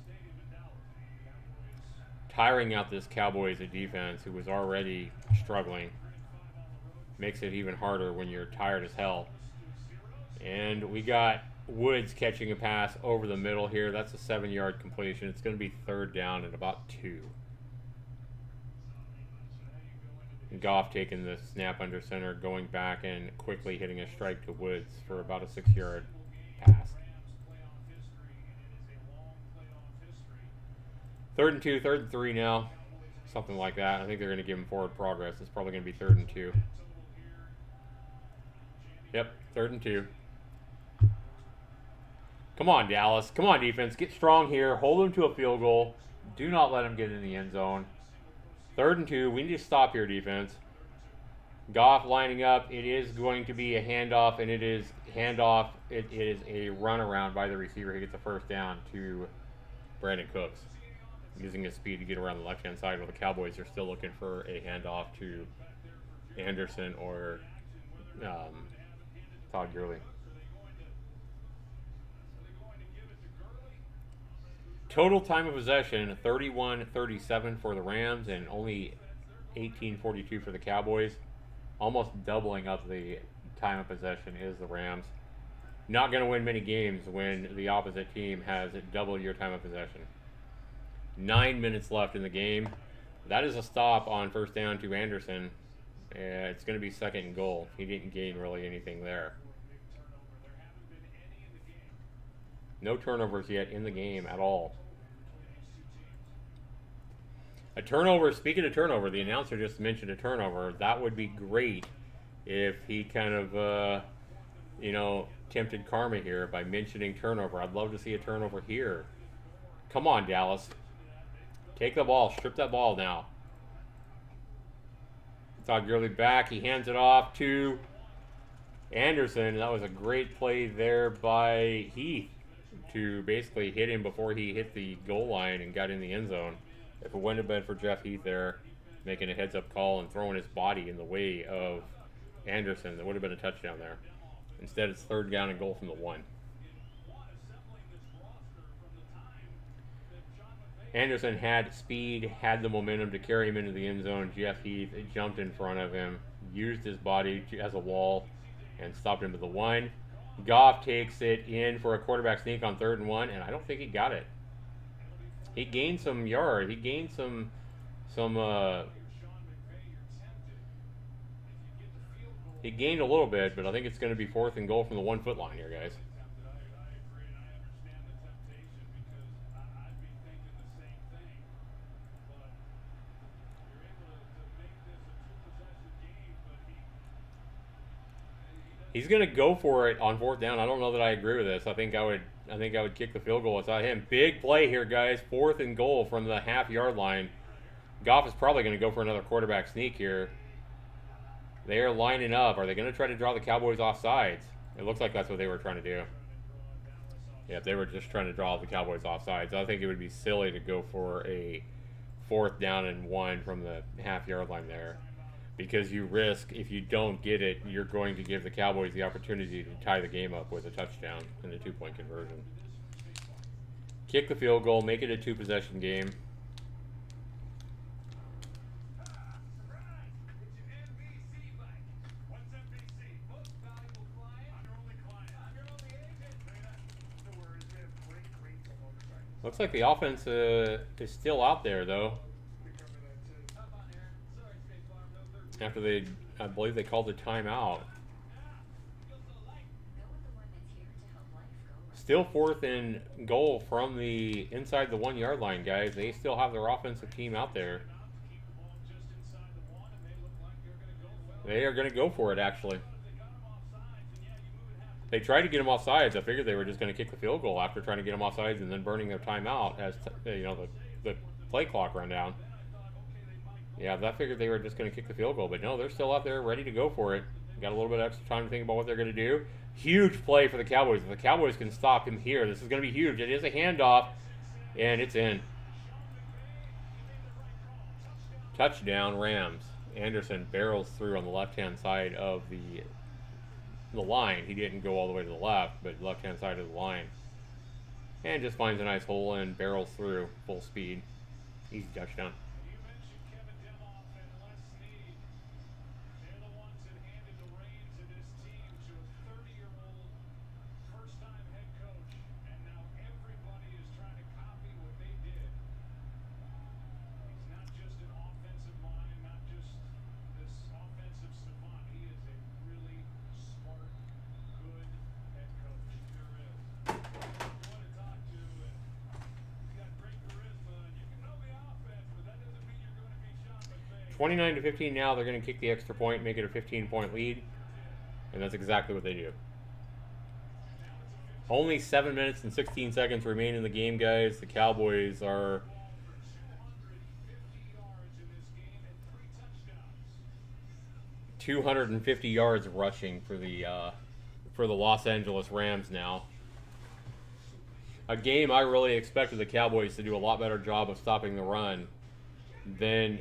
Tiring out this Cowboys defense, who was already struggling, makes it even harder when you're tired as hell. And we got Woods catching a pass over the middle here. That's a 7-yard completion. It's going to be 3rd down and about 2. Goff taking the snap under center, going back and quickly hitting a strike to Woods for about a 6-yard pass. 3rd and 2, 3rd and 3 now. Something like that. I think they're going to give him forward progress. It's probably going to be 3rd and 2. Yep, 3rd and 2. Come on, Dallas. Come on, defense. Get strong here. Hold them to a field goal. Do not let them get in the end zone. 3rd and 2. We need to stop here, defense. Goff lining up. It is going to be a handoff, and it is handoff. It is a runaround by the receiver. He gets a 1st down to Brandon Cooks, using his speed to get around the left-hand side, while the Cowboys are still looking for a handoff to Anderson or Todd Gurley. Total time of possession, 31-37 for the Rams and only 18-42 for the Cowboys. Almost doubling up the time of possession is the Rams. Not going to win many games when the opposite team has double your time of possession. 9 minutes left in the game. That is a stop on 1st down to Anderson. It's going to be 2nd and goal. He didn't gain really anything there. No turnovers yet in the game at all. A turnover, speaking of turnover, the announcer just mentioned a turnover. That would be great if he kind of, tempted karma here by mentioning turnover. I'd love to see a turnover here. Come on, Dallas. Take the ball. Strip that ball now. Todd Gurley back. He hands it off to Anderson. That was a great play there by Heath to basically hit him before he hit the goal line and got in the end zone. If it wouldn't have been for Jeff Heath there making a heads-up call and throwing his body in the way of Anderson, there would have been a touchdown there. Instead, it's 3rd down and goal from the 1. Anderson had speed, had the momentum to carry him into the end zone. Jeff Heath jumped in front of him, used his body as a wall, and stopped him at the 1. Goff takes it in for a quarterback sneak on 3rd and 1, and I don't think he got it. He gained some yard. He gained he gained a little bit, but I think it's going to be 4th and goal from the 1-foot line here, guys. He's going to go for it on 4th down. I don't know that I agree with this. I think I would kick the field goal without him. Big play here, guys. 4th and goal from the half-yard line. Goff is probably going to go for another quarterback sneak here. They are lining up. Are they going to try to draw the Cowboys off sides? It looks like that's what they were trying to do. Yeah, they were just trying to draw the Cowboys off sides. I think it would be silly to go for a 4th down and 1 from the half-yard line there, because you risk, if you don't get it, you're going to give the Cowboys the opportunity to tie the game up with a touchdown and a 2-point conversion. Kick the field goal, make it a 2-possession game. Looks like the offense is still out there, though. After I believe they called a timeout. Still 4th and goal from the inside the 1-yard line, guys. They still have their offensive team out there. they are going to go for it, actually. They tried to get him off sides. I figured they were just going to kick the field goal after trying to get him off sides and then burning their timeout as the play clock ran down. Yeah, I figured they were just going to kick the field goal, but no, they're still out there ready to go for it. Got a little bit of extra time to think about what they're going to do. Huge play for the Cowboys. If the Cowboys can stop him here, this is going to be huge. It is a handoff, and it's in. Touchdown, Rams. Anderson barrels through on the left-hand side of the line. He didn't go all the way to the left, but left-hand side of the line. And just finds a nice hole and barrels through full speed. Easy touchdown. (29-15) now. They're going to kick the extra point, make it a 15-point lead, and that's exactly what they do. Only 7 minutes and 16 seconds remain in the game, guys. The Cowboys are 250 yards rushing for the Los Angeles Rams now. A game I really expected the Cowboys to do a lot better job of stopping the run than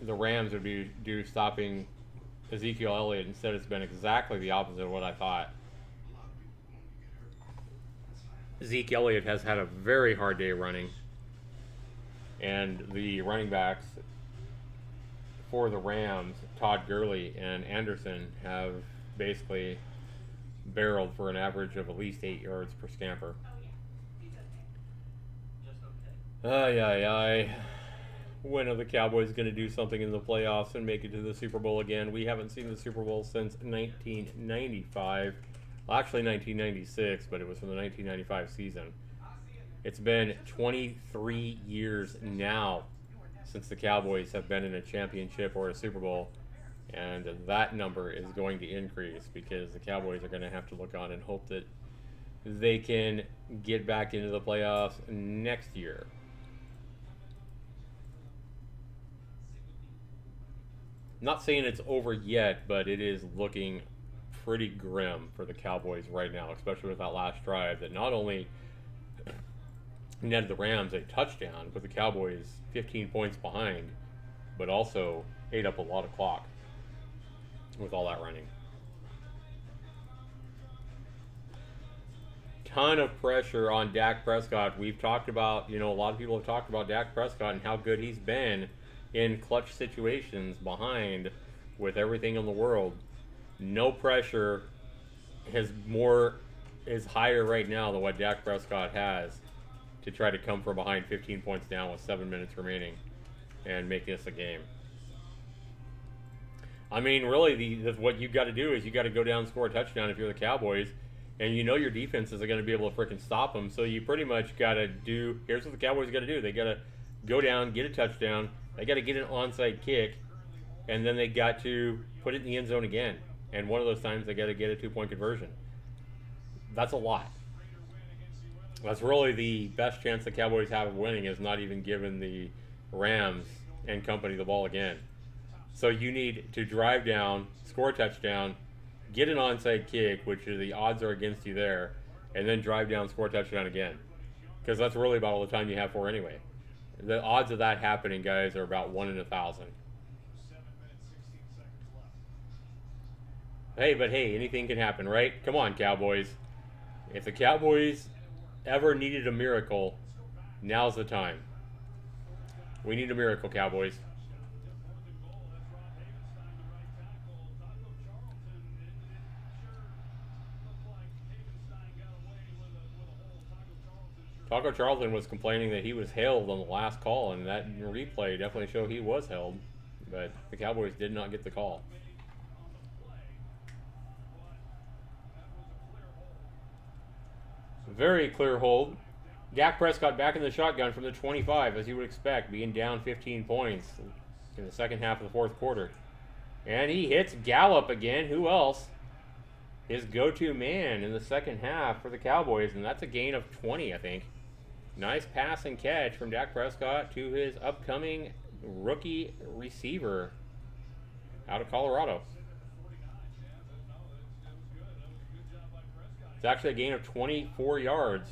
the Rams would do stopping Ezekiel Elliott. Instead, it's been exactly the opposite of what I thought. Zeke Elliott has had a very hard day running, and the running backs for the Rams, Todd Gurley and Anderson, have basically barreled for an average of at least 8 yards per scamper. When are the Cowboys going to do something in the playoffs and make it to the Super Bowl again? We haven't seen the Super Bowl since 1995. Well, actually 1996, but it was from the 1995 season. It's been 23 years now since the Cowboys have been in a championship or a Super Bowl, and that number is going to increase because the Cowboys are going to have to look on and hope that they can get back into the playoffs next year. Not saying it's over yet, but it is looking pretty grim for the Cowboys right now, especially with that last drive that not only netted the Rams a touchdown, put the Cowboys 15 points behind, but also ate up a lot of clock with all that running. Ton of pressure on Dak Prescott. We've talked about, a lot of people have talked about Dak Prescott and how good he's been in clutch situations behind with everything in the world. No pressure is higher right now than what Dak Prescott has to try to come from behind 15 points down with 7 minutes remaining and make this a game. I mean, really, what you've got to do is you got to go down and score a touchdown if you're the Cowboys, and your defense isn't going to be able to freaking stop them. So you pretty much got to do. Here's what the Cowboys got to do. They got to go down, get a touchdown. They got to get an onside kick, and then they got to put it in the end zone again. And one of those times they got to get a 2-point conversion. That's a lot. That's really the best chance the Cowboys have of winning, is not even giving the Rams and company the ball again. So you need to drive down, score a touchdown, get an onside kick, which the odds are against you there, and then drive down, score a touchdown again. Because that's really about all the time you have for anyway. The odds of that happening, guys, are about 1 in 1,000. Hey, anything can happen, right? Come on, Cowboys. If the Cowboys ever needed a miracle, now's the time. We need a miracle, Cowboys. Taco Charlton was complaining that he was held on the last call, and that replay definitely showed he was held, but the Cowboys did not get the call. Very clear hold. Dak Prescott back in the shotgun from the 25, as you would expect, being down 15 points in the second half of the fourth quarter. And he hits Gallup again. Who else? His go-to man in the second half for the Cowboys, and that's a gain of 20, I think. Nice pass and catch from Dak Prescott to his upcoming rookie receiver out of Colorado. It's actually a gain of 24 yards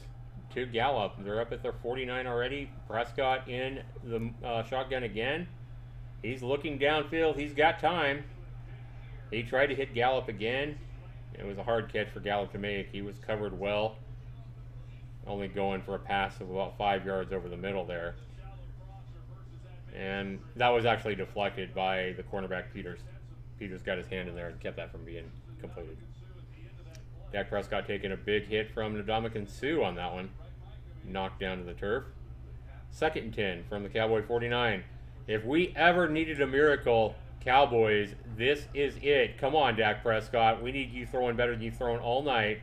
to Gallup. They're up at their 49 already. Prescott in the shotgun again. He's looking downfield. He's got time. He tried to hit Gallup again. It was a hard catch for Gallup to make. He was covered well. Only going for a pass of about 5 yards over the middle there. And that was actually deflected by the cornerback Peters. Peters got his hand in there and kept that from being completed. Dak Prescott taking a big hit from Ndamukong Suh on that one. Knocked down to the turf. 2nd and 10 from the Cowboy 49. If we ever needed a miracle, Cowboys, this is it. Come on, Dak Prescott. We need you throwing better than you've thrown all night.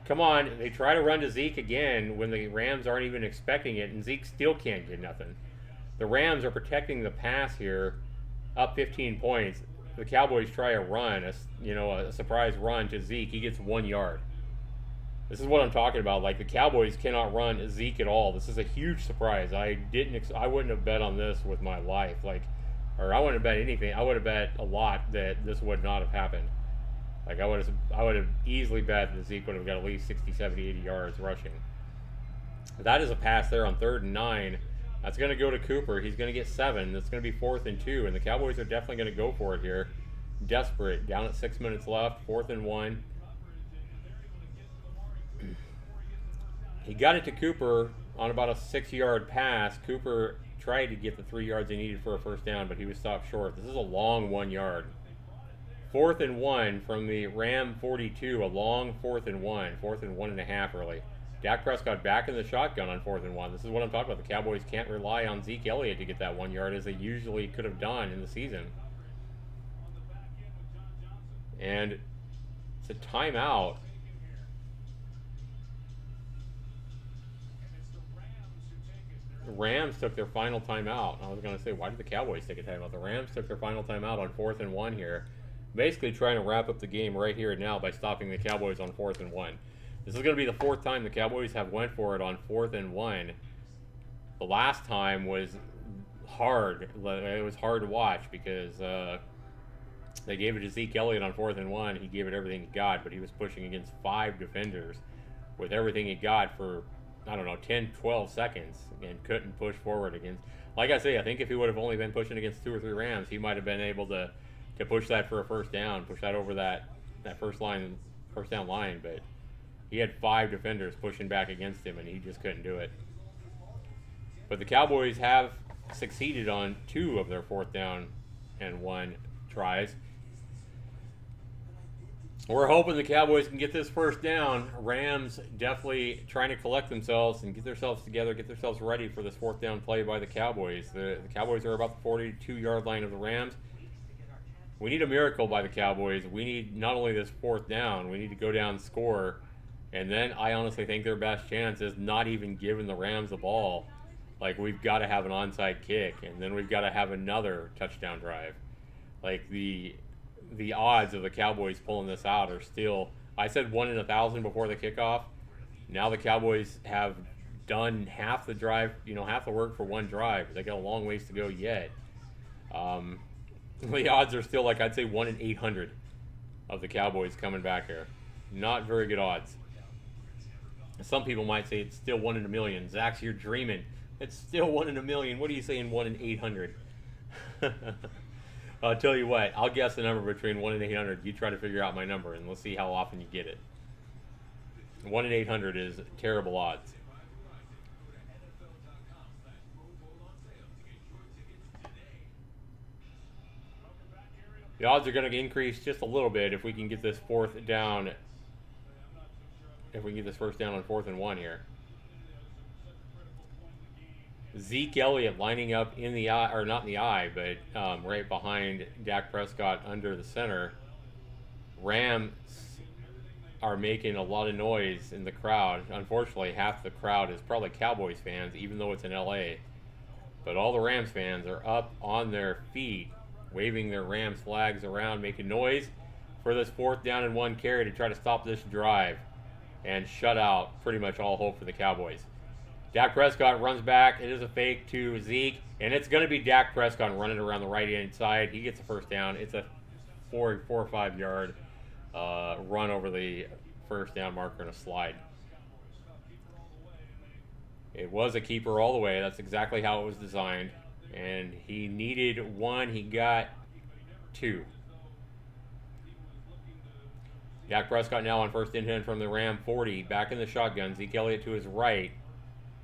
Come on. They try to run to Zeke again when the Rams aren't even expecting it, and Zeke still can't get nothing. The Rams are protecting the pass here, up 15 points. The Cowboys try a run, a surprise run to Zeke. He gets 1 yard. This is what I'm talking about. Like, the Cowboys cannot run Zeke at all. This is a huge surprise. I wouldn't have bet on this with my life. Or I wouldn't have bet anything. I would have bet a lot that this would not have happened. Like, I would have easily bet that Zeke would have got at least 60, 70, 80 yards rushing. That is a pass there on 3rd and 9. That's going to go to Cooper. He's going to get 7. That's going to be 4th and 2. And the Cowboys are definitely going to go for it here. Desperate. Down at 6 minutes left. 4th and 1. He got it to Cooper on about a 6-yard pass. Cooper tried to get the 3 yards he needed for a first down, but he was stopped short. This is a long 1 yard. 4th and 1 from the Ram 42. A long 4th and 1. 4th and 1.5 really. Dak Prescott back in the shotgun on 4th and 1. This is what I'm talking about. The Cowboys can't rely on Zeke Elliott to get that 1 yard as they usually could have done in the season. And it's a timeout. The Rams took their final timeout. I was going to say, why did the Cowboys take a timeout? The Rams took their final timeout on 4th and 1 here. Basically trying to wrap up the game right here and now by stopping the Cowboys on 4th and 1. This is going to be the 4th time the Cowboys have went for it on 4th and 1. The last time was hard. It was hard to watch because they gave it to Zeke Elliott on 4th and 1. He gave it everything he got, but he was pushing against 5 defenders with everything he got for, 10, 12 seconds and couldn't push forward against. Like I say, I think if he would have only been pushing against 2 or 3 Rams, he might have been able to push that for a first down, push that over that first down line, but he had 5 defenders pushing back against him, and he just couldn't do it. But the Cowboys have succeeded on 2 of their 4th down and 1 tries. We're hoping the Cowboys can get this first down. Rams definitely trying to collect themselves and get themselves together, get themselves ready for this 4th down play by the Cowboys. The Cowboys are about the 42-yard line of the Rams. We need a miracle by the Cowboys. We need not only this 4th down, we need to go down and score. And then I honestly think their best chance is not even giving the Rams the ball. Like, we've got to have an onside kick, and then we've got to have another touchdown drive. Like, the odds of the Cowboys pulling this out are still, I said 1 in 1,000 before the kickoff. Now the Cowboys have done half the drive, half the work for one drive. They got a long ways to go yet. The odds are still, like, I'd say 1 in 800 of the Cowboys coming back here. Not very good odds. Some people might say it's still 1 in a million. Zax, you're dreaming. It's still 1 in a million. What are you saying, 1 in 800? I'll tell you what. I'll guess the number between 1 and 800. You try to figure out my number, and let's see how often you get it. 1 in 800 is terrible odds. The odds are going to increase just a little bit if we can get this 4th down. If we can get this first down on 4th and 1 here. Zeke Elliott lining up in the eye, or not in the eye, but right behind Dak Prescott under the center. Rams are making a lot of noise in the crowd. Unfortunately, half the crowd is probably Cowboys fans, even though it's in LA. But all the Rams fans are up on their feet, waving their Rams flags around, making noise for this 4th down and 1 carry to try to stop this drive and shut out pretty much all hope for the Cowboys. Dak Prescott runs back. It is a fake to Zeke, and it's going to be Dak Prescott running around the right-hand side. He gets a first down. It's a 4 or 5 yard run over the first down marker and a slide. It was a keeper all the way. That's exactly how it was designed. And he needed 1. He got 2. Dak Prescott now on 1st and 10 from the Ram 40. Back in the shotgun. Zeke Elliott to his right.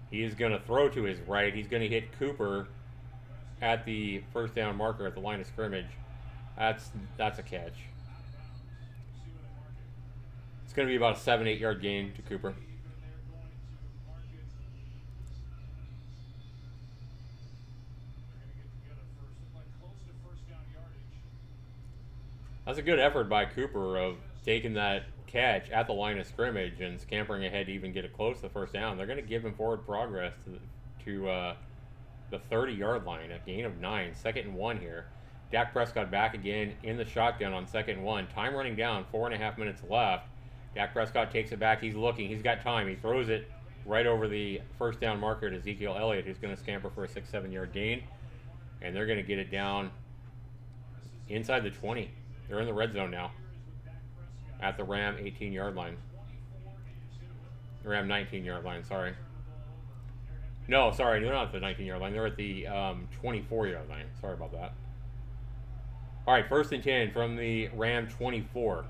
He is going to throw to his right. He's going to hit Cooper at the first down marker at the line of scrimmage. That's a catch. It's going to be about a 7-8 yard gain to Cooper. That's a good effort by Cooper of taking that catch at the line of scrimmage and scampering ahead to even get it close to the first down. They're going to give him forward progress to the 30-yard line, a gain of 9, 2nd and 1 here. Dak Prescott back again in the shotgun on 2nd and 1. Time running down, 4.5 minutes left. Dak Prescott takes it back. He's looking. He's got time. He throws it right over the first down marker to Ezekiel Elliott, who's going to scamper for a 6-7 yard gain. And they're going to get it down inside the 20. They're in the red zone now at the Ram 18-yard line. Ram 19-yard line, sorry. No, sorry, they're not at the 19-yard line. They're at the 24-yard line. Sorry about that. All right, 1st and 10 from the Ram 24.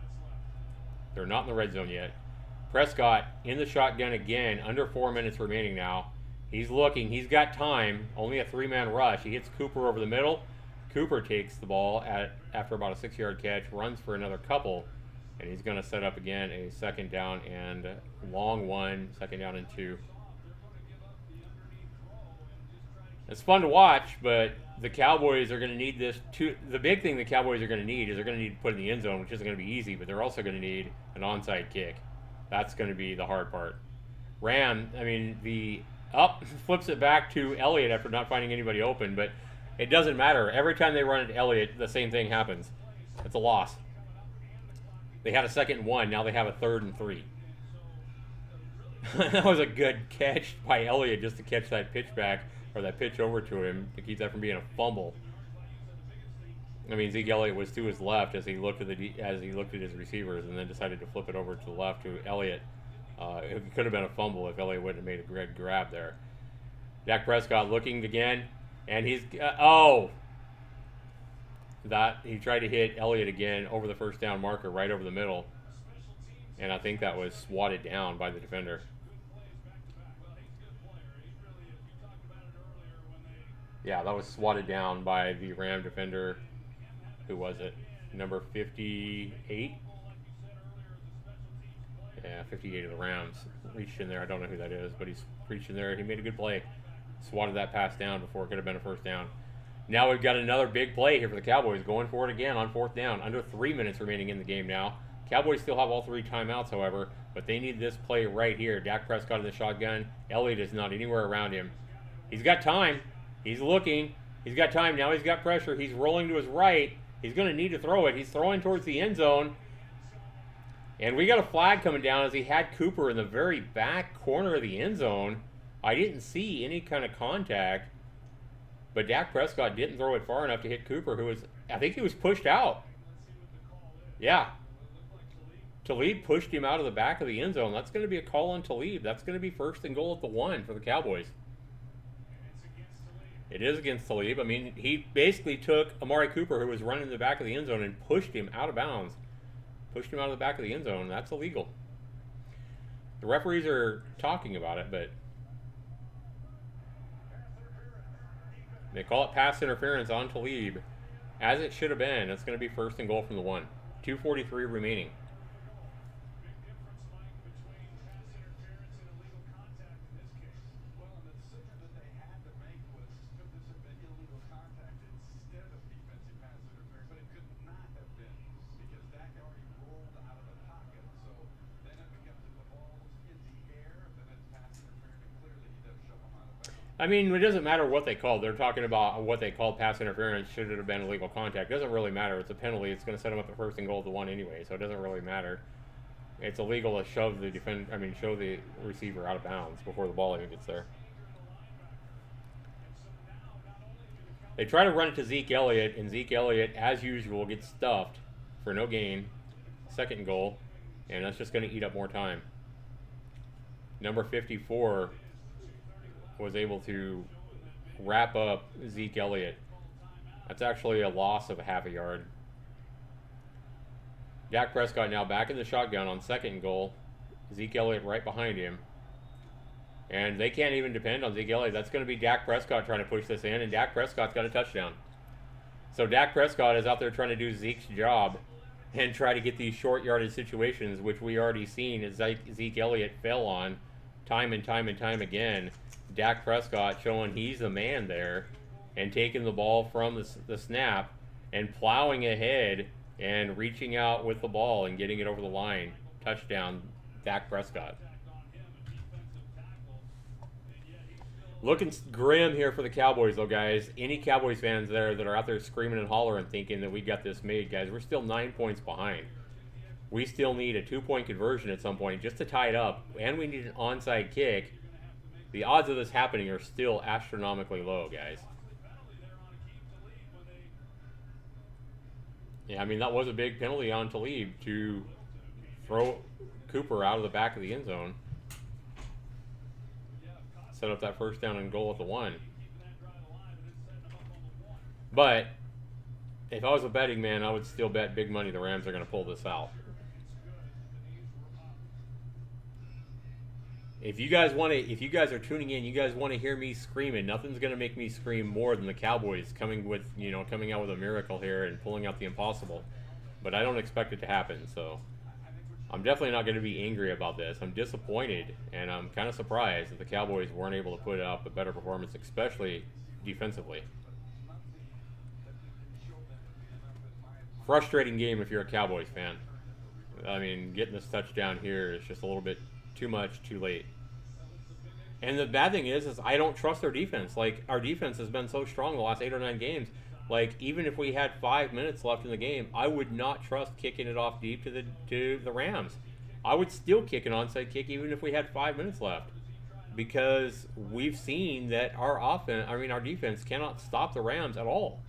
They're not in the red zone yet. Prescott in the shotgun again, under 4 minutes remaining now. He's looking. He's got time. Only a 3-man rush. He hits Cooper over the middle. Cooper takes the ball after about a 6-yard catch, runs for another couple, and he's going to set up again a 2nd down and long 1, 2nd down and 2. It's fun to watch, but the Cowboys are going to need this. The big thing the Cowboys are going to need is they're going to need to put in the end zone, which isn't going to be easy, but they're also going to need an onside kick. That's going to be the hard part. Flips it back to Elliott after not finding anybody open, but it doesn't matter. Every time they run it to Elliott, the same thing happens. It's a loss. They had a 2nd and 1. Now they have a 3rd and 3. That was a good catch by Elliott just to catch that pitch back or that pitch over to him to keep that from being a fumble. I mean, Zeke Elliott was to his left as he looked at his receivers and then decided to flip it over to the left to Elliott. It could have been a fumble if Elliott wouldn't have made a great grab there. Dak Prescott looking again, and he tried to hit Elliott again over the first down marker right over the middle, and I think that was swatted down by the defender. Yeah, that was swatted down by the Ram defender. Who was it? Number 58? Yeah, 58 of the Rams. Reached in there. I don't know who that is, but he's reached in there. He made a good play. Swatted that pass down before it could have been a first down. Now we've got another big play here for the Cowboys, going for it again on 4th down. Under 3 minutes remaining in the game now. Cowboys still have all 3 timeouts, however, but they need this play right here. Dak Prescott in the shotgun. Elliott is not anywhere around him. He's got time. He's looking. He's got time. Now he's got pressure. He's rolling to his right. He's going to need to throw it. He's throwing towards the end zone. And we got a flag coming down as he had Cooper in the very back corner of the end zone. I didn't see any kind of contact, but Dak Prescott didn't throw it far enough to hit Cooper, I think he was pushed out. Yeah. Talib pushed him out of the back of the end zone. That's going to be a call on Talib. That's going to be 1st and goal at the 1 for the Cowboys. It is against Talib. I mean, he basically took Amari Cooper, who was running in the back of the end zone, and pushed him out of bounds. Pushed him out of the back of the end zone. That's illegal. The referees are talking about it, but they call it pass interference on Talib, as it should have been. It's going to be 1st and goal from the 1. 2:43 remaining. I mean, it doesn't matter what they called. They're talking about what they called pass interference. Should it have been illegal contact? It doesn't really matter. It's a penalty. It's going to set them up the first and goal to one anyway, so it doesn't really matter. It's illegal to shove the show the receiver out of bounds before the ball even gets there. They try to run it to Zeke Elliott, and Zeke Elliott, as usual, gets stuffed for no gain. Second and goal, and that's just going to eat up more time. Number 54 was able to wrap up Zeke Elliott. That's actually a loss of a half a yard. Dak Prescott now back in the shotgun on second and goal. Zeke Elliott right behind him. And they can't even depend on Zeke Elliott. That's going to be Dak Prescott trying to push this in, and Dak Prescott's got a touchdown. So Dak Prescott is out there trying to do Zeke's job and try to get these short yardage situations, which we already seen as Zeke Elliott fell on time and time and time again. Dak Prescott showing he's the man there and taking the ball from the snap and plowing ahead and reaching out with the ball and getting it over the line. Touchdown, Dak Prescott. Looking grim here for the Cowboys, though, guys. Any Cowboys fans there that are out there screaming and hollering thinking that we got this made, guys, we're still 9 points behind. We still need a 2-point conversion at some point just to tie it up, and we need an onside kick. The odds of this happening are still astronomically low, guys. Yeah, I mean, that was a big penalty on Talib to throw Cooper out of the back of the end zone. Set up that first down and goal at the 1. But if I was a betting man, I would still bet big money the Rams are going to pull this out. If you guys are tuning in, you guys want to hear me screaming. Nothing's going to make me scream more than the Cowboys coming out with a miracle here and pulling out the impossible. But I don't expect it to happen, so I'm definitely not going to be angry about this. I'm disappointed, and I'm kind of surprised that the Cowboys weren't able to put up a better performance, especially defensively. Frustrating game if you're a Cowboys fan. I mean, getting this touchdown here is just a little bit too much, too late. And the bad thing is I don't trust their defense. Like, our defense has been so strong the last 8 or 9 games. Like, even if we had 5 minutes left in the game, I would not trust kicking it off deep to the Rams. I would still kick an onside kick even if we had 5 minutes left, because we've seen that our defense cannot stop the Rams at all.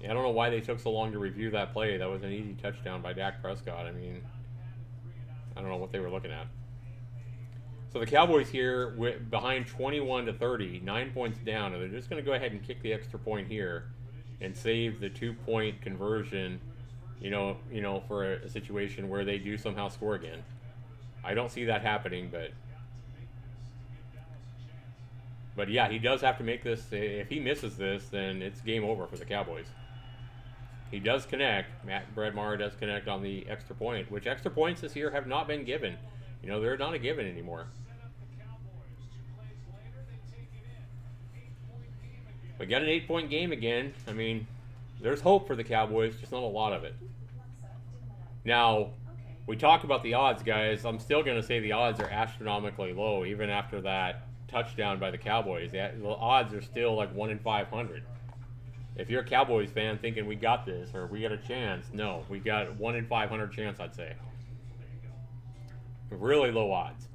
I don't know why they took so long to review that play. That was an easy touchdown by Dak Prescott. I mean, I don't know what they were looking at. So the Cowboys here behind 21-30, 9 points down, and they're just going to go ahead and kick the extra point here and save the 2-point conversion, for a situation where they do somehow score again. I don't see that happening, but yeah, he does have to make this. If he misses this, then it's game over for the Cowboys. He does connect. Brad Maher does connect on the extra point, which extra points this year have not been given. They're not a given anymore. We got an 8-point game again. I mean, there's hope for the Cowboys, just not a lot of it. Now, we talk about the odds, guys. I'm still going to say the odds are astronomically low, even after that touchdown by the Cowboys. The odds are still like 1 in 500. If you're a Cowboys fan thinking we got this or we got a chance, no. We got 1 in 500 chance, I'd say. Really low odds.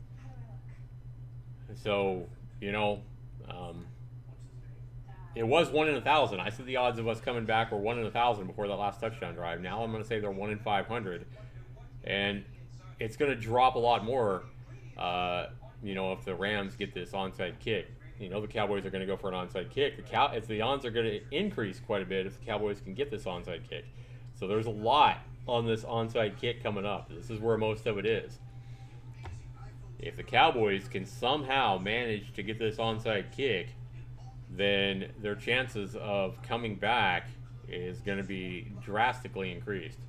So, it was 1 in 1,000. I said the odds of us coming back were 1 in 1,000 before that last touchdown drive. Now I'm going to say they're 1 in 500. And it's going to drop a lot more, if the Rams get this onside kick. The Cowboys are going to go for an onside kick. The odds are going to increase quite a bit if the Cowboys can get this onside kick. So there's a lot on this onside kick coming up. This is where most of it is. If the Cowboys can somehow manage to get this onside kick, then their chances of coming back is going to be drastically increased.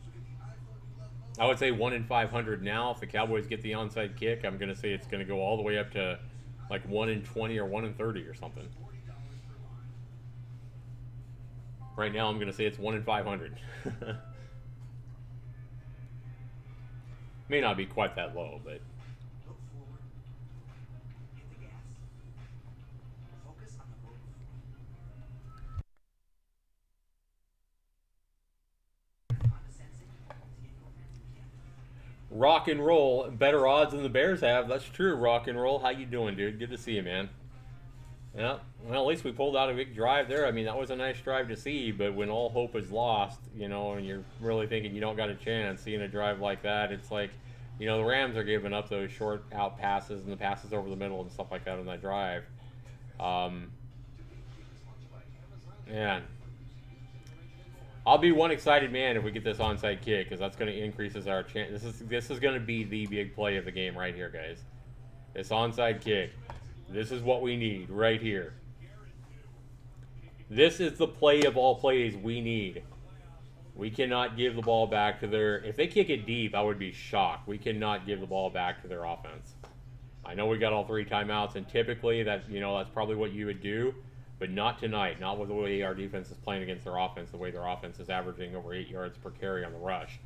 I would say 1 in 500 now. If the Cowboys get the onside kick, I'm going to say it's going to go all the way up to like 1 in 20 or 1 in 30 or something. Right now, I'm going to say it's 1 in 500. May not be quite that low, but rock and roll, better odds than the Bears have. That's true. Rock and roll. How you doing, dude? Good to see you, man. Yeah. Well, at least we pulled out a big drive there. I mean, that was a nice drive to see. But when all hope is lost, you know, and you're really thinking you don't got a chance, seeing a drive like that, it's like, you know, the Rams are giving up those short out passes and the passes over the middle and stuff like that on that drive. Man, I'll be one excited man if we get this onside kick, because that's going to increases our chance. This is going to be the big play of the game right here, guys. This onside kick. This is what we need right here. This is the play of all plays we need. We cannot give the ball back to their... If they kick it deep, I would be shocked. We cannot give the ball back to their offense. I know we got all 3 timeouts, and typically that, you know, that's probably what you would do. But not tonight, not with the way our defense is playing against their offense, the way their offense is averaging over 8 yards per carry on the rush.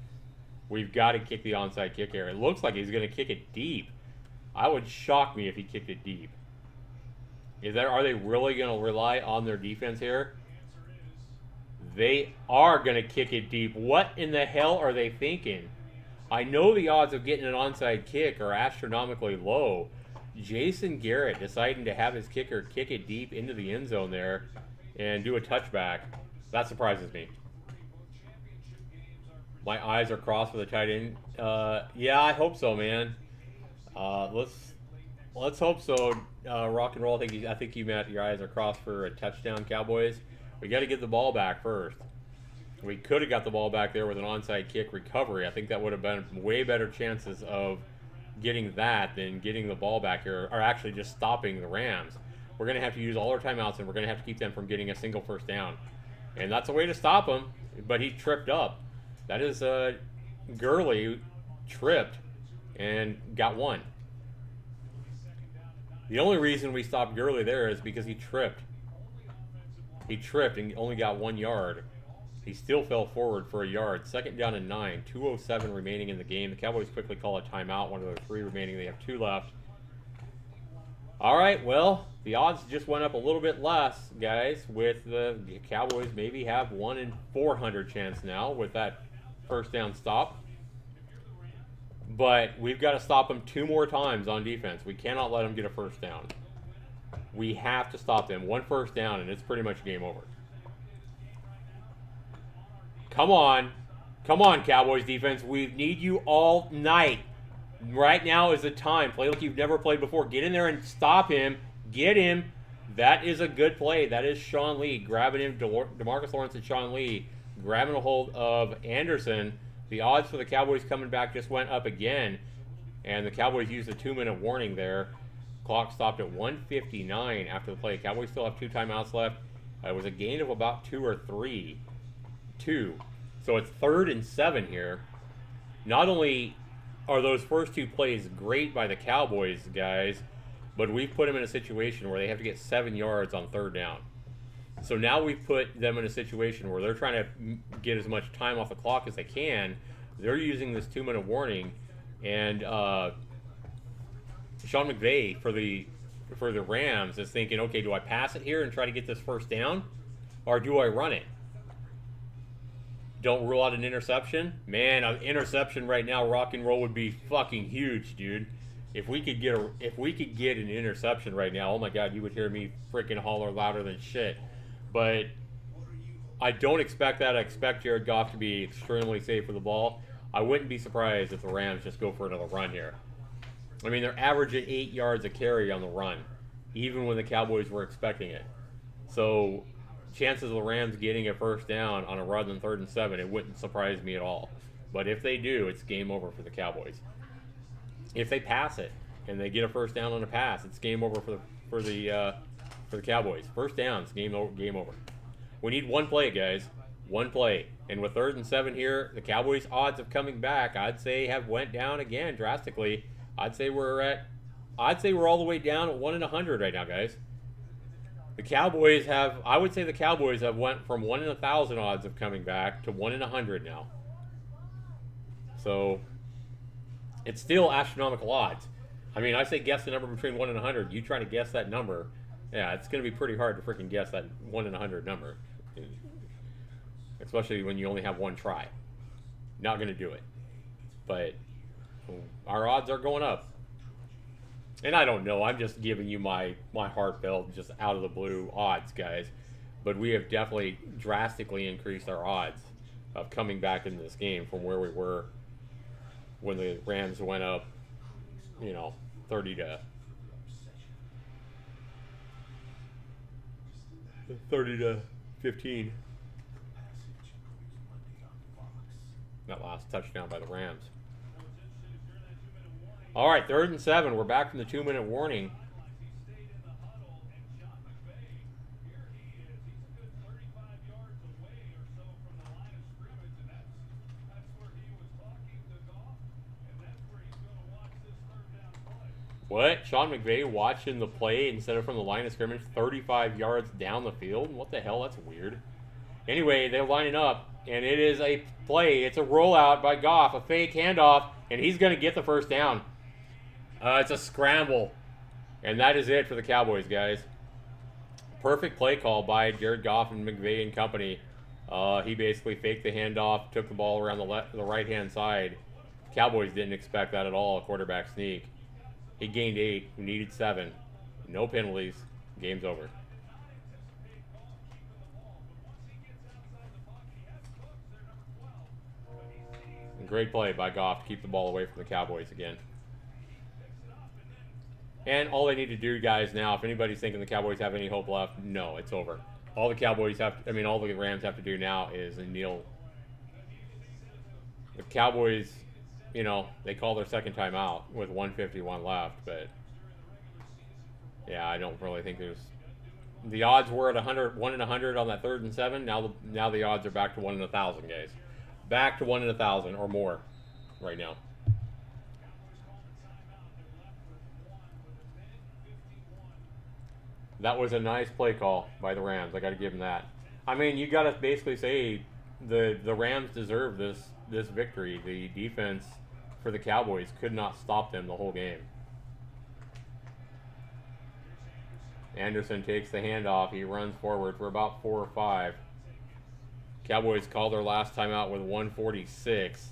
We've got to kick the onside kick here. It looks like he's going to kick it deep. I would shock me if he kicked it deep. Are they really going to rely on their defense here? They are going to kick it deep. What in the hell are they thinking? I know the odds of getting an onside kick are astronomically low. Jason Garrett deciding to have his kicker kick it deep into the end zone there and do a touchback. That surprises me. My eyes are crossed for the tight end. Yeah, I hope so, man. Let's hope so. Rock and roll. I think you meant your eyes are crossed for a touchdown, Cowboys. We got to get the ball back first. We could have got the ball back there with an onside kick recovery. I think that would have been way better chances of getting that than getting the ball back here, or actually just stopping the Rams. We're going to have to use all our timeouts, and we're going to have to keep them from getting a single first down. And that's a way to stop him, but he tripped up. That is Gurley tripped and got one. The only reason we stopped Gurley there is because he tripped. He tripped and only got 1 yard. He still fell forward for a yard. 2nd down and 9. 2:07 remaining in the game. The Cowboys quickly call a timeout. 1 of their 3 remaining. They have 2 left. All right, well, the odds just went up a little bit less, guys, with the Cowboys maybe have 1 in 400 chance now with that first down stop. But we've got to stop them 2 more times on defense. We cannot let them get a first down. We have to stop them. 1 first down, and it's pretty much game over. Come on. Come on, Cowboys defense. We need you all night. Right now is the time. Play like you've never played before. Get in there and stop him. Get him. That is a good play. That is Sean Lee grabbing him. DeMarcus Lawrence and Sean Lee grabbing a hold of Anderson. The odds for the Cowboys coming back just went up again. And the Cowboys used a 2-minute warning there. Clock stopped at 1:59 after the play. Cowboys still have 2 timeouts left. It was a gain of about 2 or 3. 2. So it's 3rd and 7 here. Not only are those first 2 plays great by the Cowboys, guys, but we've put them in a situation where they have to get 7 yards on 3rd down. So now we've put them in a situation where they're trying to get as much time off the clock as they can. They're using this 2-minute warning, and Sean McVay for the Rams is thinking, okay, do I pass it here and try to get this first down, or do I run it? Don't rule out an interception. Man, an interception right now, rock and roll, would be fucking huge, dude. If we could get an interception right now, oh my God, you would hear me freaking holler louder than shit. But I don't expect that. I expect Jared Goff to be extremely safe with the ball. I wouldn't be surprised if the Rams just go for another run here. I mean, they're averaging 8 yards a carry on the run, even when the Cowboys were expecting it. So chances of the Rams getting a first down on a run in 3rd and 7, it wouldn't surprise me at all. But if they do, it's game over for the Cowboys. If they pass it and they get a first down on a pass, it's game over for the Cowboys. First down, it's game over. We need 1 play, guys. 1 play. And with 3rd and 7 here, the Cowboys' odds of coming back, I'd say, have went down again drastically. I'd say we're all the way down at 1 in 100 right now, guys. I would say the Cowboys have went from 1 in 1,000 odds of coming back to 1 in 100 now. So It's still astronomical odds. I mean, I say guess the number between 1 and 100. You try to guess that number. Yeah, it's going to be pretty hard to freaking guess that 1 in 100 number. Especially when you only have one try. Not going to do it. But our odds are going up. And I don't know. I'm just giving you my heartfelt, just out of the blue odds, guys. But we have definitely drastically increased our odds of coming back into this game from where we were when the Rams went up, 30 to 15. That last touchdown by the Rams. All right, 3rd and 7. We're back from the 2-minute warning. What? Sean McVay watching the play instead of from the line of scrimmage 35 yards down the field? What the hell? That's weird. Anyway, they're lining up, and it is a play. It's a rollout by Goff, a fake handoff, and he's going to get the first down. It's a scramble, and that is it for the Cowboys, guys. Perfect play call by Jared Goff and McVay and company. He basically faked the handoff, took the ball around the right-hand side. Cowboys didn't expect that at all, a quarterback sneak. He gained 8, we needed 7. No penalties. Game's over. Great play by Goff to keep the ball away from the Cowboys again. And all they need to do, guys, now, if anybody's thinking the Cowboys have any hope left, no, it's over. All the all the Rams have to do now is kneel. The Cowboys, they call their second time out with 1:51 left, but yeah, I don't really think there's. The odds were at 1 in 100 on that 3rd and 7. Now the odds are back to 1 in 1,000, guys. Back to 1 in 1,000 or more right now. That was a nice play call by the Rams. I got to give them that. I mean, you got to basically say the Rams deserve this victory. The defense for the Cowboys could not stop them the whole game. Anderson takes the handoff. He runs forward for about 4 or 5. Cowboys call their last timeout with 1:46.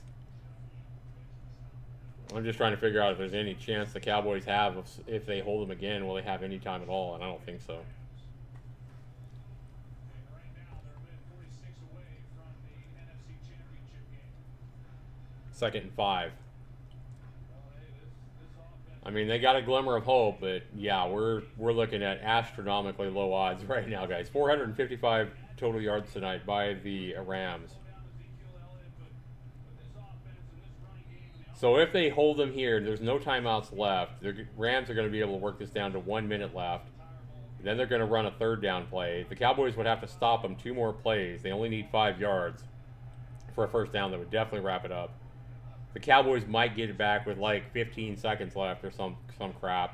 I'm just trying to figure out if there's any chance the Cowboys have if they hold them again. Will they have any time at all? And I don't think so. 2nd and 5. I mean, they got a glimmer of hope, but yeah, we're looking at astronomically low odds right now, guys. 455 total yards tonight by the Rams. So if they hold them here, there's no timeouts left. The Rams are going to be able to work this down to 1 minute left. Then they're going to run a 3rd down play. The Cowboys would have to stop them 2 more plays. They only need 5 yards for a first down. That would definitely wrap it up. The Cowboys might get it back with like 15 seconds left or some crap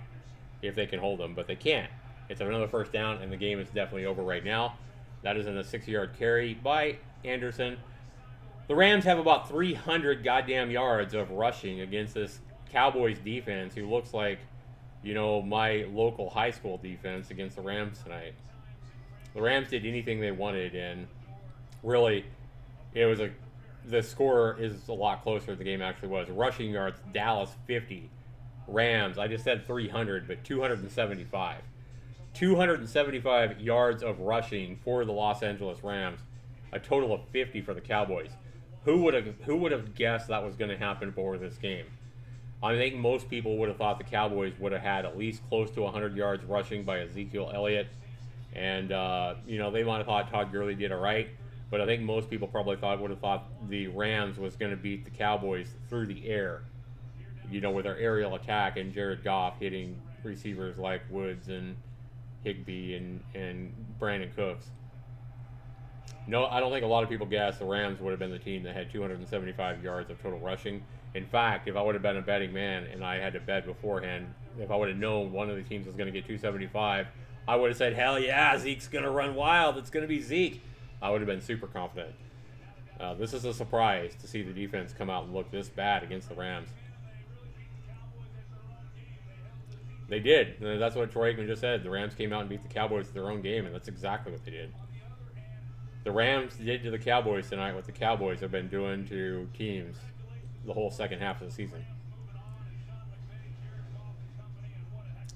if they can hold them, but they can't. It's another first down, and the game is definitely over right now. That is in a 6-yard carry by Anderson. The Rams have about 300 goddamn yards of rushing against this Cowboys defense, who looks like, my local high school defense against the Rams tonight. The Rams did anything they wanted, and really, the score is a lot closer than the game actually was. Rushing yards, Dallas 50. Rams, I just said 300, but 275. 275 yards of rushing for the Los Angeles Rams. A total of 50 for the Cowboys. Who would have guessed that was going to happen for this game? I think most people would have thought the Cowboys would have had at least close to 100 yards rushing by Ezekiel Elliott. And, they might have thought Todd Gurley did all right. But I think most people probably would have thought the Rams was going to beat the Cowboys through the air, with their aerial attack and Jared Goff hitting receivers like Woods and Higbee and Brandon Cooks. No, I don't think a lot of people guessed the Rams would have been the team that had 275 yards of total rushing. In fact, if I would have been a betting man and I had to bet beforehand, if I would have known one of the teams was going to get 275, I would have said, hell yeah, Zeke's going to run wild. It's going to be Zeke. I would have been super confident. This is a surprise to see the defense come out and look this bad against the Rams. They did. That's what Troy Aikman just said. The Rams came out and beat the Cowboys at their own game, and that's exactly what they did. The Rams did to the Cowboys tonight what the Cowboys have been doing to teams the whole second half of the season.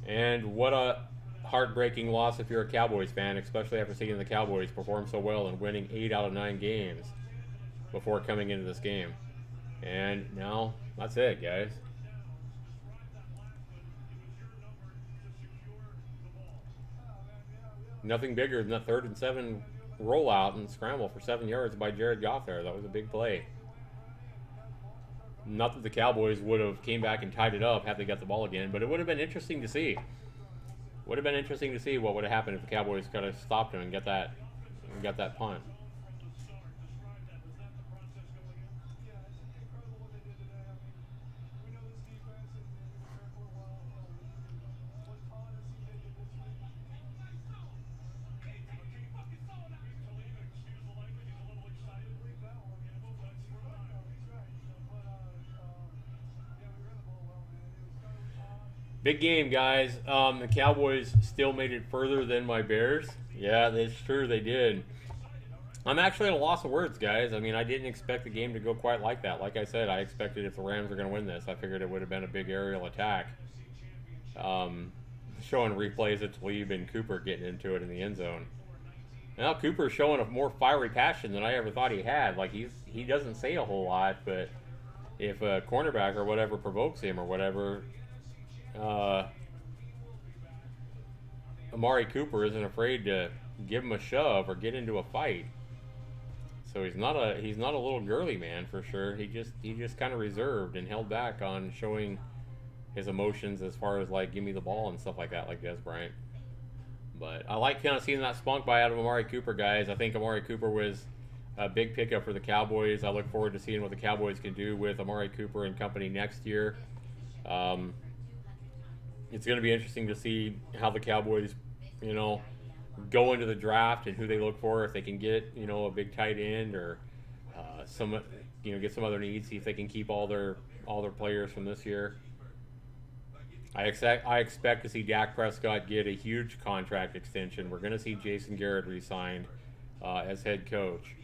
And what a heartbreaking loss if you're a Cowboys fan, especially after seeing the Cowboys perform so well and winning 8 out of 9 games before coming into this game. And now, that's it, guys. Nothing bigger than that 3rd and 7 rollout and scramble for 7 yards by Jared Goff there. That was a big play. Not that the Cowboys would have came back and tied it up had they got the ball again, but it would have been interesting to see. Would have been interesting to see what would have happened if the Cowboys could have stopped him and got that punt. Big game, guys. The Cowboys still made it further than my Bears. Yeah, that's true. They did. I'm actually at a loss of words, guys. I mean, I didn't expect the game to go quite like that. Like I said, I expected if the Rams were going to win this, I figured it would have been a big aerial attack. Showing replays of Talib and Cooper getting into it in the end zone. Now Cooper's showing a more fiery passion than I ever thought he had. Like, he doesn't say a whole lot, but if a cornerback or whatever provokes him or whatever, Amari Cooper isn't afraid to give him a shove or get into a fight. So he's not a little girly man for sure. He just kind of reserved and held back on showing his emotions as far as like give me the ball and stuff like that, like Des Bryant. But I like kind of seeing that spunk by out of Amari Cooper, guys. I think Amari Cooper was a big pickup for the Cowboys. I look forward to seeing what the Cowboys can do with Amari Cooper and company next year. It's going to be interesting to see how the Cowboys, go into the draft and who they look for. If they can get, a big tight end or get some other needs. See if they can keep all their players from this year. I expect to see Dak Prescott get a huge contract extension. We're going to see Jason Garrett re-signed as head coach.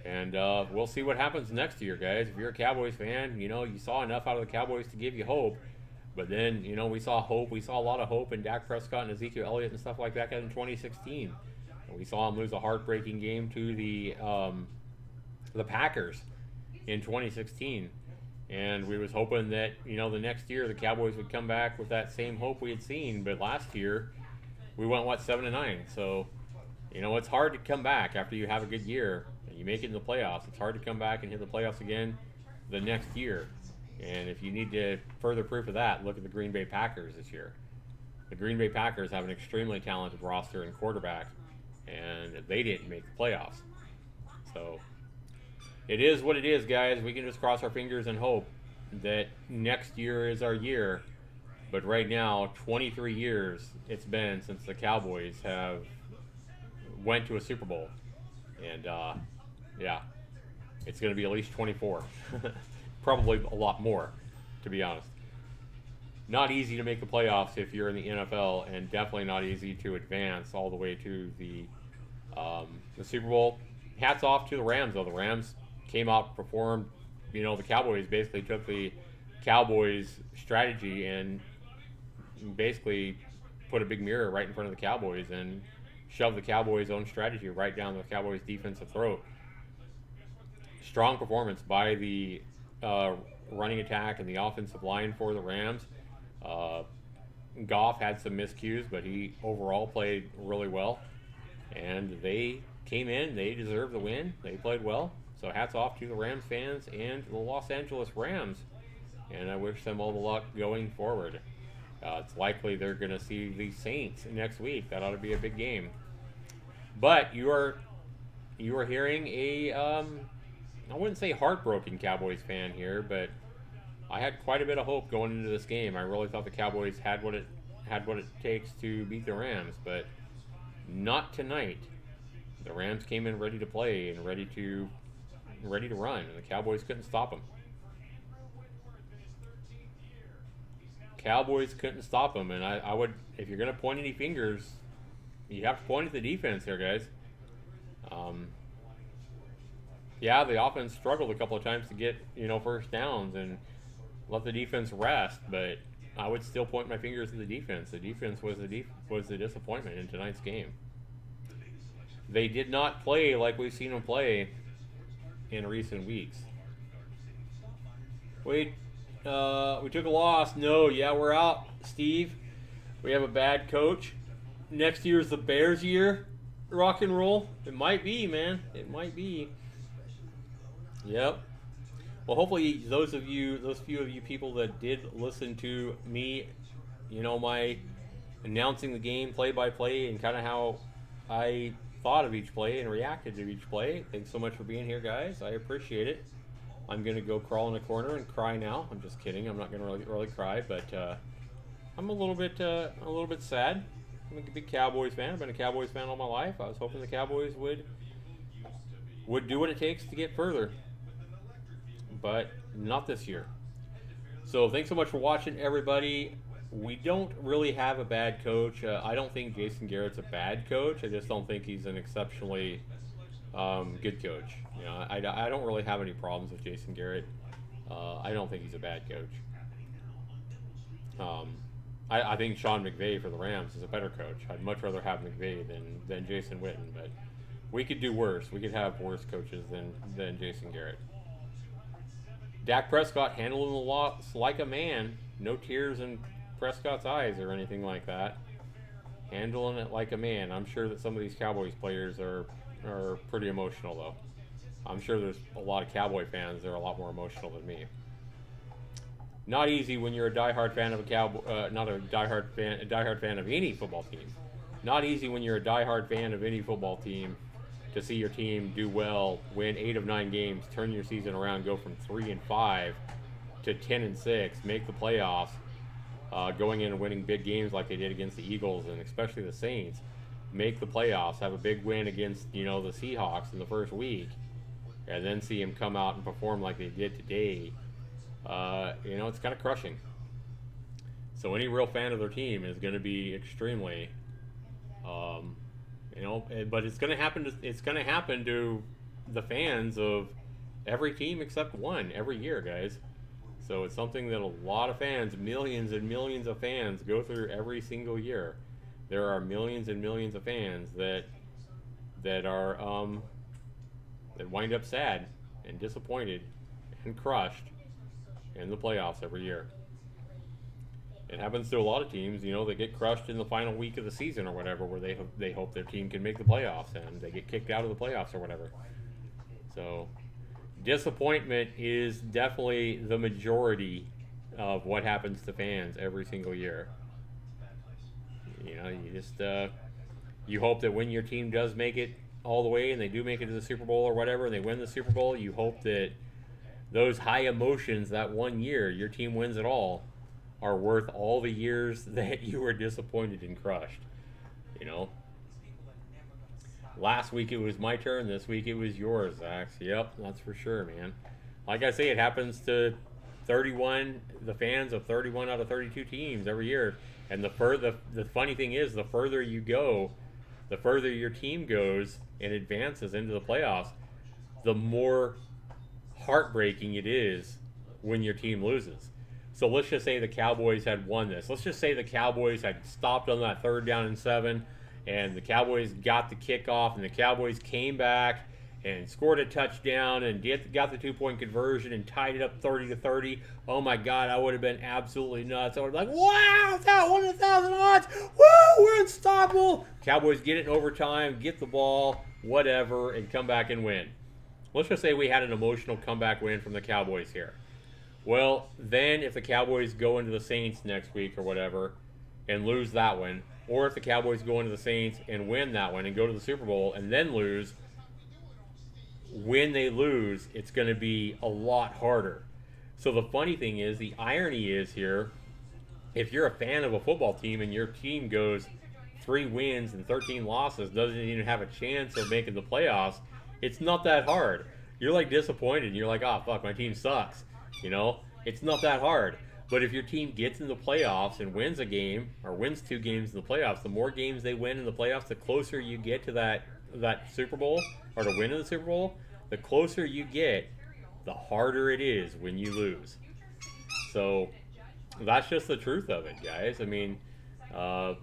And we'll see what happens next year, guys. If you're a Cowboys fan, you saw enough out of the Cowboys to give you hope. But then, we saw hope. We saw a lot of hope in Dak Prescott and Ezekiel Elliott and stuff like that in 2016. And we saw him lose a heartbreaking game to the Packers in 2016. And we was hoping that, the next year the Cowboys would come back with that same hope we had seen. But last year, we went, 7-9. So, it's hard to come back after you have a good year and you make it in the playoffs. It's hard to come back and hit the playoffs again the next year. And if you need to further proof of that, look at the Green Bay Packers this year. The Green Bay Packers have an extremely talented roster and quarterback, and they didn't make the playoffs. So it is what it is, guys. We can just cross our fingers and hope that next year is our year. But right now, 23 years it's been since the Cowboys have went to a Super Bowl. And, it's going to be at least 24. Probably a lot more, to be honest. Not easy to make the playoffs if you're in the NFL, and definitely not easy to advance all the way to the Super Bowl. Hats off to the Rams, though. The Rams came out, performed. The Cowboys basically took the Cowboys strategy and basically put a big mirror right in front of the Cowboys and shoved the Cowboys' own strategy right down the Cowboys' defensive throat. Strong performance by the running attack and the offensive line for the Rams. Goff had some miscues, but he overall played really well. And they came in, they deserved the win. They played well. So hats off to the Rams fans and the Los Angeles Rams. And I wish them all the luck going forward. It's likely they're going to see the Saints next week. That ought to be a big game. But you are hearing a I wouldn't say heartbroken Cowboys fan here, but I had quite a bit of hope going into this game. I really thought the Cowboys had what it takes to beat the Rams, but not tonight. The Rams came in ready to play and ready to run, and the Cowboys couldn't stop them. Cowboys couldn't stop them, and I would, if you're going to point any fingers, you have to point at the defense here, guys. Yeah, the offense struggled a couple of times to get, first downs and let the defense rest, but I would still point my fingers at the defense. The defense was the disappointment in tonight's game. They did not play like we've seen them play in recent weeks. Wait, we took a loss. No, yeah, we're out, Steve. We have a bad coach. Next year's the Bears' year. Rock and roll. It might be, man. It might be. Yep. Well, hopefully those few of you people that did listen to me, my announcing the game play by play and kind of how I thought of each play and reacted to each play. Thanks so much for being here, guys. I appreciate it. I'm gonna go crawl in a corner and cry now. I'm just kidding. I'm not gonna really cry, but I'm a little bit sad. I'm a big Cowboys fan. I've been a Cowboys fan all my life. I was hoping the Cowboys would do what it takes to get further, but not this year. So thanks so much for watching, everybody. We don't really have a bad coach. I don't think Jason Garrett's a bad coach. I just don't think he's an exceptionally good coach. I don't really have any problems with Jason Garrett. I don't think he's a bad coach. I think Sean McVay for the Rams is a better coach. I'd much rather have McVay than Jason Witten, but we could do worse. We could have worse coaches than Jason Garrett. Dak Prescott handling the loss like a man. No tears in Prescott's eyes or anything like that. Handling it like a man. I'm sure that some of these Cowboys players are pretty emotional, though. I'm sure there's a lot of Cowboy fans that are a lot more emotional than me. Not easy when you're a diehard fan of a diehard fan of any football team. Not easy when you're a diehard fan of any football team to see your team do well, win 8 of 9 games, turn your season around, go from 3-5 to 10-6, make the playoffs, going in and winning big games like they did against the Eagles and especially the Saints, make the playoffs, have a big win against the Seahawks in the first week, and then see them come out and perform like they did today. It's kind of crushing. So any real fan of their team is going to be extremely, but it's going to happen to the fans of every team except one every year, guys. So it's something that a lot of fans, millions and millions of fans, go through every single year. There are millions and millions of fans that wind up sad and disappointed and crushed in the playoffs every year. It happens to a lot of teams, they get crushed in the final week of the season or whatever, where they hope their team can make the playoffs and they get kicked out of the playoffs or whatever. So disappointment is definitely the majority of what happens to fans every single year. You just you hope that when your team does make it all the way and they do make it to the Super Bowl or whatever and they win the Super Bowl, you hope that those high emotions that one year your team wins it all are worth all the years that you were disappointed and crushed. Last week it was my turn, this week it was yours, Zax. Yep, that's for sure, man. Like I say, it happens to the fans of 31 out of 32 teams every year. And the funny thing is, the further you go, the further your team goes and advances into the playoffs, the more heartbreaking it is when your team loses. So let's just say the Cowboys had won this. Let's just say the Cowboys had stopped on that 3rd down and 7, and the Cowboys got the kickoff, and the Cowboys came back and scored a touchdown and got the 2-point conversion and tied it up 30-30. Oh my God, I would have been absolutely nuts. I would have been like, wow, that 1,000 odds. Woo, we're unstoppable. Cowboys get it in overtime, get the ball, whatever, and come back and win. Let's just say we had an emotional comeback win from the Cowboys here. Well, then if the Cowboys go into the Saints next week or whatever and lose that one, or if the Cowboys go into the Saints and win that one and go to the Super Bowl and then lose, when they lose, it's going to be a lot harder. So the funny thing is, the irony is here, if you're a fan of a football team and your team goes 3 wins and 13 losses, doesn't even have a chance of making the playoffs, it's not that hard. You're like disappointed. You're like, oh, fuck, my team sucks. It's not that hard. But if your team gets in the playoffs and wins a game or wins 2 games in the playoffs, the more games they win in the playoffs, the closer you get to that Super Bowl or to win in the Super Bowl. The closer you get, the harder it is when you lose. So that's just the truth of it, guys. I mean, uh,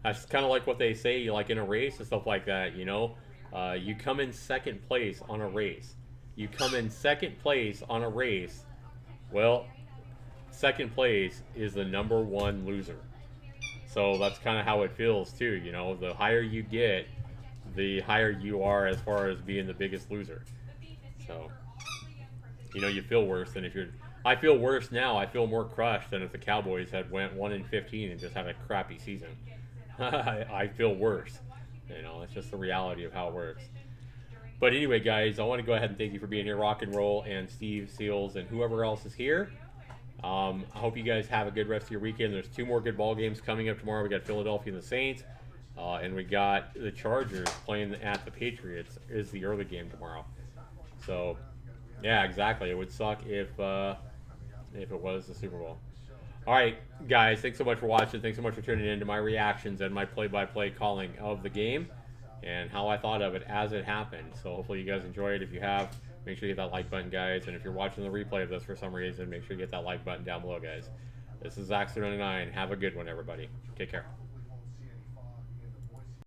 that's kind of like what they say, like in a race and stuff like that. You come in second place on a race. You come in second place on a race. Well, second place is the number 1 loser. So that's kind of how it feels too. The higher you get, the higher you are as far as being the biggest loser. So, you feel worse than if you're. I feel worse now. I feel more crushed than if the Cowboys had went 1-15 and just had a crappy season. I feel worse. It's just the reality of how it works. But anyway, guys, I want to go ahead and thank you for being here, Rock and Roll, and Steve Seals, and whoever else is here. I hope you guys have a good rest of your weekend. There's 2 more good ball games coming up tomorrow. We got Philadelphia and the Saints, and we got the Chargers playing at the Patriots. Is the early game tomorrow. So, yeah, exactly. It would suck if it was the Super Bowl. All right, guys, thanks so much for watching. Thanks so much for tuning in to my reactions and my play-by-play calling of the game and how I thought of it as it happened. So hopefully you guys enjoy it. If you have, make sure you hit that like button, guys. And if you're watching the replay of this for some reason, make sure you get that like button down below, guys. This is Zaxtorian. Have a good one, everybody. Take care.